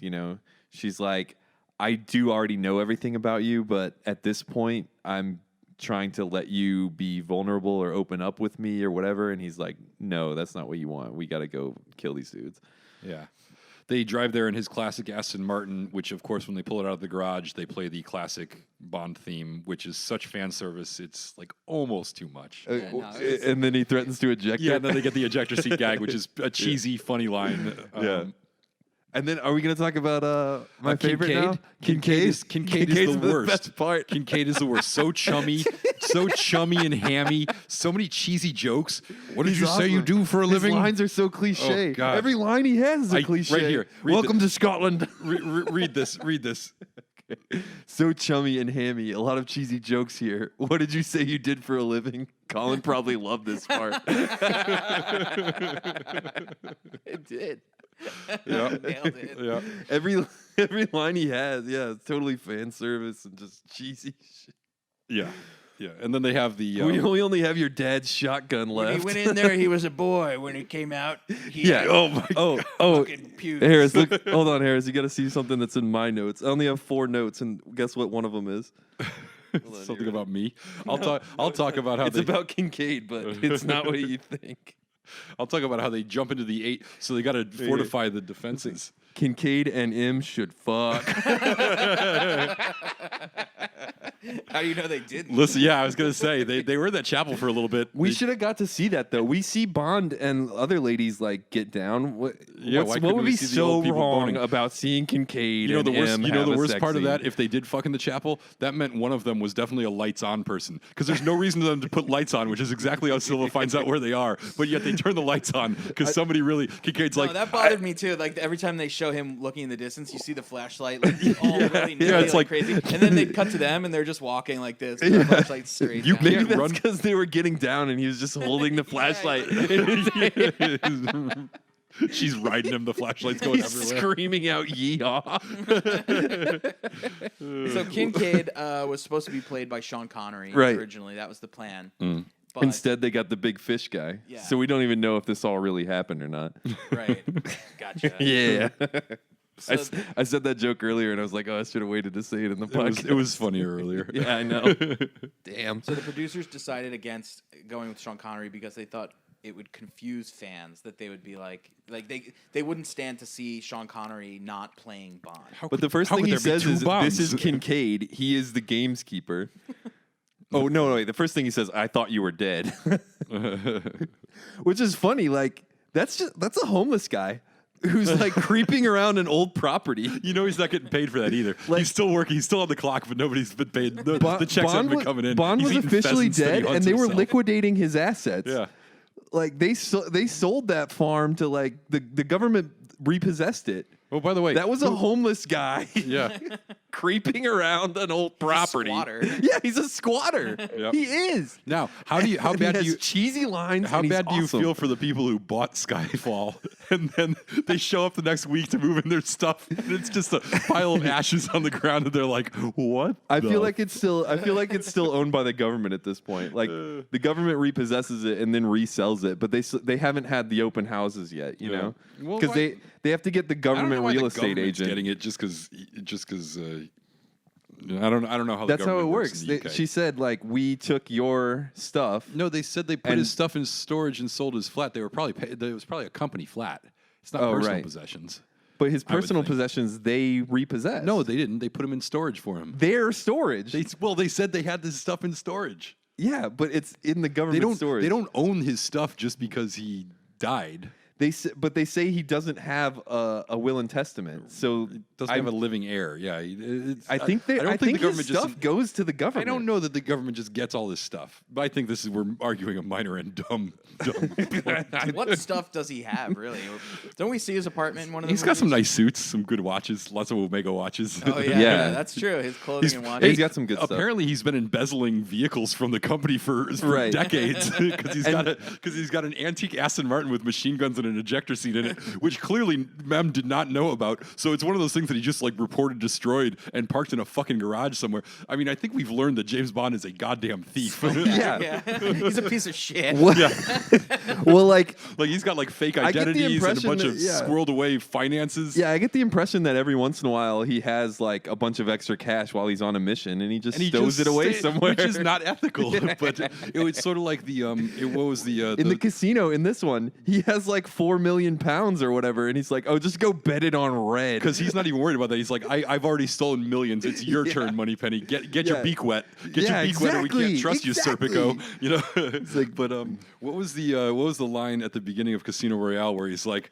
She's like, I do already know everything about you, but at this point, I'm trying to let you be vulnerable or open up with me or whatever. And he's like, no, that's not what you want. We got to go kill these dudes. Yeah. They drive there in his classic Aston Martin, which, of course, when they pull it out of the garage, they play the classic Bond theme, which is such fan service. It's like almost too much. And then he threatens to eject Yeah, her. and then they get the ejector seat gag, which is a cheesy, funny line. Yeah. And then are we going to talk about my favorite now? Kincaid is the worst. best part. Kincaid is the worst. So chummy and hammy. So many cheesy jokes. What did He's you say you awesome. do for a His living? lines are so cliche. Oh, God. Every line he has is a cliche. Right here. Read Welcome the- to Scotland. Read this. Read this. So chummy and hammy. A lot of cheesy jokes here. What did you say you did for a living? Colin probably loved this part. It did. Yeah. Nailed it. Yeah. Every line he has, yeah, it's totally fan service and just cheesy shit. Yeah. Yeah. And then they have the. We only have your dad's shotgun When left. he went in there, he was a boy. When he came out, he Yeah. had Oh. fucking pubes. Harris, look. Hold on, Harris. You got to see something that's in my notes. I only have 4 notes, and guess what? One of them is. something about me. I'll talk about how It's they, about Kincaid, but it's not what you think. I'll talk about how they jump into the 8, so they got to fortify the defenses. Kincaid and M should fuck. How do you know they didn't? Listen, yeah, I was gonna say they were in that chapel for a little bit. We They- should have got to see that though. We see Bond and other ladies like get down. Yeah, why what couldn't would we be see the so old people wrong boning? about seeing Kincaid? You know the and worst. M You know have the a worst sex part of scene? that. If they did fuck in the chapel, that meant one of them was definitely a lights on person. Because there's no reason for them to put lights on, which is exactly how Silva finds out where they are. But yet they turn the lights on because somebody really. Kincaid's No, like that bothered me too. Like every time they show him looking in the distance, you see the flashlight like all really Yeah, it's like- crazy, and then they cut to them and they're just walking like this. With the flashlight straight. You down. Maybe can't that's run- because they were getting down and he was just holding the flashlight. She's riding him. The flashlight's going He's everywhere. screaming out "Yeehaw!" So Kincaid was supposed to be played by Sean Connery Right. originally. That was the plan. But, Instead, they got the big fish guy. Yeah. So we don't even know if this all really happened or not. right. Gotcha. Yeah. So I said that joke earlier, and I was like, "Oh, I should have waited to say it in the podcast." It was funnier earlier. Yeah, I know. Damn. So the producers decided against going with Sean Connery because they thought it would confuse fans, that they would be like they wouldn't stand to see Sean Connery not playing Bond. But the first how thing could he there be says two is, Bonds? "This is Kincaid. He is the gameskeeper." Oh no! Wait. The first thing he says, "I thought you were dead," which is funny. Like That's a homeless guy who's like creeping around an old property. You know he's not getting paid for that either. Like- He's still working. He's still on the clock, but nobody's been paid. The checks haven't been coming in. Bond He's was eating officially pheasants that he dead, hunts and they were himself. liquidating his assets. Yeah. Like they sold that farm to like the government repossessed it. Oh, by the way, That was a homeless guy. yeah. Creeping around an old property. squatter. Yeah, he's a squatter. Yep. He is. Now, how And bad he do you has cheesy lines? How and he's bad do you awesome. feel for the people who bought Skyfall and then they show up the next week to move in their stuff and it's just a pile of ashes on the ground and they're like, "What?" I the feel like it's still owned by the government at this point. Like the government repossesses it and then resells it, but they haven't had the open houses yet, you Yeah. know? Well, Because why- they have to get the I don't government know why real the estate government's agent. getting it just because. I don't know how. That's the how it government works. in the UK. She said like we took your stuff. No, they said they put And- his stuff in storage and sold his flat. They were probably it was probably a company flat. It's not Oh, personal right. possessions. But his I would personal think. possessions, they repossessed. No, they didn't. They put them in storage for him. their storage. They said they had this stuff in storage. Yeah, but it's in the government storage. They don't own his stuff just because he died. But they say he doesn't have a will and testament. So Doesn't have a living heir. Yeah, I think I don't I think the government his stuff goes to the I government. don't know that the government just gets all this stuff. But I think we're arguing a minor and dumb. point. What stuff does he have, really? Don't we see his apartment in one of the He's got some movies? nice suits, some good watches, lots of Omega watches. Oh, yeah, Yeah. that's true. His clothing and He's watches. got some good stuff. Apparently, he's been embezzling vehicles from the company for Right. decades because he's got an antique Aston Martin with machine guns and an ejector seat in it, which clearly Mem did not know about. So it's one of those things that he just like reported destroyed and parked in a fucking garage somewhere. I mean, I think we've learned that James Bond is a goddamn thief. Yeah. He's a piece of shit. What? Well, like Like he's got like fake I get the identities and a impression bunch that- of yeah. squirreled away finances. yeah, I get the impression that every once in a while he has like a bunch of extra cash while he's on a mission, and he just And he stows just it away stayed- somewhere, which is not ethical. But it's sort of like the what was the in the casino in this one, he has like 4 million pounds or whatever, and he's like, "Oh, just go bet it on red." because he's not even worried about that. He's like, I've already stolen millions. It's your turn, Moneypenny. Get your Yeah. beak wet. Get Yeah, your beak wet, or we can't exactly, trust you, exactly. Serpico. You know. like- but what was the line at the beginning of Casino Royale where he's like,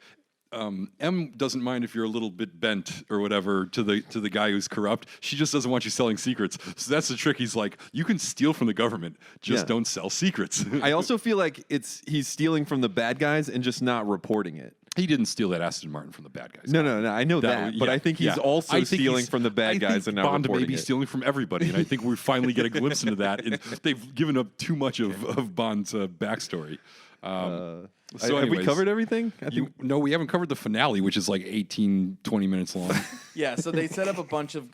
M doesn't mind if you're a little bit bent or whatever to the guy who's corrupt. She just doesn't want you selling secrets. So that's the trick. He's like, you can steal from the government, just Yeah. don't sell secrets. I also feel like he's stealing from the bad guys and just not reporting it. He didn't steal that Aston Martin from the bad guys. No, I know that, was- but yeah, I think he's yeah. also I think stealing he's- from the bad I guys think and not Bond may reporting be it. stealing from everybody, and I think we finally get a glimpse into that. And they've given up too much of Bond's backstory. Have we anyways, covered everything? I think No, we haven't covered the finale, which is like 18, 20 minutes long. Yeah, so they set up a bunch of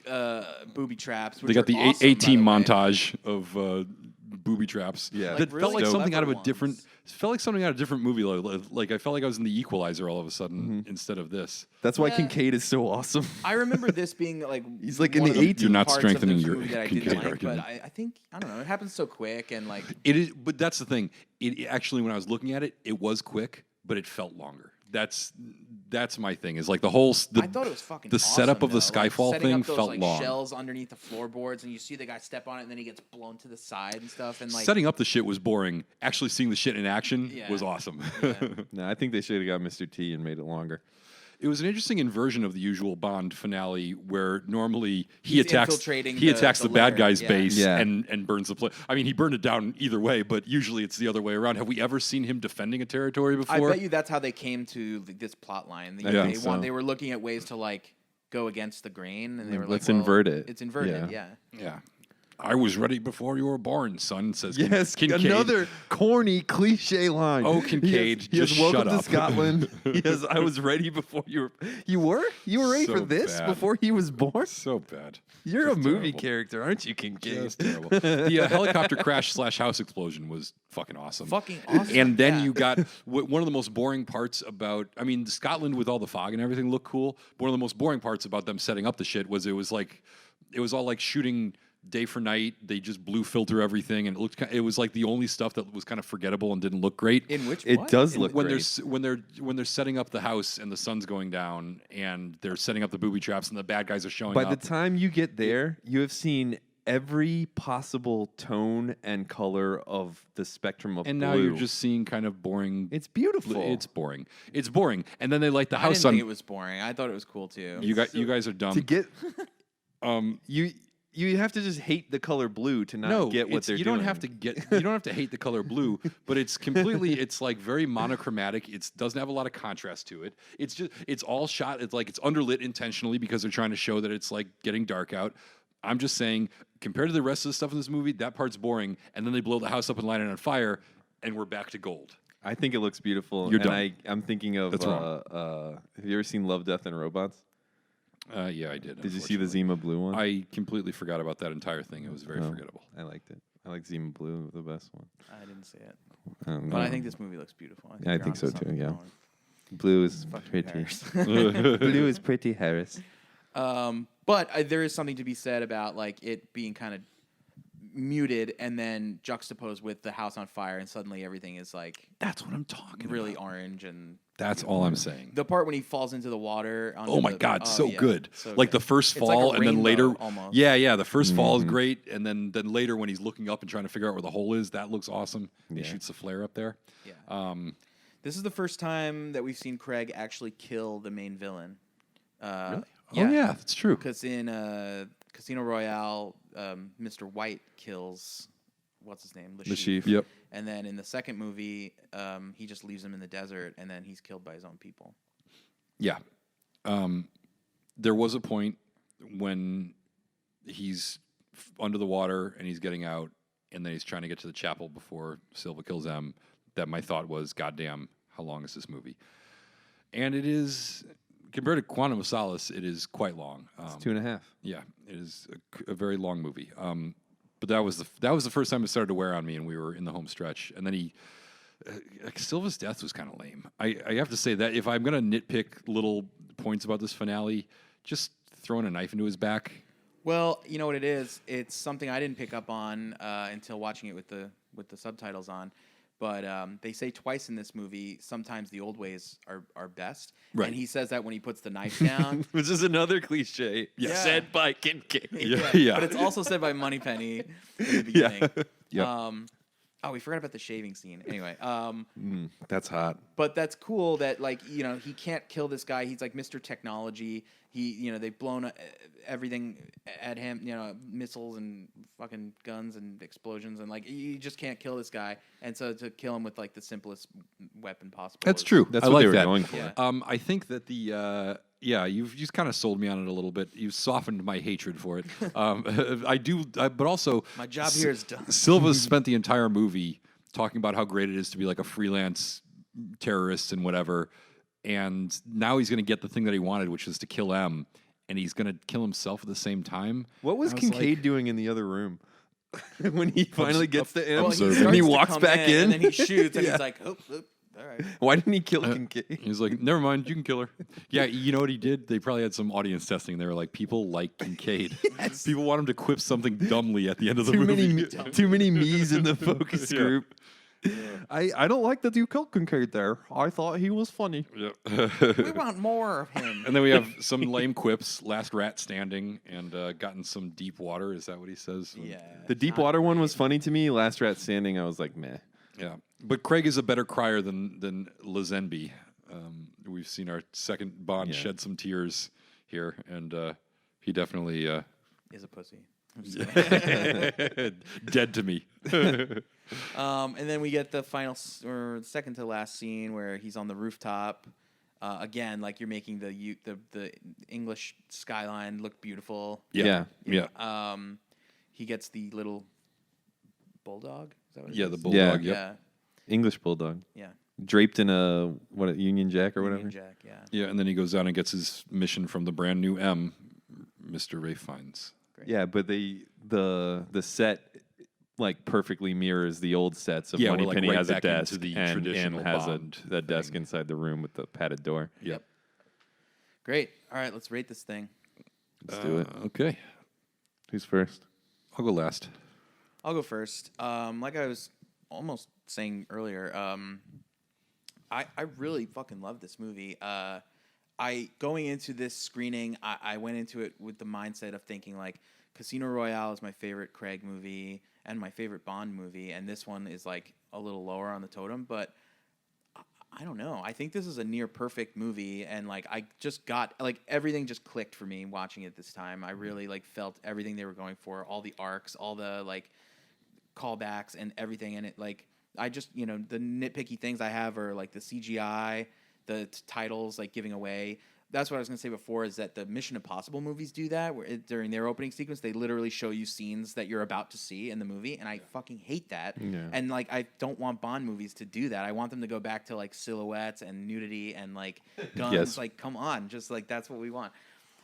booby traps. They Which got the are awesome, 18 by the way. montage of booby traps. Yeah. that Like, felt really like something out of a clever different. ones. Felt like something out of a different movie. Like I felt like I was in The Equalizer all of a sudden Mm-hmm. instead of this. that's why Yeah. Kincaid is so awesome. I remember this being like He's like in one the of 18 You're not parts strengthening of the your movie that I Kincaid didn't like, argument. but I think I don't know. It happens so quick and like It is, but that's the thing. It actually, when I was looking at it, it was quick, but it felt longer. That's my thing. Is like the whole I thought it was fucking. the setup awesome, of the though. Like, Skyfall setting thing up those, felt like, long. Shells underneath the floorboards, and you see the guy step on it, and then he gets blown to the side and stuff. And like Setting up the shit was boring. Actually, seeing the shit in action Yeah. was awesome. No, I think they should have got Mr. T and made it longer. It was an interesting inversion of the usual Bond finale, where normally he He's attacks infiltrating the the bad lair, guy's yeah. base Yeah. and burns the place. I mean, he burned it down either way, but usually it's the other way around. Have we ever seen him defending a territory I before? bet you that's how they came to this plot line. I think so. They were looking at ways to like go against the grain, and they were Let's like, well, invert it. It's inverted, Yeah. yeah. Yeah. I was ready before you were born, son, says Yes, Kincaid. another corny cliche line. Oh, Kincaid, He has just welcome shut to up. Scotland. He has, I was ready before you were. You were? You were ready So for this bad. before he was born? So bad. You're Just a movie terrible. character, aren't you, Kincaid? Just terrible. The helicopter crash / house explosion was fucking awesome. Fucking awesome. And then yeah. you got one of the most boring parts about. I mean, Scotland with all the fog and everything looked cool. But one of the most boring parts about them setting up the shit was it was all like shooting day for night. They just blue filter everything, and it was like the only stuff that was kind of forgettable and didn't look great. in which It what? does In- look when great. they're setting up the house and the sun's going down and they're setting up the booby traps and the bad guys are showing By up. the time you get there, you have seen every possible tone and color of the spectrum of And blue. now you're just seeing kind of boring. It's beautiful. It's boring. It's boring. And then they light the I house didn't on. think it was boring. I thought it was cool too. You guys are dumb. to get you have to just hate the color blue to not get what they're you doing. don't have to you don't have to hate the color blue, but it's completely it's like very monochromatic. It doesn't have a lot of contrast to it. It's all shot. It's like it's underlit intentionally because they're trying to show that it's like getting dark out. I'm just saying, compared to the rest of the stuff in this movie, that part's boring. And then they blow the house up and light it on fire, and we're back to gold. I think it looks beautiful. You're and dumb. I'm thinking of. That's wrong. Have you ever seen Love, Death, and Robots? Yeah, I did. Did you see the unfortunately. Zima Blue one? I completely forgot about that entire thing. It was very forgettable. I liked it. I like Zima Blue, the best one. I didn't see it, But but I think this movie looks beautiful. Yeah, I you're think so onto too, something, yeah. Colin. blue is Fucking pretty. Harris. Blue is pretty, Harris. But there is something to be said about like it being kind of muted and then juxtaposed with the house on fire, and suddenly everything is like That's what I'm talking really about. orange. And That's all I'm saying. the part when he falls into the water. Oh my God, so yeah, good! so like good. the first It's like a fall, and then rainbow, later, almost. yeah, the first fall is great, and then later when he's looking up and trying to figure out where the hole is, that looks awesome. He Yeah. shoots the flare up there. Yeah. This is the first time that we've seen Craig actually kill the main villain. Really? Oh yeah, that's true. Because in Casino Royale, Mr. White kills what's his name, The Chief. Yep. and then in the second movie, he just leaves him in the desert, and then he's killed by his own people. Yeah. There was a point when he's under the water and he's getting out, and then he's trying to get to the chapel before Silva kills M. That my thought was, goddamn, how long is this movie? And it is, compared to Quantum of Solace, it is quite long. It's 2.5. Yeah, it is a very long movie. But that was the first time it started to wear on me, and we were in the home stretch. And then Silva's death was kind of lame. I have to say that if I'm gonna nitpick little points about this finale, just throwing a knife into his back. Well, you know what it is? It's something I didn't pick up on until watching it with the subtitles on. But they say twice in this movie, sometimes the old ways are best. Right. And he says that when he puts the knife down. Which is another cliche. Yeah. Said by Kincaid. Yeah. But it's also said by Moneypenny in the beginning. Yep. We forgot about the shaving scene. Anyway, That's hot. but that's cool that he can't kill this guy. He's like Mr. Technology. They've blown everything at him. Missiles and fucking guns and explosions, and like you just can't kill this guy. And so to kill him with like the simplest weapon possible. That's is- true. That's I what like they were that. going for. Yeah. I think that you've just kind of sold me on it a little bit. You've softened my hatred for it. I do, but also My job here is done. Silva's spent the entire movie talking about how great it is to be like a freelance terrorist and whatever, and now he's going to get the thing that he wanted, which is to kill M, and he's going to kill himself at the same time. What was I was Kincaid like- doing in the other room? When he finally gets to M, Well, Observing. starts and he to walks come back in, and then he shoots, and Yeah. he's like, "Oh, all right." Why didn't he kill Kincaid? He's like, never mind, you can kill her. Yeah, you know what he did? They probably had some audience testing. They were like, people like Kincaid. People want him to quip something dumbly at the end of the Too movie. too many me's in the focus Yeah. group. I don't like that you killed Kincaid there. I thought he was funny. We want more of him. And then we have some lame quips. Last rat standing and gotten some deep water. Is that what he says? Yeah. The deep water one was funny to me. Last Rat Standing, I was like, meh. Yeah. But Craig is a better crier than Lazenby. We've seen our second Bond Yeah. shed some tears here, and he definitely Is a pussy. I'm just kidding. dead to me. And then we get the final or second to last scene where he's on the rooftop. Again, like you're making the English skyline look beautiful. Yeah. He gets the little bulldog. Is that what it Yeah, is? the bulldog. Yep. Yeah, English Bulldog. yeah. Draped in a Union Jack or Union whatever. Jack, yeah. Yeah, and then he goes down and gets his mission from the brand new M, Mr. Rafe finds. Great. Yeah, but the set like perfectly mirrors the old sets of Yeah, we're, like, Moneypenny right has a back into desk the and traditional M has Bond a desk thing. inside the room with the padded door. Yep. Great. All right, let's rate this thing. Let's do it. Okay. Who's first? I'll go last. I'll go first. Like I was almost saying earlier, I really fucking love this movie. Going into this screening, I went into it with the mindset of thinking like Casino Royale is my favorite Craig movie and my favorite Bond movie, and this one is like a little lower on the totem, but I don't know. I think this is a near perfect movie, and like I just got like everything just clicked for me watching it this time. I really like felt everything they were going for, all the arcs, all the like callbacks and everything, and it like I just the nitpicky things I have are like the CGI, the titles like giving away. That's what I was going to say before, is that the Mission Impossible movies do that, where during their opening sequence, they literally show you scenes that you're about to see in the movie, and I fucking hate that. Yeah. And, like, I don't want Bond movies to do that. I want them to go back to, like, silhouettes and nudity and, like, guns. Yes. Like, come on. Just, like, that's what we want.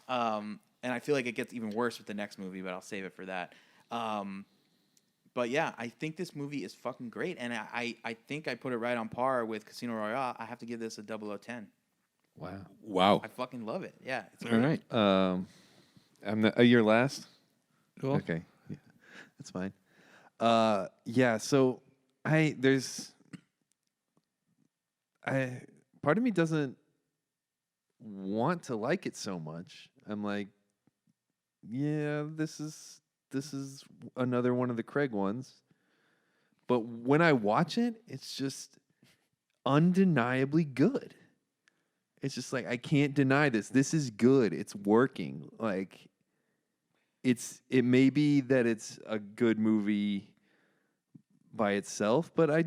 And I feel like it gets even worse with the next movie, but I'll save it for that. But, yeah, I think this movie is fucking great, and I think I put it right on par with Casino Royale. I have to give this a 0010. Wow. I fucking love it. Yeah. It's All right. I'm your last. Cool. Okay, yeah, that's fine. Yeah. So part of me doesn't want to like it so much. I'm like, yeah, this is another one of the Craig ones. But when I watch it, it's just undeniably good. It's just like, I can't deny this. This is good. It's working. Like, it may be that it's a good movie by itself, but I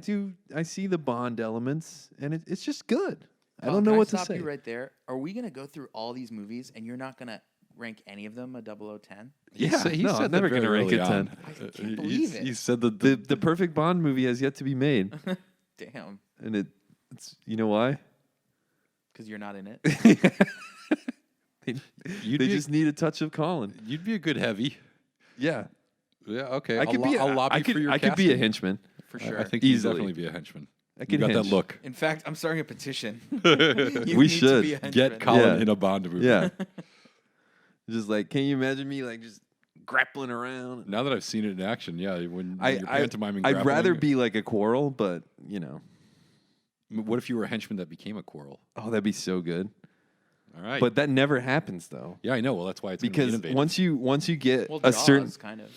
see the Bond elements, and it's just good. I don't know what to say. Stop you right there. Are we going to go through all these movies, and you're not going to rank any of them a 0010? Yeah, He no, said I'm never that going to very rank it early 10. on. I can't believe it. He said that The perfect Bond movie has yet to be made, Damn. and it's you know why? Because you're not in it. They You'd be- just need a touch of Colin. You'd be a good heavy. Yeah, Yeah, okay. I could be. I'll lobby for your I could be a casting. henchman. For sure. I think Easily. you'd definitely be a henchman. I You could got hench. that look. In fact, I'm starting a petition. We You need should. to be a henchman. Get Colin Yeah. in a Bond movie. Yeah, just like, can you imagine me like just grappling around? Now that I've seen it in action, yeah, when I you're pantomiming I'd grappling, rather be like a Quarrel, but What if you were a henchman that became a Quarrel? oh, that'd be so good. All right. But that never happens though, yeah, I know. Well, that's why it's gonna be because innovative. once you get Well, a Jaws, certain kind of.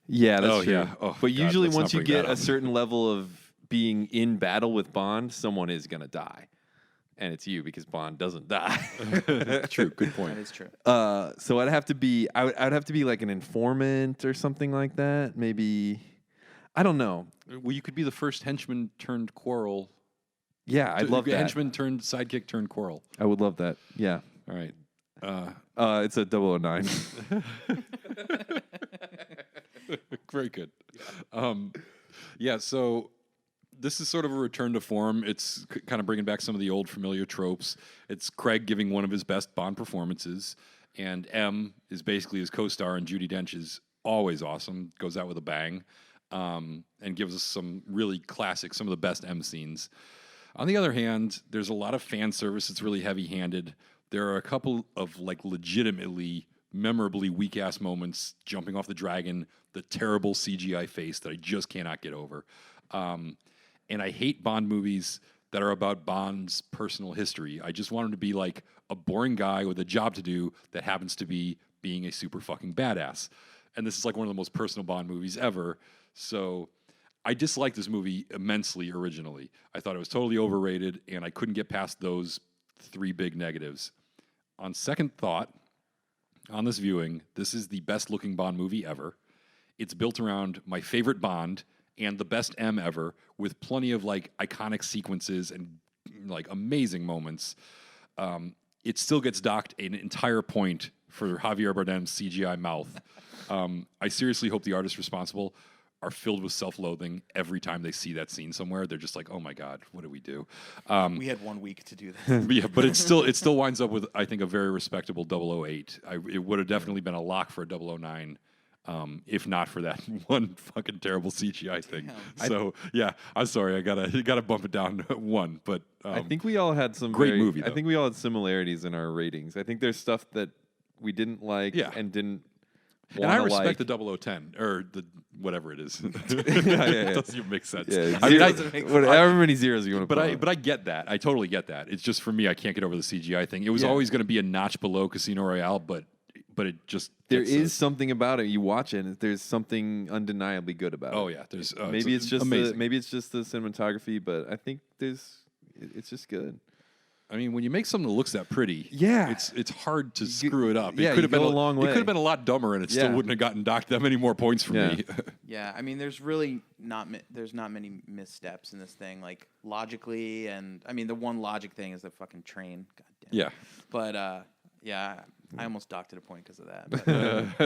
yeah, that's Oh, true. yeah. Oh, but God, usually let's once not you bring get that a up. certain level of being in battle with Bond, someone is gonna die, and it's you because Bond doesn't die. True. Good point. That is true. So I'd have to be I'd have to be like an informant or something like that. Maybe I don't know. Well, you could be the first henchman turned Quarrel. Yeah, I'd love that. Henchman turned sidekick turned Quarrel. I would love that. Yeah. All right. It's a 009. Very good. Yeah, so this is sort of a return to form. It's kind of bringing back some of the old familiar tropes. It's Craig giving one of his best Bond performances, and M is basically his co-star, and Judi Dench is always awesome, goes out with a bang, and gives us some really classic, some of the best M scenes. On the other hand, there's a lot of fan service that's really heavy-handed. There are a couple of like legitimately memorably weak-ass moments, jumping off the dragon, the terrible CGI face that I just cannot get over. And I hate Bond movies that are about Bond's personal history. I just want him to be like a boring guy with a job to do that happens to be being a super fucking badass. And this is like one of the most personal Bond movies ever. So I disliked this movie immensely originally. I thought it was totally overrated, and I couldn't get past those three big negatives. On second thought, on this viewing, this is the best looking Bond movie ever. It's built around my favorite Bond and the best M ever, with plenty of like iconic sequences and like amazing moments. It still gets docked an entire point for Javier Bardem's CGI mouth. I seriously hope the artists responsible are filled with self-loathing every time they see that scene somewhere. They're just like, oh my God, what did we do? We had 1 week to do this. Yeah, but it still winds up with, I think, a very respectable 008. It would have definitely been a lock for a 009, if not for that one fucking terrible CGI thing. So yeah, I'm sorry, I gotta bump it down to 1. But I think we all had some great movie, I though. think we all had similarities in our ratings. I think there's stuff that we didn't like Yeah. and didn't And I respect like. the 0010 or the whatever it is. Yeah. It doesn't even make sense. Yeah, I mean, however many zeros you want to put. but I get that. I totally get that. It's just for me, I can't get over the CGI thing. It was Yeah. always going to be a notch below Casino Royale, but it just There gets is something about it. You watch it, and there's something undeniably good about it. Oh yeah, there's Maybe it's just amazing. maybe it's just the cinematography, but I think it's just good. I mean, when you make something that looks that pretty, Yeah. it's hard to screw it up. Yeah, it could have been a long way. It could have been a lot dumber, and it still Yeah. wouldn't have gotten docked that many more points from Yeah. me. Yeah, I mean, there's really there's not many missteps in this thing, like logically, and I mean, the one logic thing is the fucking train. God damn. Yeah. But yeah, I almost docked at a point because of that. But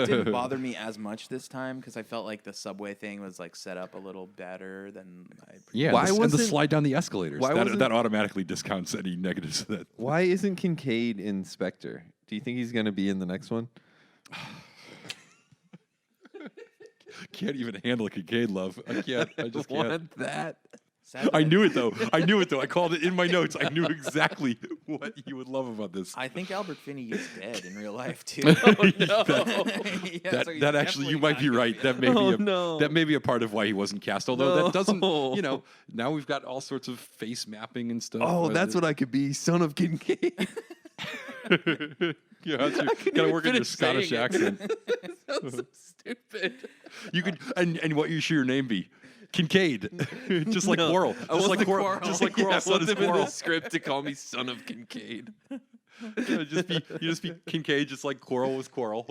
it didn't bother me as much this time because I felt like the subway thing was like set up a little better than I. Yeah, Why and the wasn't- slide down the escalators. why wasn't- That automatically discounts any negatives of that. Why isn't Kincaid in Spectre? Do you think he's going to be in the next one? Can't even handle a Kincaid love. I can't. I just can't. Want that. Sadly, I knew it though. I called it in my notes. I knew exactly what you would love about this. I think Albert Finney is dead in real life too. That actually, you might be right. That may be that may be a part of why he wasn't cast. Although that doesn't, now we've got all sorts of face mapping and stuff. Oh, that's what I could be, son of Kincaid. Yeah, gotta work on your Scottish saying it. accent. Sounds so stupid. You could, and what should your name be? Kincaid, just like Quarrel, just like Quarrel, just like Quarrel. I Son want is them in Quarrel. the script to call me son of Kincaid. You just be Kincaid, just like Quarrel was Quarrel.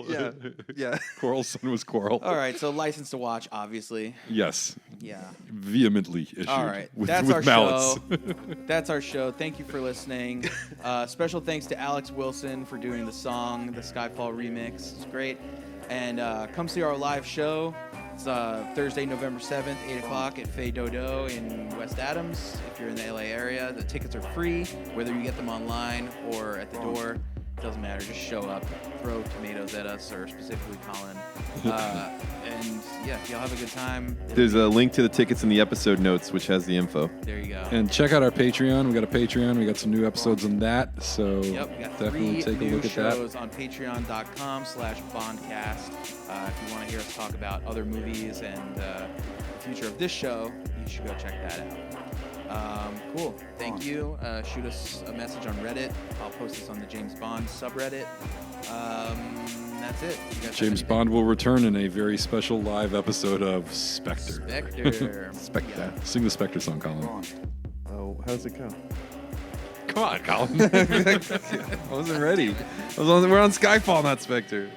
Yeah. Quarrel's son was Quarrel. All right, so License to Watch, obviously. Yes. Yeah. Vehemently issued. All right, with that's our mallets. show. That's our show. Thank you for listening. Special thanks to Alex Wilson for doing the song, the Skyfall remix. It's great. And come see our live show. It's Thursday, November 7th, 8 o'clock at Fay Dodo in West Adams. If you're in the LA area, the tickets are free, whether you get them online or at the door. Doesn't matter. Just show up, throw tomatoes at us, or specifically Colin. And yeah, y'all have a good time. There's a link to the tickets in the episode notes, which has the info. There you go. And check out our Patreon. We got a Patreon. We got some new episodes on that. So Yep, we got definitely 3 take a new look at that. shows on patreon.com/Bondcast. If you want to hear us talk about other movies and the future of this show, you should go check that out. Cool. Thank you. Shoot us a message on Reddit. I'll post this on the James Bond subreddit. That's it. You guys have James anything? Bond will return in a very special live episode of Spectre. Spectre. Spectre. Sing the Spectre song, Colin. Oh, how's it go? Come on, Colin. I wasn't ready. We're on Skyfall, not Spectre.